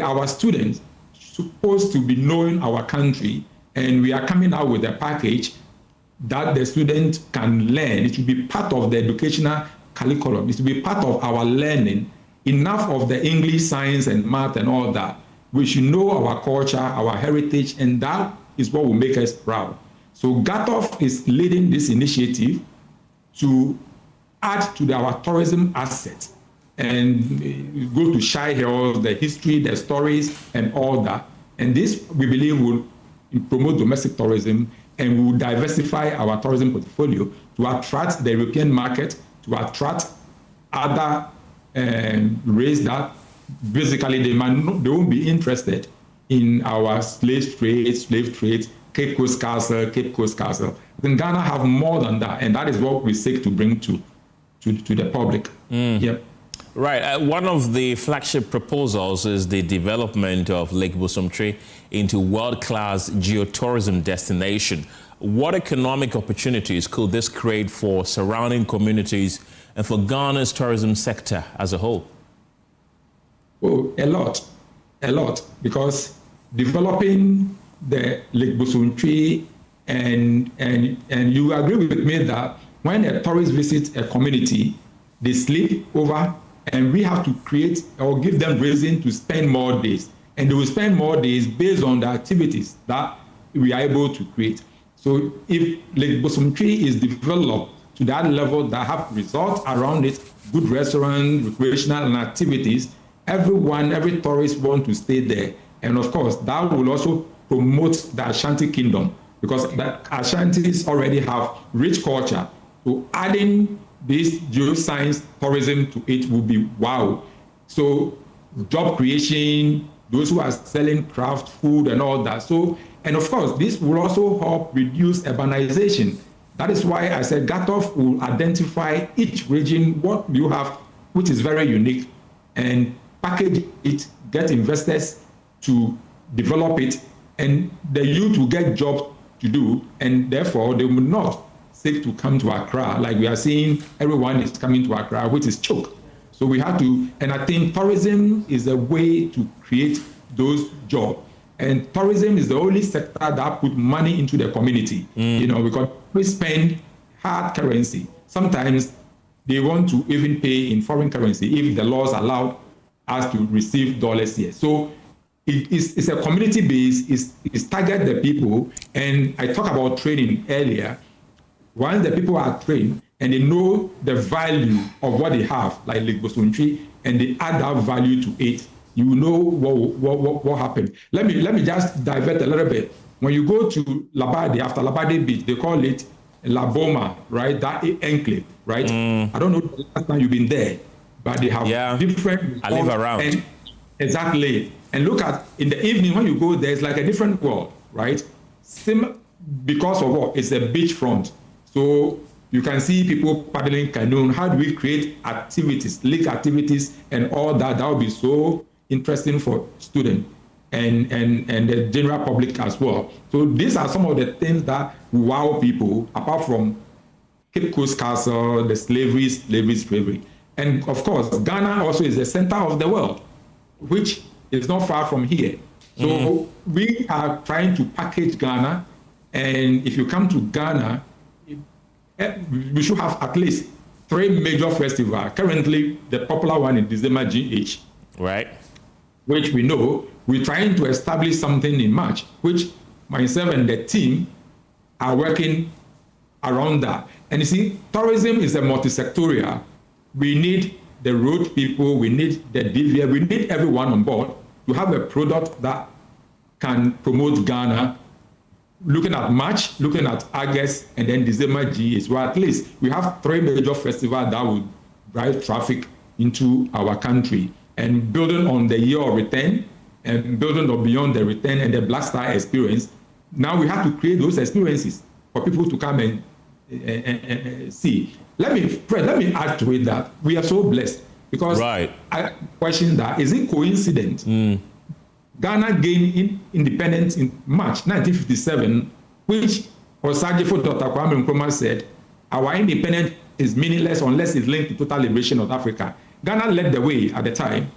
Our students supposed to be knowing our country, and we are coming out with a package that the student can learn. It should be part of the educational curriculum. It should be part of our learning. Enough of the English, science, and math and all that. We should know our culture, our heritage, and that is what will make us proud. So GATOF is leading this initiative to add to our tourism assets and go to Shai Hills, the history, the stories, and all that. And this, we believe, will promote domestic tourism and will diversify our tourism portfolio to attract the European market, to attract other race that basically they won't be interested in our slave trade, Cape Coast Castle. Then Ghana have more than that, and that is what we seek to bring to the public. Yep. Right. One of the flagship proposals is the development of Lake Bosomtwi into world-class geotourism destination. What economic opportunities could this create for surrounding communities and for Ghana's tourism sector as a whole? Oh, a lot, because developing the Lake Bosontwi, and you agree with me that when a tourist visits a community, they sleep over, and we have to create or give them reason to spend more days, and they will spend more days based on the activities that we are able to create. So if Lake Bosontwi is developed to that level that have resorts around it, good restaurants, recreational and activities, every tourist want to stay there. And of course, that will also promote the Ashanti Kingdom, because the Ashantis already have rich culture. So adding this geoscience tourism to it will be wow. So job creation, those who are selling craft food and all that. So, and of course, this will also help reduce urbanization. That is why I said GATOF will identify each region, what you have, which is very unique, and package it, get investors to develop it, and the youth will get jobs to do, and therefore they will not seek to come to Accra. Like we are seeing, everyone is coming to Accra, which is choke. So we have to, and I think tourism is a way to create those jobs. And tourism is the only sector that put money into the community, you know, because we spend hard currency. Sometimes they want to even pay in foreign currency if the laws allow us to receive dollars here. So it's a community base, it's target the people. And I talked about training earlier. Once the people are trained and they know the value of what they have, like Lake Bosontwi, and they add that value to it, you know what happened. Let me just divert a little bit. When you go to Labade, after Labade Beach, they call it La Boma, right? That enclave, right? I don't know the last time you've been there, but they have different. I live around. Exactly. And look at, in the evening when you go there, it's like a different world, right? Because of what? It's a beachfront. So you can see people paddling canoe. How do we create activities, lake activities and all that? That would be so interesting for students and the general public as well. So these are some of the things that wow people, apart from Cape Coast Castle, the slavery. And of course, Ghana also is the center of the world, which is not far from here. So we are trying to package Ghana. And if you come to Ghana, we should have at least 3 major festivals. Currently, the popular one is December GH. Right. Which we know. We're trying to establish something in March, which myself and the team are working around that. And you see, tourism is a multi-sectorial. We need the road people, we need the DVA, we need everyone on board to have a product that can promote Ghana. Looking at March, looking at August, and then December GH. Well, at least we have 3 major festivals that will drive traffic into our country. And building on the year of return, and building on beyond the return and the Black Star experience, now we have to create those experiences for people to come and see. Let me add to it that we are so blessed, because I question that, is it coincidence? Ghana gained independence in March 1957, which Osajifo Dr. Kwame Nkrumah said, our independence is meaningless unless it's linked to total liberation of Africa. Ghana led the way at the time.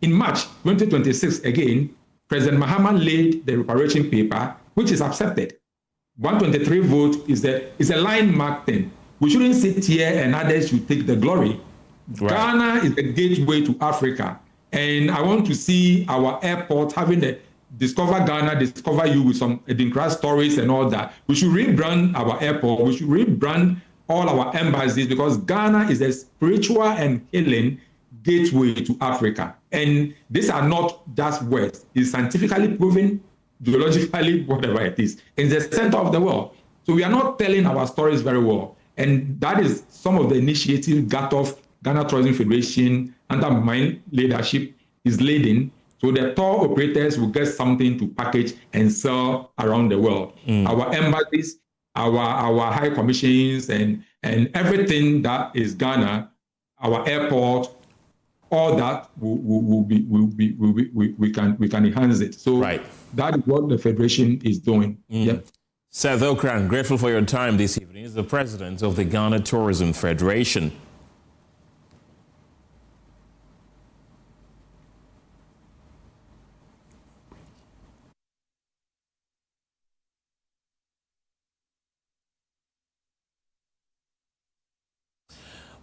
In March 2026, again, President Mahama laid the reparation paper, which is accepted. 123 vote is a line mark thing. We shouldn't sit here and others should take the glory. Ghana is the gateway to Africa. And I want to see our airport having the Discover Ghana, Discover You with some Edinkra stories and all that. We should rebrand our airport. We should rebrand all our embassies, because Ghana is a spiritual and healing gateway to Africa. And these are not just words. It's scientifically proven, geologically, whatever it is. It's the center of the world. So we are not telling our stories very well. And that is some of the initiatives GATOF, Ghana Tourism Federation, under my leadership, is leading. So the tour operators will get something to package and sell around the world. Our embassies, our high commissions, and everything that is Ghana, our airport, all that we can enhance it. So that is what the Federation is doing. Seth Okran, grateful for your time this evening. He's the president of the Ghana Tourism Federation.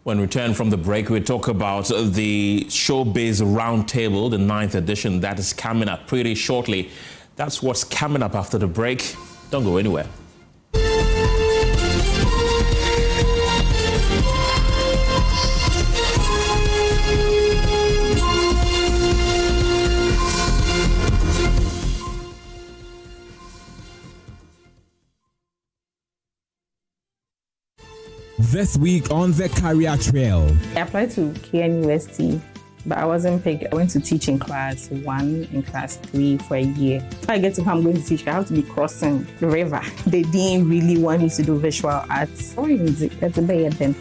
When we return from the break, we talk about the Showbiz Roundtable, the 9th edition. That is coming up pretty shortly. That's what's coming up after the break. Don't go anywhere. This week on the career trail. I applied to University, but I wasn't picked. I went to teach in class 1 and class 3 for a year. If I get to come going to teach, I have to be crossing the river. They didn't really want me to do visual arts. Oh, that's a bad then.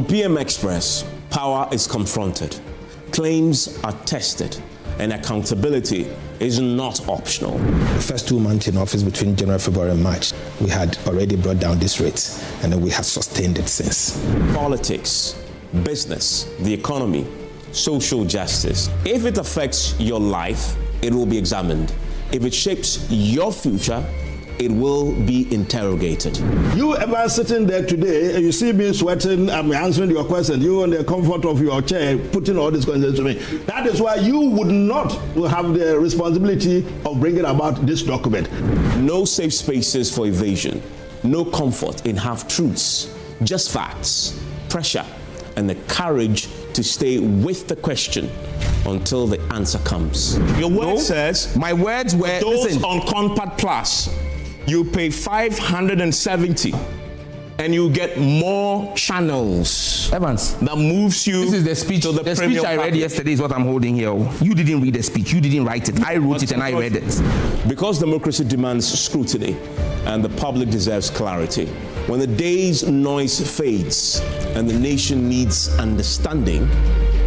PM Express, power is confronted, claims are tested, and accountability is not optional. The first 2 months in office between January, February, and March, we had already brought down this rate, and then we have sustained it since. Politics, business, the economy, social justice. If it affects your life, it will be examined. If it shapes your future, it will be interrogated. You ever sitting there today, you see me sweating, I'm answering your question, you in the comfort of your chair, putting all these questions to me. That is why you would not have the responsibility of bringing about this document. No safe spaces for evasion, no comfort in half-truths, just facts, pressure, and the courage to stay with the question until the answer comes. Your word says, my words were, those listen, on Contact Plus, you pay $570 and you get more channels. Evans, that moves you. This is the speech. To The speech I read yesterday is what I'm holding here. You didn't read the speech. You didn't write it. I wrote it and I read it. Because democracy demands scrutiny and the public deserves clarity. When the day's noise fades and the nation needs understanding,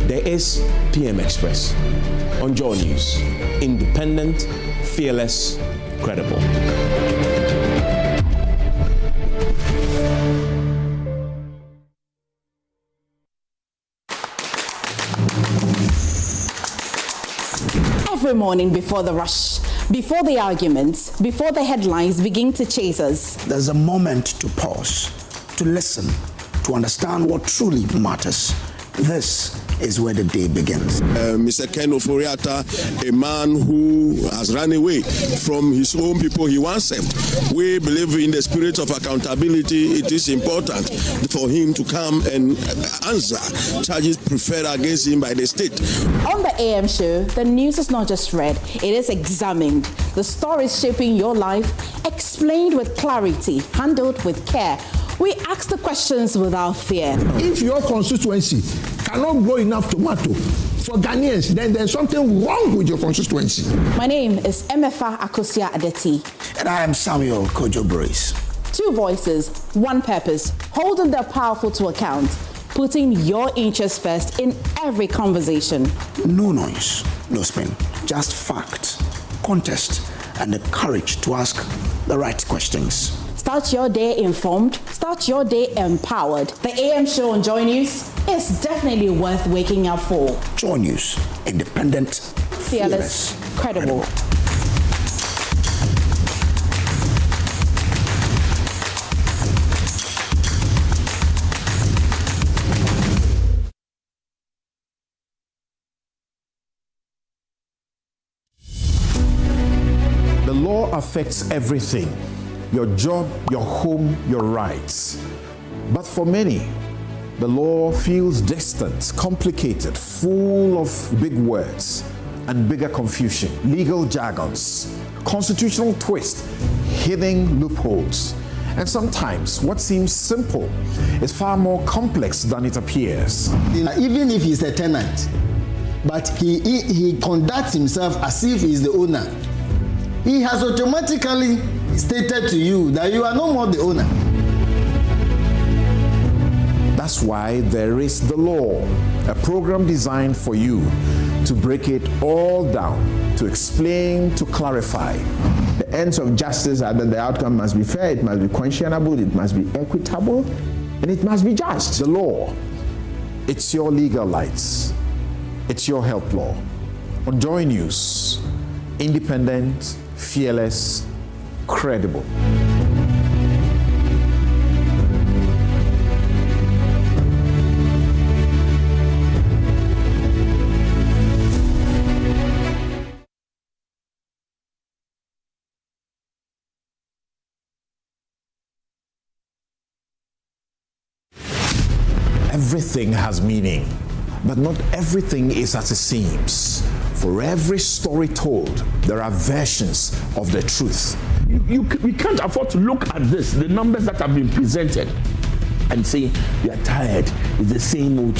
there is PM Express on Joy News. Independent, fearless, credible. Every morning before the rush, before the arguments, before the headlines begin to chase us, there's a moment to pause, to listen, to understand what truly matters. This is where the day begins. Mr. Ken Oforiatta, a man who has run away from his own people he once served. We believe in the spirit of accountability. It is important for him to come and answer charges preferred against him by the state. On the AM show, the news is not just read, it is examined. The stories shaping your life, explained with clarity, handled with care. We ask the questions without fear. If your constituency cannot grow enough tomato for Ghanaians, then there's something wrong with your constituency. My name is Emefa Akosua-Addo. And I am Samuel Kojo Brace. 2 voices, 1 purpose, holding the powerful to account, putting your interests first in every conversation. No noise, no spin, just facts, context, and the courage to ask the right questions. Start your day informed, start your day empowered. The AM show on Joy News is definitely worth waking up for. Joy News, independent, fearless, credible. The law affects everything. Your job, your home, your rights. But for many, the law feels distant, complicated, full of big words. and bigger confusion, legal jargons, constitutional twists, hidden loopholes. And sometimes what seems simple is far more complex than it appears. Even if he's a tenant, but he conducts himself as if he's the owner, he has automatically stated to you that you are no more the owner. That's why there is the law, a program designed for you to break it all down, to explain, to clarify. The ends of justice are that the outcome must be fair, it must be conscionable, it must be equitable, and it must be just. The law, it's your legal lights, it's your health law. On Joy News, independent, fearless, credible. Everything has meaning, but not everything is as it seems. For every story told, there are versions of the truth. We can't afford to look at this, the numbers that have been presented, and say we are tired. It's the same old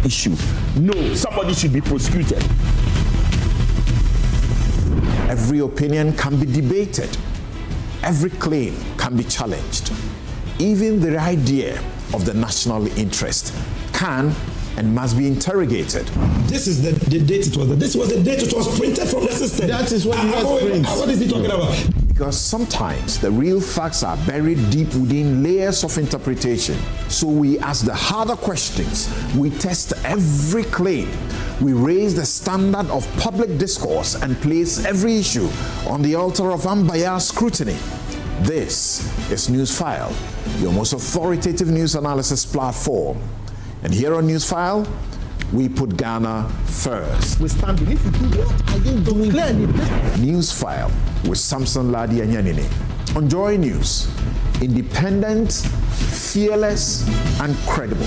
issue. No, somebody should be prosecuted. Every opinion can be debated. Every claim can be challenged. Even the idea of the national interest can and must be interrogated. This is the date it was. This was the date it was printed from the system. That is what what is he talking about? Because sometimes the real facts are buried deep within layers of interpretation. So we ask the harder questions. We test every claim. We raise the standard of public discourse and place every issue on the altar of unbiased scrutiny. This is Newsfile, your most authoritative news analysis platform. And here on Newsfile, we put Ghana first. We stand beneath you. What are you doing? Clearly. Newsfile with Samson Ladi Anyanini. On Joy News, independent, fearless, and credible.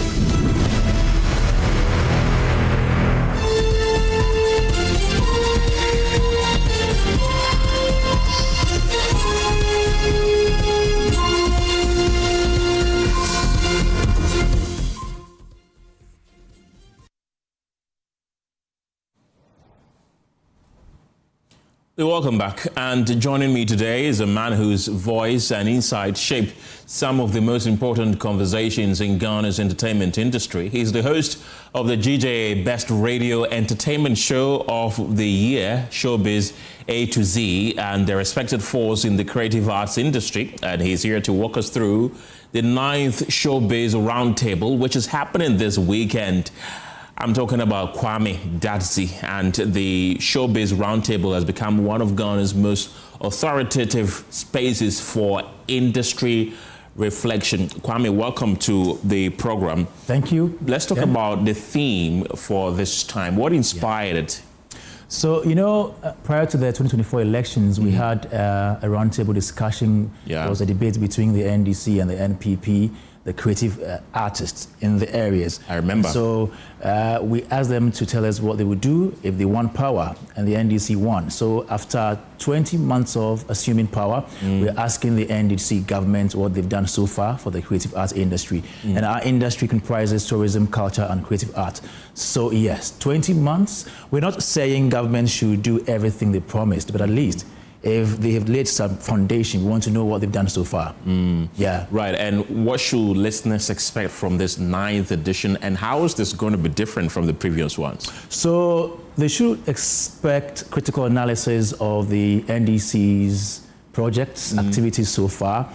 Welcome back. And joining me today is a man whose voice and insight shaped some of the most important conversations in Ghana's entertainment industry. He's the host of the GJA Best Radio Entertainment Show of the Year, Showbiz A to Z, and the respected force in the creative arts industry. And he's here to walk us through the 9th Showbiz Roundtable, which is happening this weekend. I'm talking about Kwame Gyasi, and the Showbiz Roundtable has become one of Ghana's most authoritative spaces for industry reflection. Kwame, welcome to the program. Thank you. Let's talk about the theme for this time. What inspired it? So, you know, prior to the 2024 elections, we had a roundtable discussion. There was a debate between the NDC and the NPP, the creative artists in the areas. I remember. So we asked them to tell us what they would do if they won power, and the NDC won. So after 20 months of assuming power, we're asking the NDC government what they've done so far for the creative arts industry. And our industry comprises tourism, culture, and creative art. So yes, 20 months. We're not saying government should do everything they promised, but at least if they have laid some foundation, we want to know what they've done so far. Yeah. Right. And what should listeners expect from this 9th edition, and how is this going to be different from the previous ones? So they should expect critical analysis of the NDC's projects, activities so far.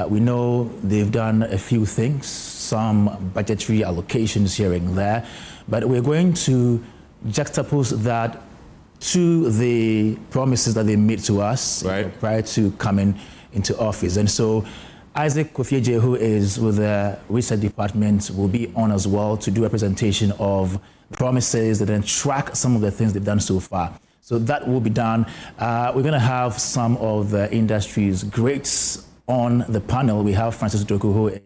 We know they've done a few things, some budgetary allocations here and there, but we're going to juxtapose that to the promises that they made to us prior to coming into office. And so Isaac Kofieje, who is with the research department, will be on as well to do a presentation of promises and then track some of the things they've done so far. So that will be done. We're going to have some of the industry's greats on the panel. We have Francis Doku, who is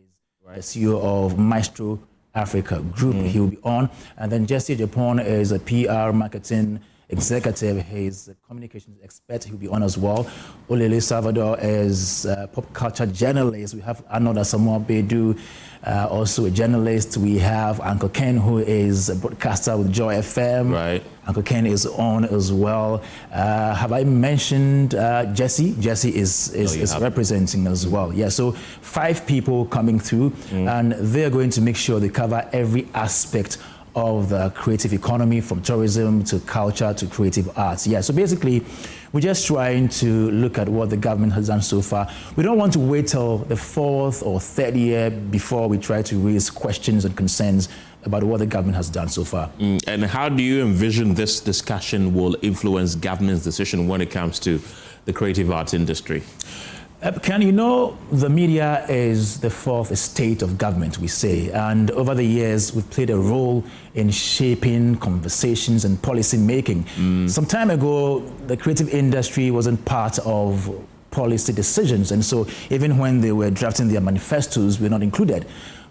the CEO of Maestro Africa Group. He will be on. And then Jesse Japon is a PR marketing executive. He's a communications expert. He'll be on as well. Olele Salvador is a pop culture journalist. We have Anoda Samoa Bedu, also a journalist. We have Uncle Ken, who is a broadcaster with Joy FM. Right. Uncle Ken is on as well. Have I mentioned Gyasi? Gyasi is representing as well. Yeah, so 5 people coming through, and they're going to make sure they cover every aspect of the creative economy, from tourism to culture to creative arts. Yeah, so basically, we're just trying to look at what the government has done so far. We don't want to wait till the 4th or 3rd year before we try to raise questions and concerns about what the government has done so far. And how do you envision this discussion will influence government's decision when it comes to the creative arts industry? Ken, you know, the media is the 4th estate of government, we say, and over the years, we've played a role in shaping conversations and policy making. Some time ago, the creative industry wasn't part of policy decisions, and so even when they were drafting their manifestos, we're not included.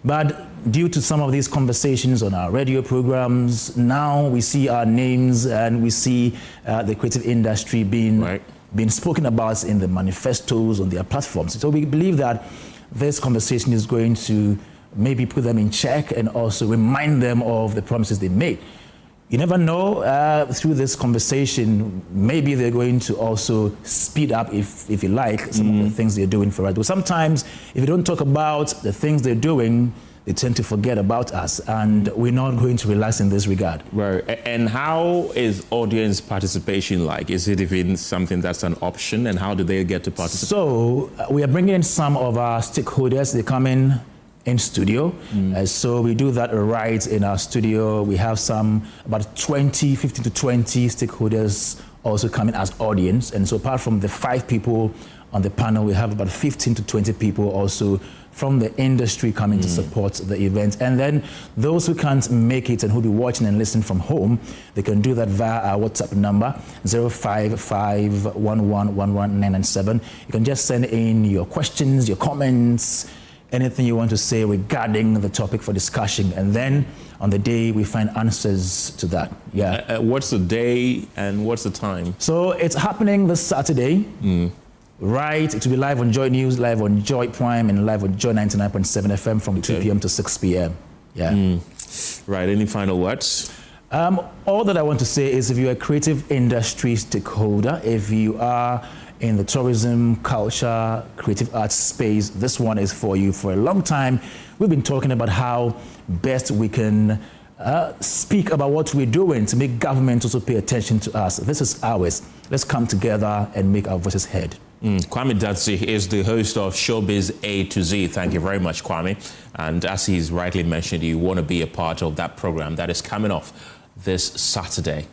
But due to some of these conversations on our radio programs, now we see our names and we see the creative industry being spoken about in the manifestos on their platforms. So we believe that this conversation is going to maybe put them in check and also remind them of the promises they made. You never know, through this conversation, maybe they're going to also speed up, if you like, some of the things they're doing for us. But sometimes, if you don't talk about the things they're doing, they tend to forget about us, and we're not going to relax in this regard. Right. And how is audience participation like? Is it even something that's an option, and how do they get to participate? So we are bringing in some of our stakeholders. They come in studio. So we do that right in our studio. We have about 15 to 20 stakeholders also coming as audience. And so apart from the 5 people on the panel, we have about 15 to 20 people also from the industry coming to support the event. And then those who can't make it and who'll be watching and listening from home, they can do that via our WhatsApp number, 0551111997. You can just send in your questions, your comments, anything you want to say regarding the topic for discussion. And then on the day, we find answers to that. Yeah. What's the day and what's the time? So it's happening this Saturday. Right, it will be live on Joy News, live on Joy Prime, and live on Joy 99.7 FM from 2 p.m. to 6 p.m. Yeah. Right, any final words? All that I want to say is if you're a creative industry stakeholder, if you are in the tourism, culture, creative arts space, this one is for you. For a long time, we've been talking about how best we can speak about what we're doing to make government also pay attention to us. This is ours. Let's come together and make our voices heard. Kwame Datsi is the host of Showbiz A to Z. Thank you very much, Kwame. And as he's rightly mentioned, you want to be a part of that program that is coming off this Saturday.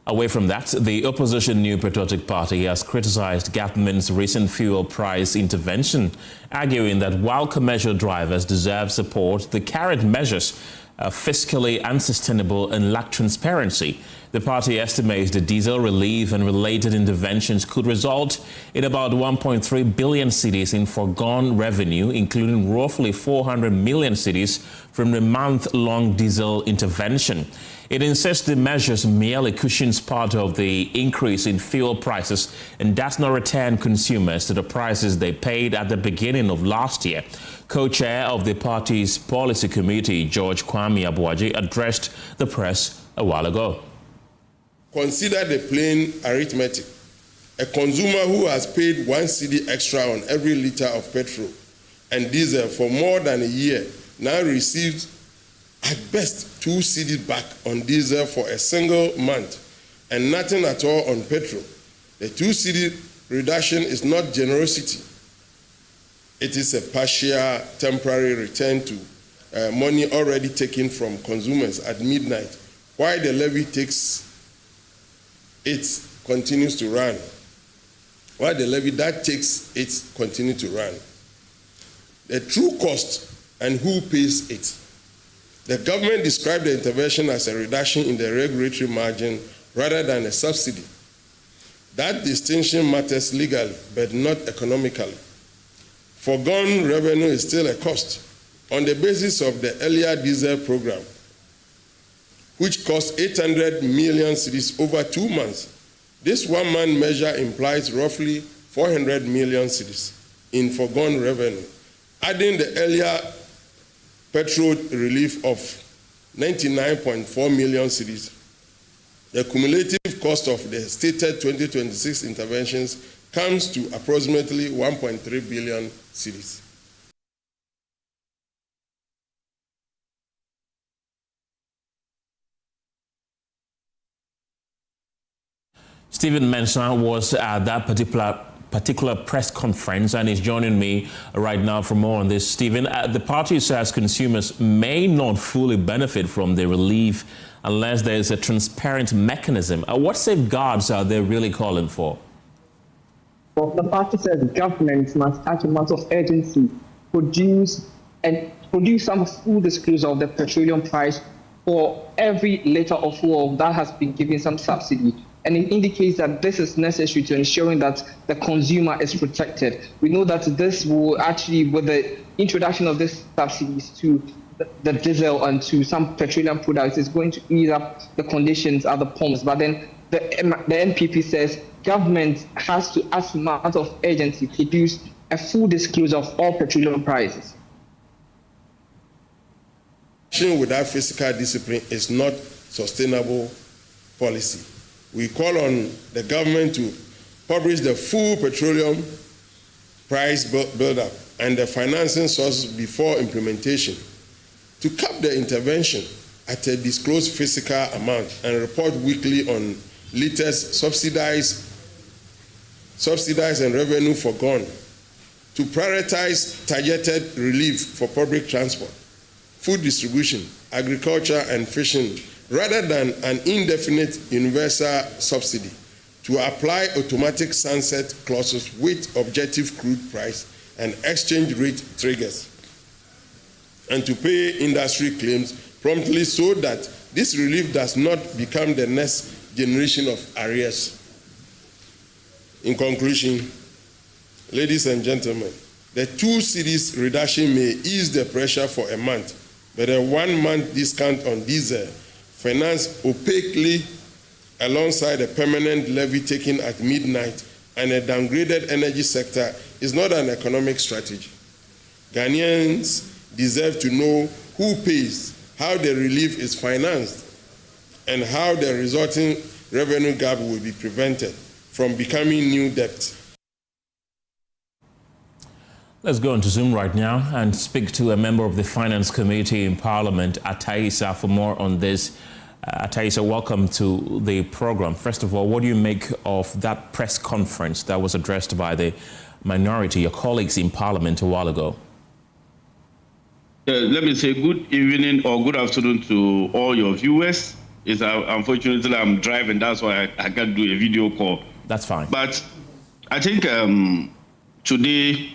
Away from that, the opposition New Patriotic Party has criticized government's recent fuel price intervention, arguing that while commercial drivers deserve support, the current measures are fiscally unsustainable and lack transparency. The party estimates the diesel relief and related interventions could result in about 1.3 billion cedis in foregone revenue, including roughly 400 million cedis from the month-long diesel intervention. It insists the measures merely cushions part of the increase in fuel prices and does not return consumers to the prices they paid at the beginning of last year. Co-chair of the party's policy committee, George Kwame Abuaji, addressed the press a while ago. Consider the plain arithmetic. A consumer who has paid 1 cedi extra on every liter of petrol and diesel for more than a year now receives at best 2 cedi back on diesel for a single month and nothing at all on petrol. The 2 cedi reduction is not generosity. It is a partial temporary return to money already taken from consumers at midnight, while the levy takes it continues to run. While the levy that takes it continues to run. The true cost and who pays it. The government described the intervention as a reduction in the regulatory margin rather than a subsidy. That distinction matters legally, but not economically. Foregone revenue is still a cost. On the basis of the earlier diesel program, which cost 800 million cedis over 2 months. This one-month measure implies roughly 400 million cedis in foregone revenue. Adding the earlier petrol relief of 99.4 million cedis, the cumulative cost of the stated 2026 interventions comes to approximately 1.3 billion cedis. Stephen Mensah was at that particular press conference and is joining me right now for more on this. Stephen, the party says consumers may not fully benefit from the relief unless there is a transparent mechanism. What safeguards are they really calling for? Well, the party says government must act a matter of urgency, produce some full disclosure of the petroleum price for every liter of fuel that has been given some subsidy. And it indicates that this is necessary to ensuring that the consumer is protected. We know that this will actually, with the introduction of these subsidies to the diesel and to some petroleum products, is going to ease up the conditions at the pumps. But then the NPP says government has to, as a matter of urgency, produce a full disclosure of all petroleum prices. Without fiscal discipline is not sustainable policy. We call on the government to publish the full petroleum price build-up and the financing sources before implementation, to cap the intervention at a disclosed fiscal amount and report weekly on liters subsidized and revenue foregone, to prioritize targeted relief for public transport, food distribution, agriculture and fishing, rather than an indefinite universal subsidy, to apply automatic sunset clauses with objective crude price and exchange rate triggers, and to pay industry claims promptly so that this relief does not become the next generation of arrears. In conclusion, ladies and gentlemen, the 2 cedis reduction may ease the pressure for a month, but a 1-month discount on diesel financed opaquely alongside a permanent levy taken at midnight and a downgraded energy sector is not an economic strategy. Ghanaians deserve to know who pays, how the relief is financed, and how the resulting revenue gap will be prevented from becoming new debt. Let's go into Zoom right now and speak to a member of the Finance Committee in Parliament, Ataisa, for more on this. Ataisa, welcome to the program. First of all, what do you make of that press conference that was addressed by the minority, your colleagues in Parliament a while ago? Let me say good evening or good afternoon to all your viewers. Unfortunately, I'm driving, that's why I can't do a video call. That's fine. But I think today,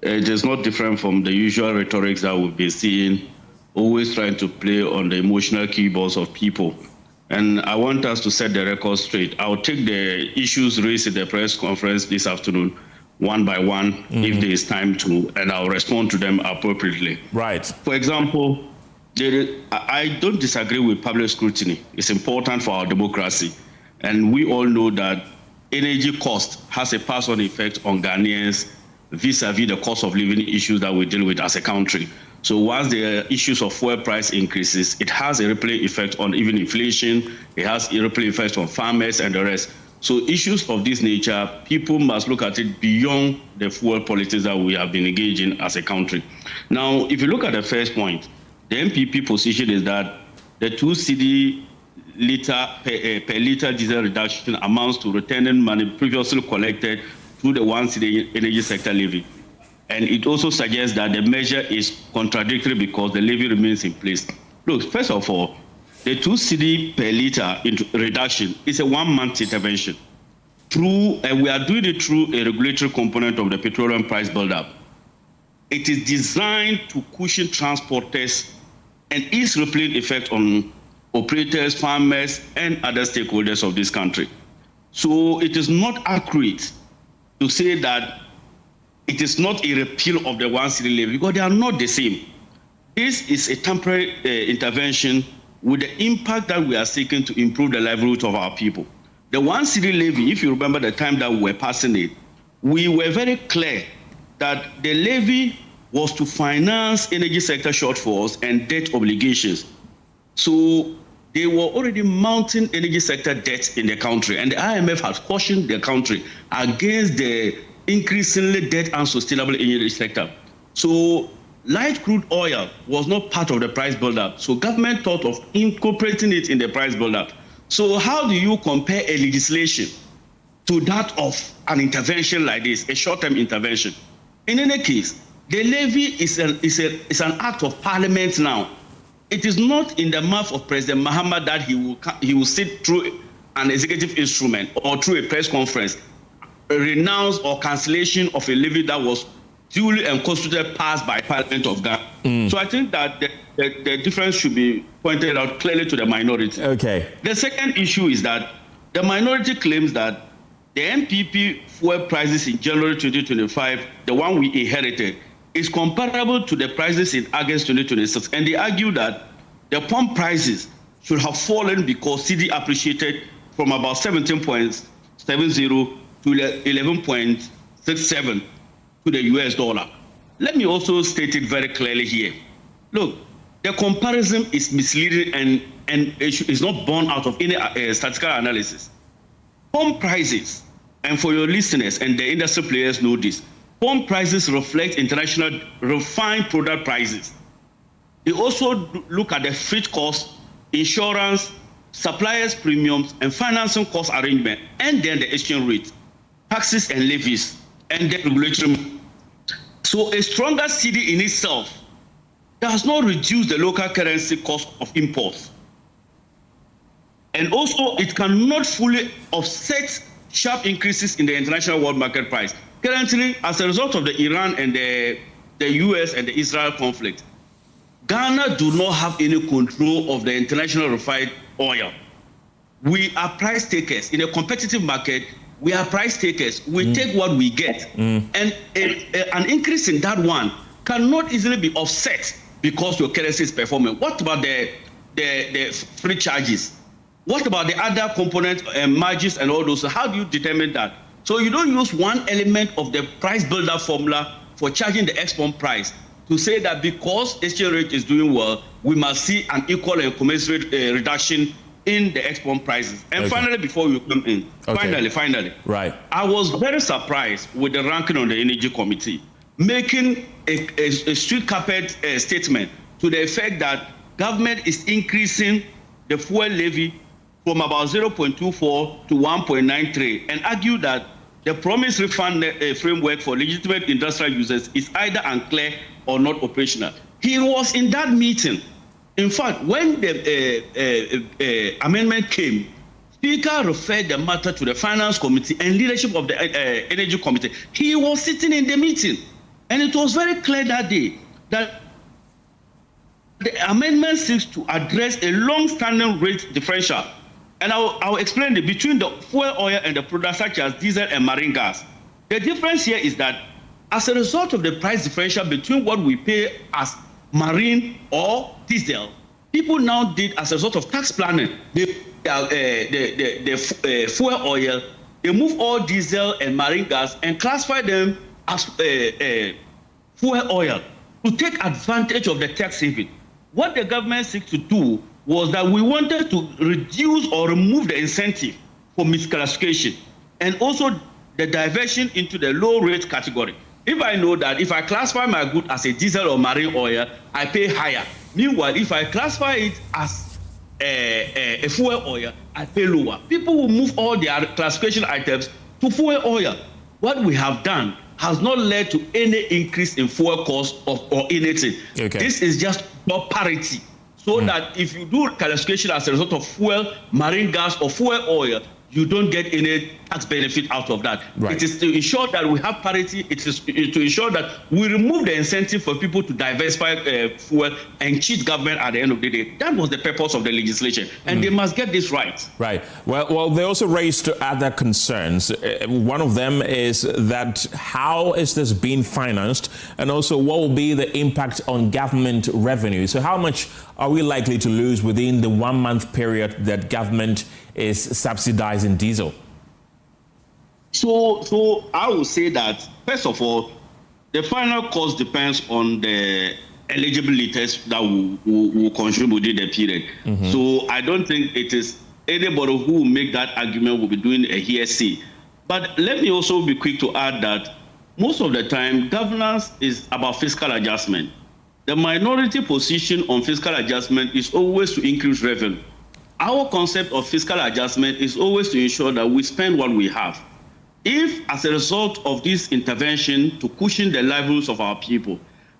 it is not different from the usual rhetorics that we've been seeing, always trying to play on the emotional keyboards of people. And I want us to set the record straight. I'll take the issues raised in the press conference this afternoon, one by one, if there is time to, and I'll respond to them appropriately. Right. For example, I don't disagree with public scrutiny. It's important for our democracy. And we all know that energy cost has a pass-on effect on Ghanaians vis-a-vis the cost of living issues that we deal with as a country. So once the issues of fuel price increases, it has a ripple effect on even inflation, it has a ripple effect on farmers and the rest. So issues of this nature, people must look at it beyond the fuel politics that we have been engaging as a country. Now, if you look at the first point, the MPP position is that the 2 cedi per liter diesel reduction amounts to returning money previously collected through the 1 cedi energy sector levy. And it also suggests that the measure is contradictory because the levy remains in place. Look, first of all, the 2 cedi per liter reduction is a 1-month intervention. And we are doing it through a regulatory component of the petroleum price build-up. It is designed to cushion transporters and its rippling effect on operators, farmers, and other stakeholders of this country. So it is not accurate to say that it is not a repeal of the 1 cedi levy because they are not the same. This is a temporary intervention with the impact that we are seeking to improve the livelihood of our people. The 1 cedi levy, if you remember the time that we were passing it, we were very clear that the levy was to finance energy sector shortfalls and debt obligations. So they were already mounting energy sector debt in the country, and the IMF has cautioned the country against the increasingly debt unsustainable energy sector. So light crude oil was not part of the price buildup. So government thought of incorporating it in the price buildup. So how do you compare a legislation to that of an intervention like this, a short-term intervention? In any case, the levy is an act of parliament now. It is not in the mouth of President Mahama that he will sit through an executive instrument or through a press conference, renounce or cancellation of a levy that was duly and constitutionally passed by Parliament of Ghana. So I think that the difference should be pointed out clearly to the minority. Okay. The second issue is that the minority claims that the MPP fuel prices in January 2025, the one we inherited, is comparable to the prices in August 2026. And they argue that the pump prices should have fallen because cedi appreciated from about 17.70 to 11.67 to the US dollar. Let me also state it very clearly here. Look, the comparison is misleading and is not born out of any statistical analysis. Pump prices, and for your listeners and the industry players know this, pump prices reflect international refined product prices. They also look at the freight cost, insurance, suppliers' premiums, and financing cost arrangement, and then the exchange rate, taxes and levies, and the regulatory. So a stronger cedi in itself does not reduce the local currency cost of imports. And also, it cannot fully offset sharp increases in the international world market price. Currently, as a result of the Iran and the US and the Israel conflict, Ghana do not have any control of the international refined oil. We are price takers. In a competitive market, we are price takers. We take what we get. And an increase in that one cannot easily be offset because your currency is performing. What about the free charges? What about the other components, margins and all those? So how do you determine that? So you don't use one element of the price builder formula for charging the export price to say that because exchange rate is doing well, we must see an equal and commensurate reduction in the export prices. And finally, before you come in, finally, right. I was very surprised with the ranking on the Energy Committee, making a street carpet statement to the effect that government is increasing the fuel levy from about 0.24 to 1.93 and argue that the promised refund framework for legitimate industrial users is either unclear or not operational. He was in that meeting. In fact, when the amendment came, Speaker referred the matter to the Finance Committee and leadership of the Energy Committee. He was sitting in the meeting, and it was very clear that day that the amendment seeks to address a long-standing rate differential. And I'll explain it between the fuel oil and the products such as diesel and marine gas. The difference here is that as a result of the price differential between what we pay as marine or diesel, people now did as a sort of tax planning. The fuel oil, they move all diesel and marine gas and classify them as fuel oil to take advantage of the tax saving. What the government seeks to do was that we wanted to reduce or remove the incentive for misclassification and also the diversion into the low rate category. If I know that if I classify my good as a diesel or marine oil, I pay higher. Meanwhile, if I classify it as a fuel oil, I pay lower. People will move all their classification items to fuel oil. What we have done has not led to any increase in fuel cost or anything. This is just for parity. So that if you do classification as a result of fuel, marine gas, or fuel oil, you don't get any tax benefit out of that. Right. It is to ensure that we have parity. It is to ensure that we remove the incentive for people to diversify fuel and cheat government at the end of the day. That was the purpose of the legislation, and they must get this right. Right. Well, they also raised other concerns. One of them is that how is this being financed, and also what will be the impact on government revenue? So how much are we likely to lose within the 1 month period that government is subsidizing diesel? So I will say that, first of all, the final cost depends on the eligible liters that will consume within the period. So I don't think it is anybody who will make that argument will be doing a hearsay. But let me also be quick to add that most of the time, governance is about fiscal adjustment. The minority position on fiscal adjustment is always to increase revenue. Our concept of fiscal adjustment is always to ensure that we spend what we have. If, as a result of this intervention to cushion the livelihoods of our people,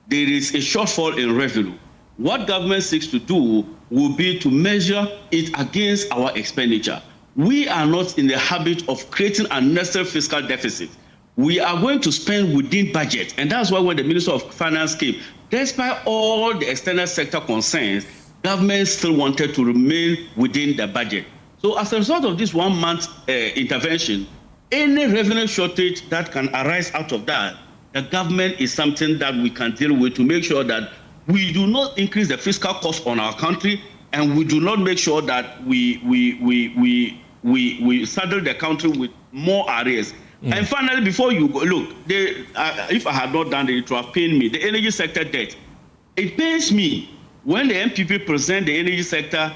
there is a shortfall in revenue, what government seeks to do will be to measure it against our expenditure. We are not in the habit of creating unnecessary fiscal deficit. We are going to spend within budget, and that's why when the Minister of Finance came, despite all the external sector concerns, government still wanted to remain within the budget. So as a result of this 1 month intervention, any revenue shortage that can arise out of that, the government is something that we can deal with to make sure that we do not increase the fiscal cost on our country, and we do not make sure that we saddle the country with more arrears. And finally, before you go, look, if I had not done it, it would have pained me. The energy sector debt, it pains me when the MPP present the energy sector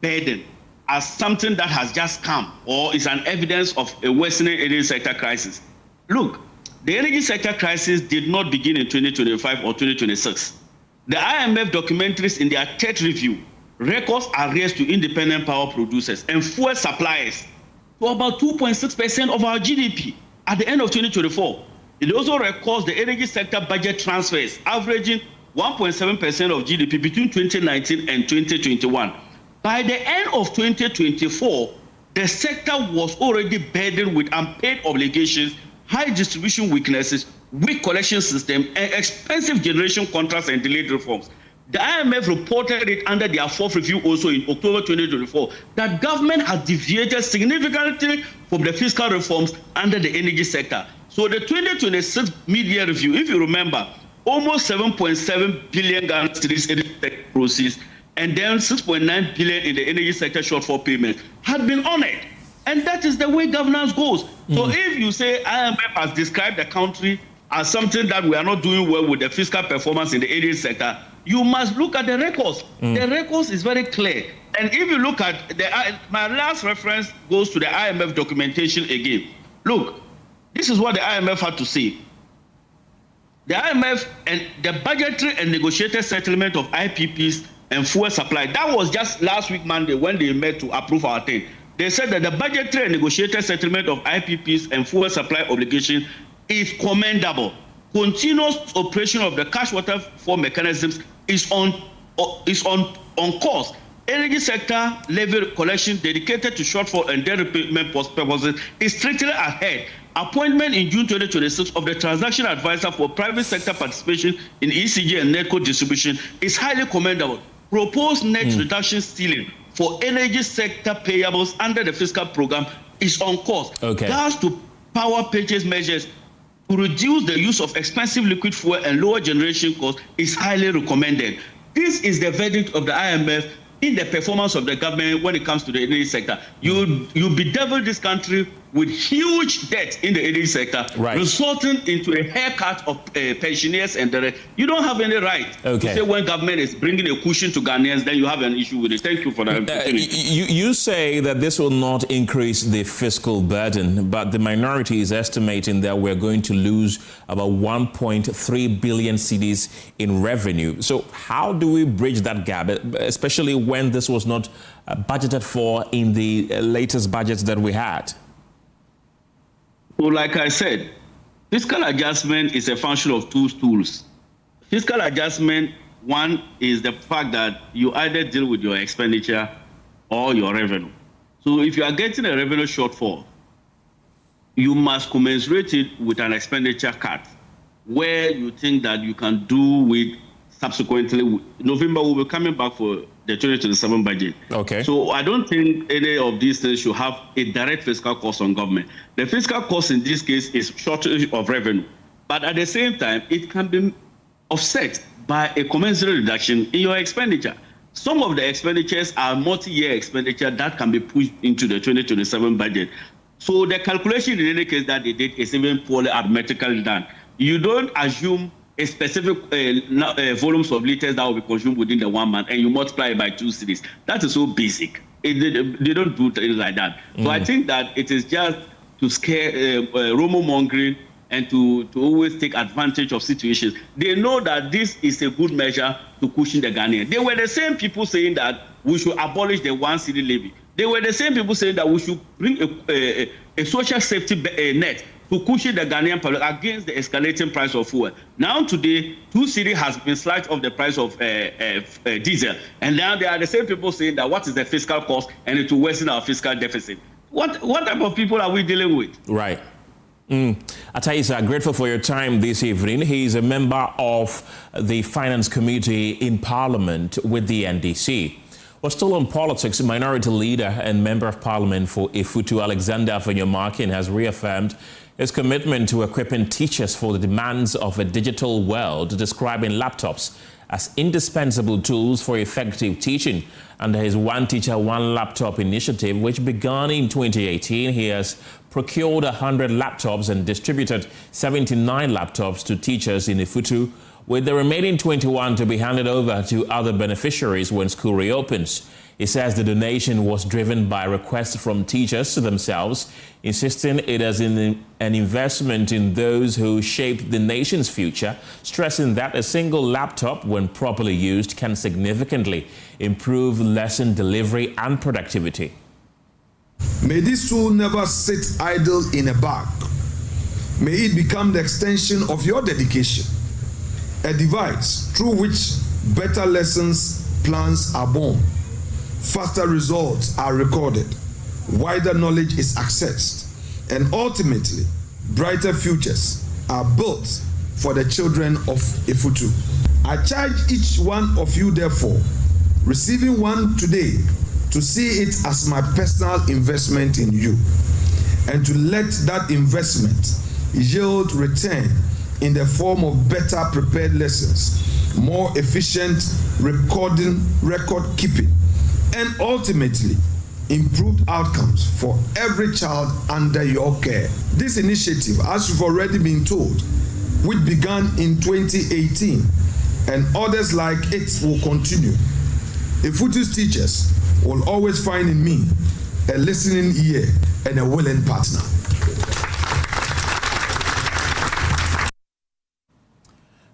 burden as something that has just come or is an evidence of a worsening energy sector crisis. Look, the energy sector crisis did not begin in 2025 or 2026. The IMF documentaries in their third review records arrears to independent power producers and fuel suppliers to about 2.6% of our GDP at the end of 2024. It also records the energy sector budget transfers averaging 1.7% of GDP between 2019 and 2021. By the end of 2024, the sector was already burdened with unpaid obligations, high distribution weaknesses, weak collection system, and expensive generation contracts and delayed reforms. The IMF reported it under their fourth review also in October 2024 that government has deviated significantly from the fiscal reforms under the energy sector. So the 2026 mid-year review, if you remember, almost 7.7 billion Ghana cedis in the proceeds, and then 6.9 billion in the energy sector shortfall payment had been honored. And that is the way governance goes. So if you say IMF has described the country as something that we are not doing well with the fiscal performance in the energy sector, you must look at the records. The records is very clear. And if you look at my last reference goes to the IMF documentation again. Look, this is what the IMF had to say. The IMF and the budgetary and negotiated settlement of IPPs and fuel supply, that was just last week Monday when they met to approve our thing. They said that the budgetary and negotiated settlement of IPPs and fuel supply obligation is commendable. Continuous operation of the cash waterfall mechanisms is on course. Energy sector levy collection dedicated to shortfall and debt repayment purposes is strictly ahead. Appointment in June 2026 of the transaction advisor for private sector participation in ECG and NETCO distribution is highly commendable. Proposed net reduction ceiling for energy sector payables under the fiscal program is on course. Gas to power purchase measures to reduce the use of expensive liquid fuel and lower generation costs is highly recommended. This is the verdict of the IMF in the performance of the government when it comes to the energy sector. You bedevil this country with huge debt in the energy sector, resulting into a haircut of pensioners and the rest. You don't have any right to say when government is bringing a cushion to Ghanaians, then you have an issue with it. Thank you for that. You say that this will not increase the fiscal burden, but the minority is estimating that we're going to lose about 1.3 billion cedis in revenue. So how do we bridge that gap, especially when this was not budgeted for in the latest budgets that we had? So like I said, fiscal adjustment is a function of two tools. Fiscal adjustment, one is the fact that you either deal with your expenditure or your revenue. So if you are getting a revenue shortfall, you must commensurate it with an expenditure cut where you think that you can do with subsequently. November will be coming back for the 2027 budget. Okay. So I don't think any of these things should have a direct fiscal cost on government. The fiscal cost in this case is shortage of revenue. But at the same time, it can be offset by a commensurate reduction in your expenditure. Some of the expenditures are multi-year expenditure that can be pushed into the 2027 budget. So the calculation in any case that they did is even poorly arithmetically done. You don't assume a specific volumes of liters that will be consumed within the 1 month and you multiply it by 2 cities. That is so basic. They don't do things like that. So I think that it is just to scare rumor-mongering and to always take advantage of situations. They know that this is a good measure to cushion the Ghanaian. They were the same people saying that we should abolish the 1 cedi levy. They were the same people saying that we should bring a social safety net to cushion the Ghanaian public against the escalating price of fuel. Now today, 2 cedi has been slashed off the price of diesel. And now they are the same people saying that what is the fiscal cost and it will worsen our fiscal deficit. What type of people are we dealing with? Right. Ataisa, grateful for your time this evening. He is a member of the Finance Committee in Parliament with the NDC. Well, still on politics, Minority Leader and Member of Parliament for Ifutu, Alexander Afenyomarkin, has reaffirmed his commitment to equipping teachers for the demands of a digital world, describing laptops as indispensable tools for effective teaching. Under his One Teacher, One Laptop initiative, which began in 2018, he has procured 100 laptops and distributed 79 laptops to teachers in Ifutu, with the remaining 21 to be handed over to other beneficiaries when school reopens. He says the donation was driven by requests from teachers themselves, insisting it is an investment in those who shape the nation's future, stressing that a single laptop, when properly used, can significantly improve lesson delivery and productivity. May this tool never sit idle in a bag. May it become the extension of your dedication, a device through which better lessons plans are born, faster results are recorded, wider knowledge is accessed, and ultimately, brighter futures are built for the children of Ifutu. I charge each one of you, therefore, receiving one today, to see it as my personal investment in you, and to let that investment yield return in the form of better prepared lessons, more efficient record keeping, and ultimately improved outcomes for every child under your care. This initiative, as you've already been told, which began in 2018, and others like it will continue. Ifutu's teachers will always find in me a listening ear and a willing partner.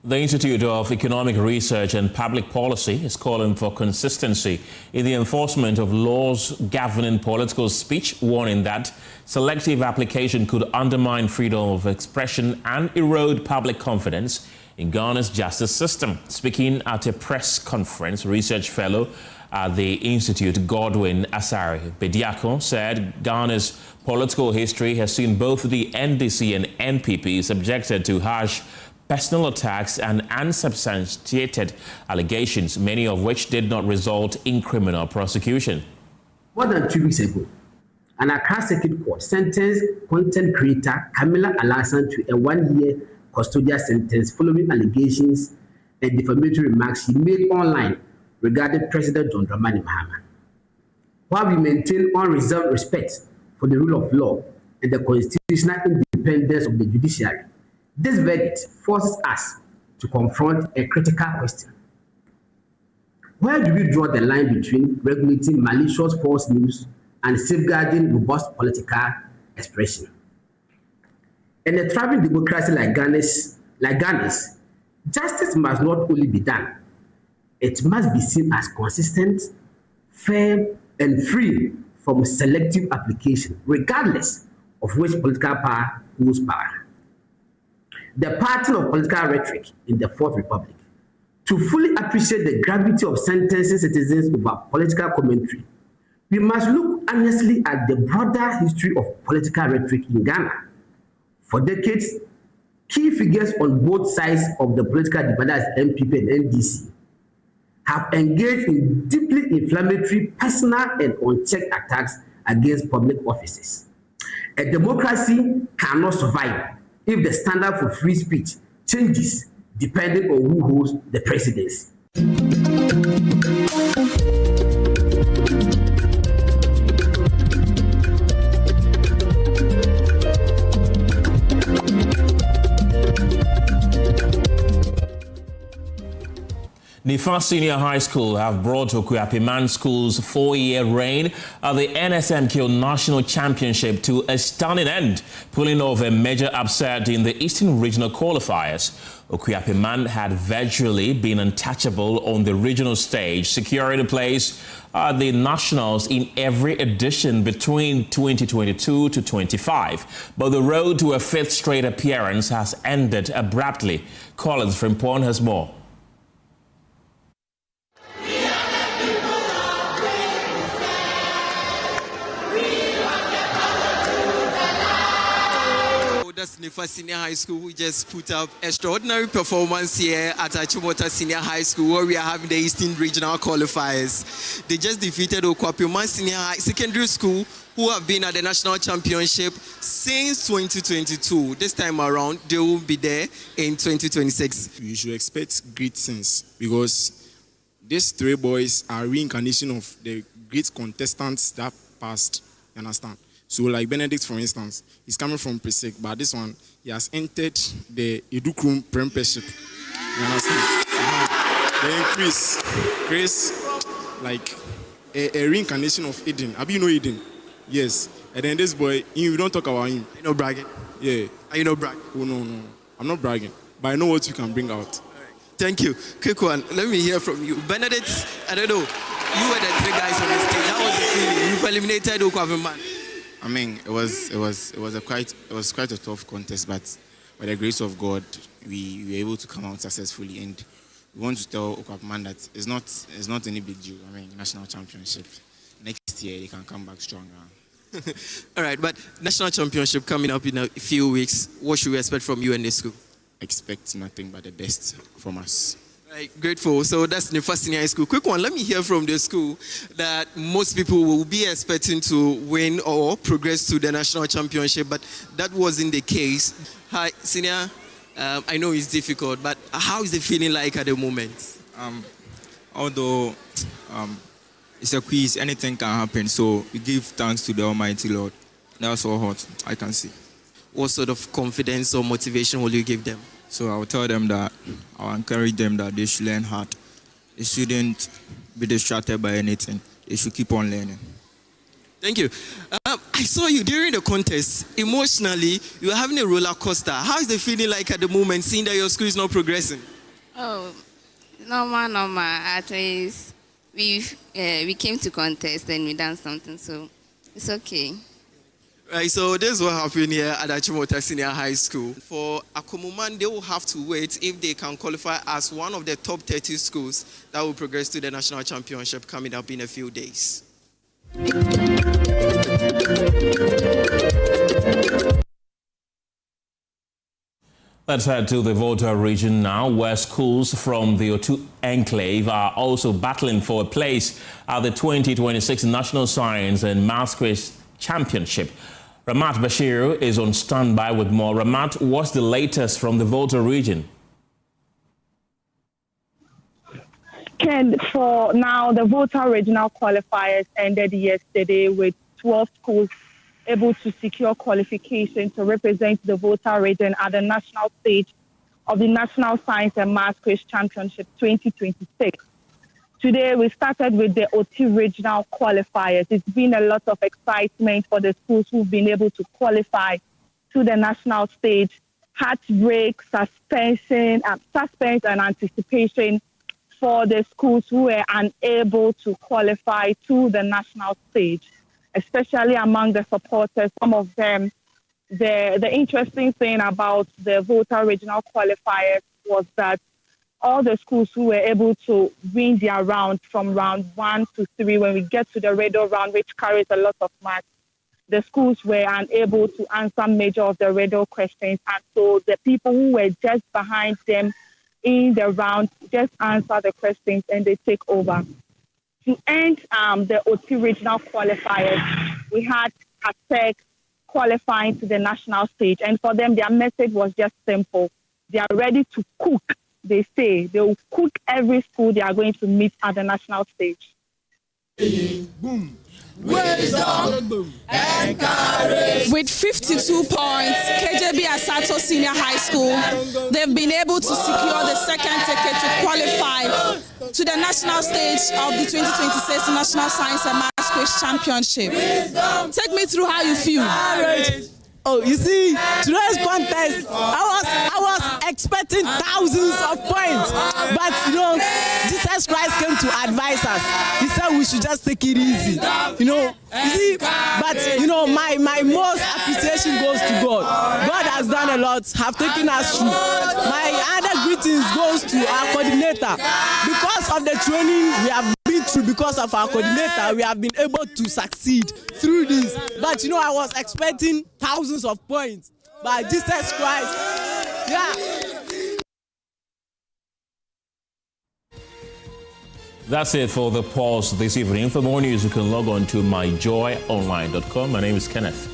The Institute of Economic Research and Public Policy is calling for consistency in the enforcement of laws governing political speech, warning that selective application could undermine freedom of expression and erode public confidence in Ghana's justice system. Speaking at a press conference, research fellow at the Institute, Godwin Asari Bediako, said Ghana's political history has seen both the NDC and NPP subjected to harsh personal attacks and unsubstantiated allegations, many of which did not result in criminal prosecution. More than 2 weeks ago, an Accra Circuit Court sentenced content creator Camilla Alasan to a 1-year custodial sentence following allegations and defamatory remarks he made online regarding President John Dramani Mahama. While we maintain unreserved respect for the rule of law and the constitutional independence of the judiciary, this verdict forces us to confront a critical question. Where do we draw the line between regulating malicious false news and safeguarding robust political expression? In a thriving democracy like Ghana's, justice must not only be done, it must be seen as consistent, fair, and free from selective application, regardless of which political power holds power. The pattern of political rhetoric in the Fourth Republic. To fully appreciate the gravity of sentencing citizens over political commentary, we must look look honestly at the broader history of political rhetoric in Ghana. For decades, key figures on both sides of the political divide as MPP and NDC have engaged in deeply inflammatory personal and unchecked attacks against public offices. A democracy cannot survive if the standard for free speech changes depending on who holds the presidency. Nifa Senior High School have brought Okuapiman School's 4-year reign at the NSMQ National Championship to a stunning end, pulling off a major upset in the Eastern Regional qualifiers. Okuapiman had virtually been untouchable on the regional stage, securing a place at the Nationals in every edition between 2022 to 25. But the road to a fifth straight appearance has ended abruptly. Collins Frimpong has more. That's Nifa Senior High School. We just put up extraordinary performance here at Achimota Senior High School, where we are having the Eastern Regional qualifiers. They just defeated Okuapiman Senior High Secondary School, who have been at the National Championship since 2022. This time around, they will be there in 2026. You should expect great things, because these three boys are reincarnation of the great contestants that passed, you understand? So like Benedict, for instance, he's coming from Presec, but this one, he has entered the Edukrum Premiership. You understand? Then Chris, like a reincarnation of Eden. Have you know Eden? Yes. And then this boy, you don't talk about him. You know bragging? Yeah. Are you not bragging? Oh, no. I'm not bragging, but I know what you can bring out. Thank you. Quick one. Let me hear from you. Benedict, I don't know. You were the three guys on the stage. How was the feeling? You've eliminated Okuapiman. I mean, it was quite a tough contest, but by the grace of God, we were able to come out successfully, and we want to tell Okuapiman that it's not any big deal. I mean, national championship next year they can come back stronger. All right, but national championship coming up in a few weeks. What should we expect from you and the school? Expect nothing but the best from us. Right, grateful. So that's the first senior high school. Quick one, let me hear from the school that most people will be expecting to win or progress to the national championship, but that wasn't the case. Hi, senior. I know it's difficult, but how is the feeling like at the moment? Although it's a quiz, anything can happen. So we give thanks to the Almighty Lord. That's all hot I can see. What sort of confidence or motivation will you give them? So I will tell them that, I will encourage them that they should learn hard. They shouldn't be distracted by anything. They should keep on learning. Thank you. I saw you during the contest. Emotionally, you were having a roller coaster. How is the feeling like at the moment, seeing that your school is not progressing? Oh, normal. At least we came to contest and we done something, so it's okay. Right, so this is what happened here at Achimota Senior High School. For Akuapiman, they will have to wait if they can qualify as one of the top 30 schools that will progress to the national championship coming up in a few days. Let's head to the Volta region now, where schools from the Otu enclave are also battling for a place at the 2026 National Science and Maths Quiz Championship. Ramat Bashir is on standby with more. Ramat, what's the latest from the Volta region? Ken, for now, the Volta regional qualifiers ended yesterday with 12 schools able to secure qualification to represent the Volta region at the national stage of the National Science and Maths Quiz Championship 2026. Today, we started with the Otu regional qualifiers. It's been a lot of excitement for the schools who've been able to qualify to the national stage. Heartbreak, suspense and anticipation for the schools who were unable to qualify to the national stage, especially among the supporters. Some of them, the interesting thing about the Volta regional qualifiers was that all the schools who were able to win their round from round 1 to 3, when we get to the riddle round, which carries a lot of marks, the schools were unable to answer major of the riddle questions. And so the people who were just behind them in the round just answer the questions and they take over. To end the OT regional qualifiers, we had ASEC qualifying to the national stage. And for them, their message was just simple. They are ready to cook. They say they will cook every school they are going to meet at the national stage. Boom. Wisdom and courage. With 52 points, KJB Asato Senior High School, they've been able to secure the second ticket to qualify to the national stage of the 2026 National Science and Maths Quiz Championship. Take me through how you feel. Oh, you see, today's contest, I was expecting thousands of points, but you know, Jesus Christ came to advise us. He said we should just take it easy, you know. You see, but you know, my most appreciation goes to God. God has done a lot, have taken us through. My other greetings goes to our coordinator. Because of the training we have been through, because of our coordinator, we have been able to succeed through this. But you know, I was expecting thousands of points, but Jesus Christ, yeah. That's it for the pulse this evening. For more news, you can log on to myjoyonline.com. My name is Kenneth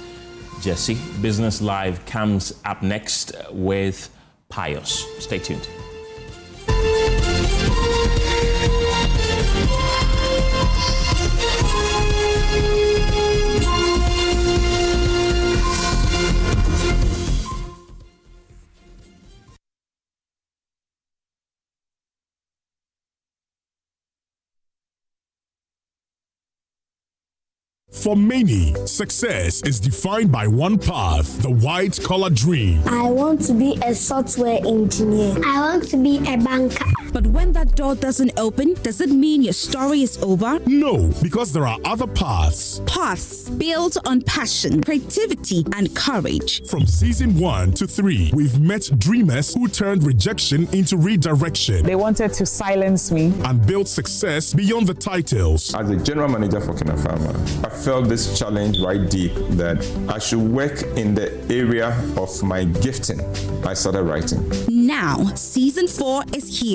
Gyasi. Business Live comes up next with Pius. Stay tuned. For many, success is defined by one path, the white-collar dream. I want to be a software engineer. I want to be a banker. But when that door doesn't open, does it mean your story is over? No, because there are other paths. Paths built on passion, creativity, and courage. From season 1 to 3, we've met dreamers who turned rejection into redirection. They wanted to silence me. And built success beyond the titles. As a general manager for Kenneth Gyasi, I felt this challenge right deep that I should work in the area of my gifting. I started writing. Now, season 4 is here.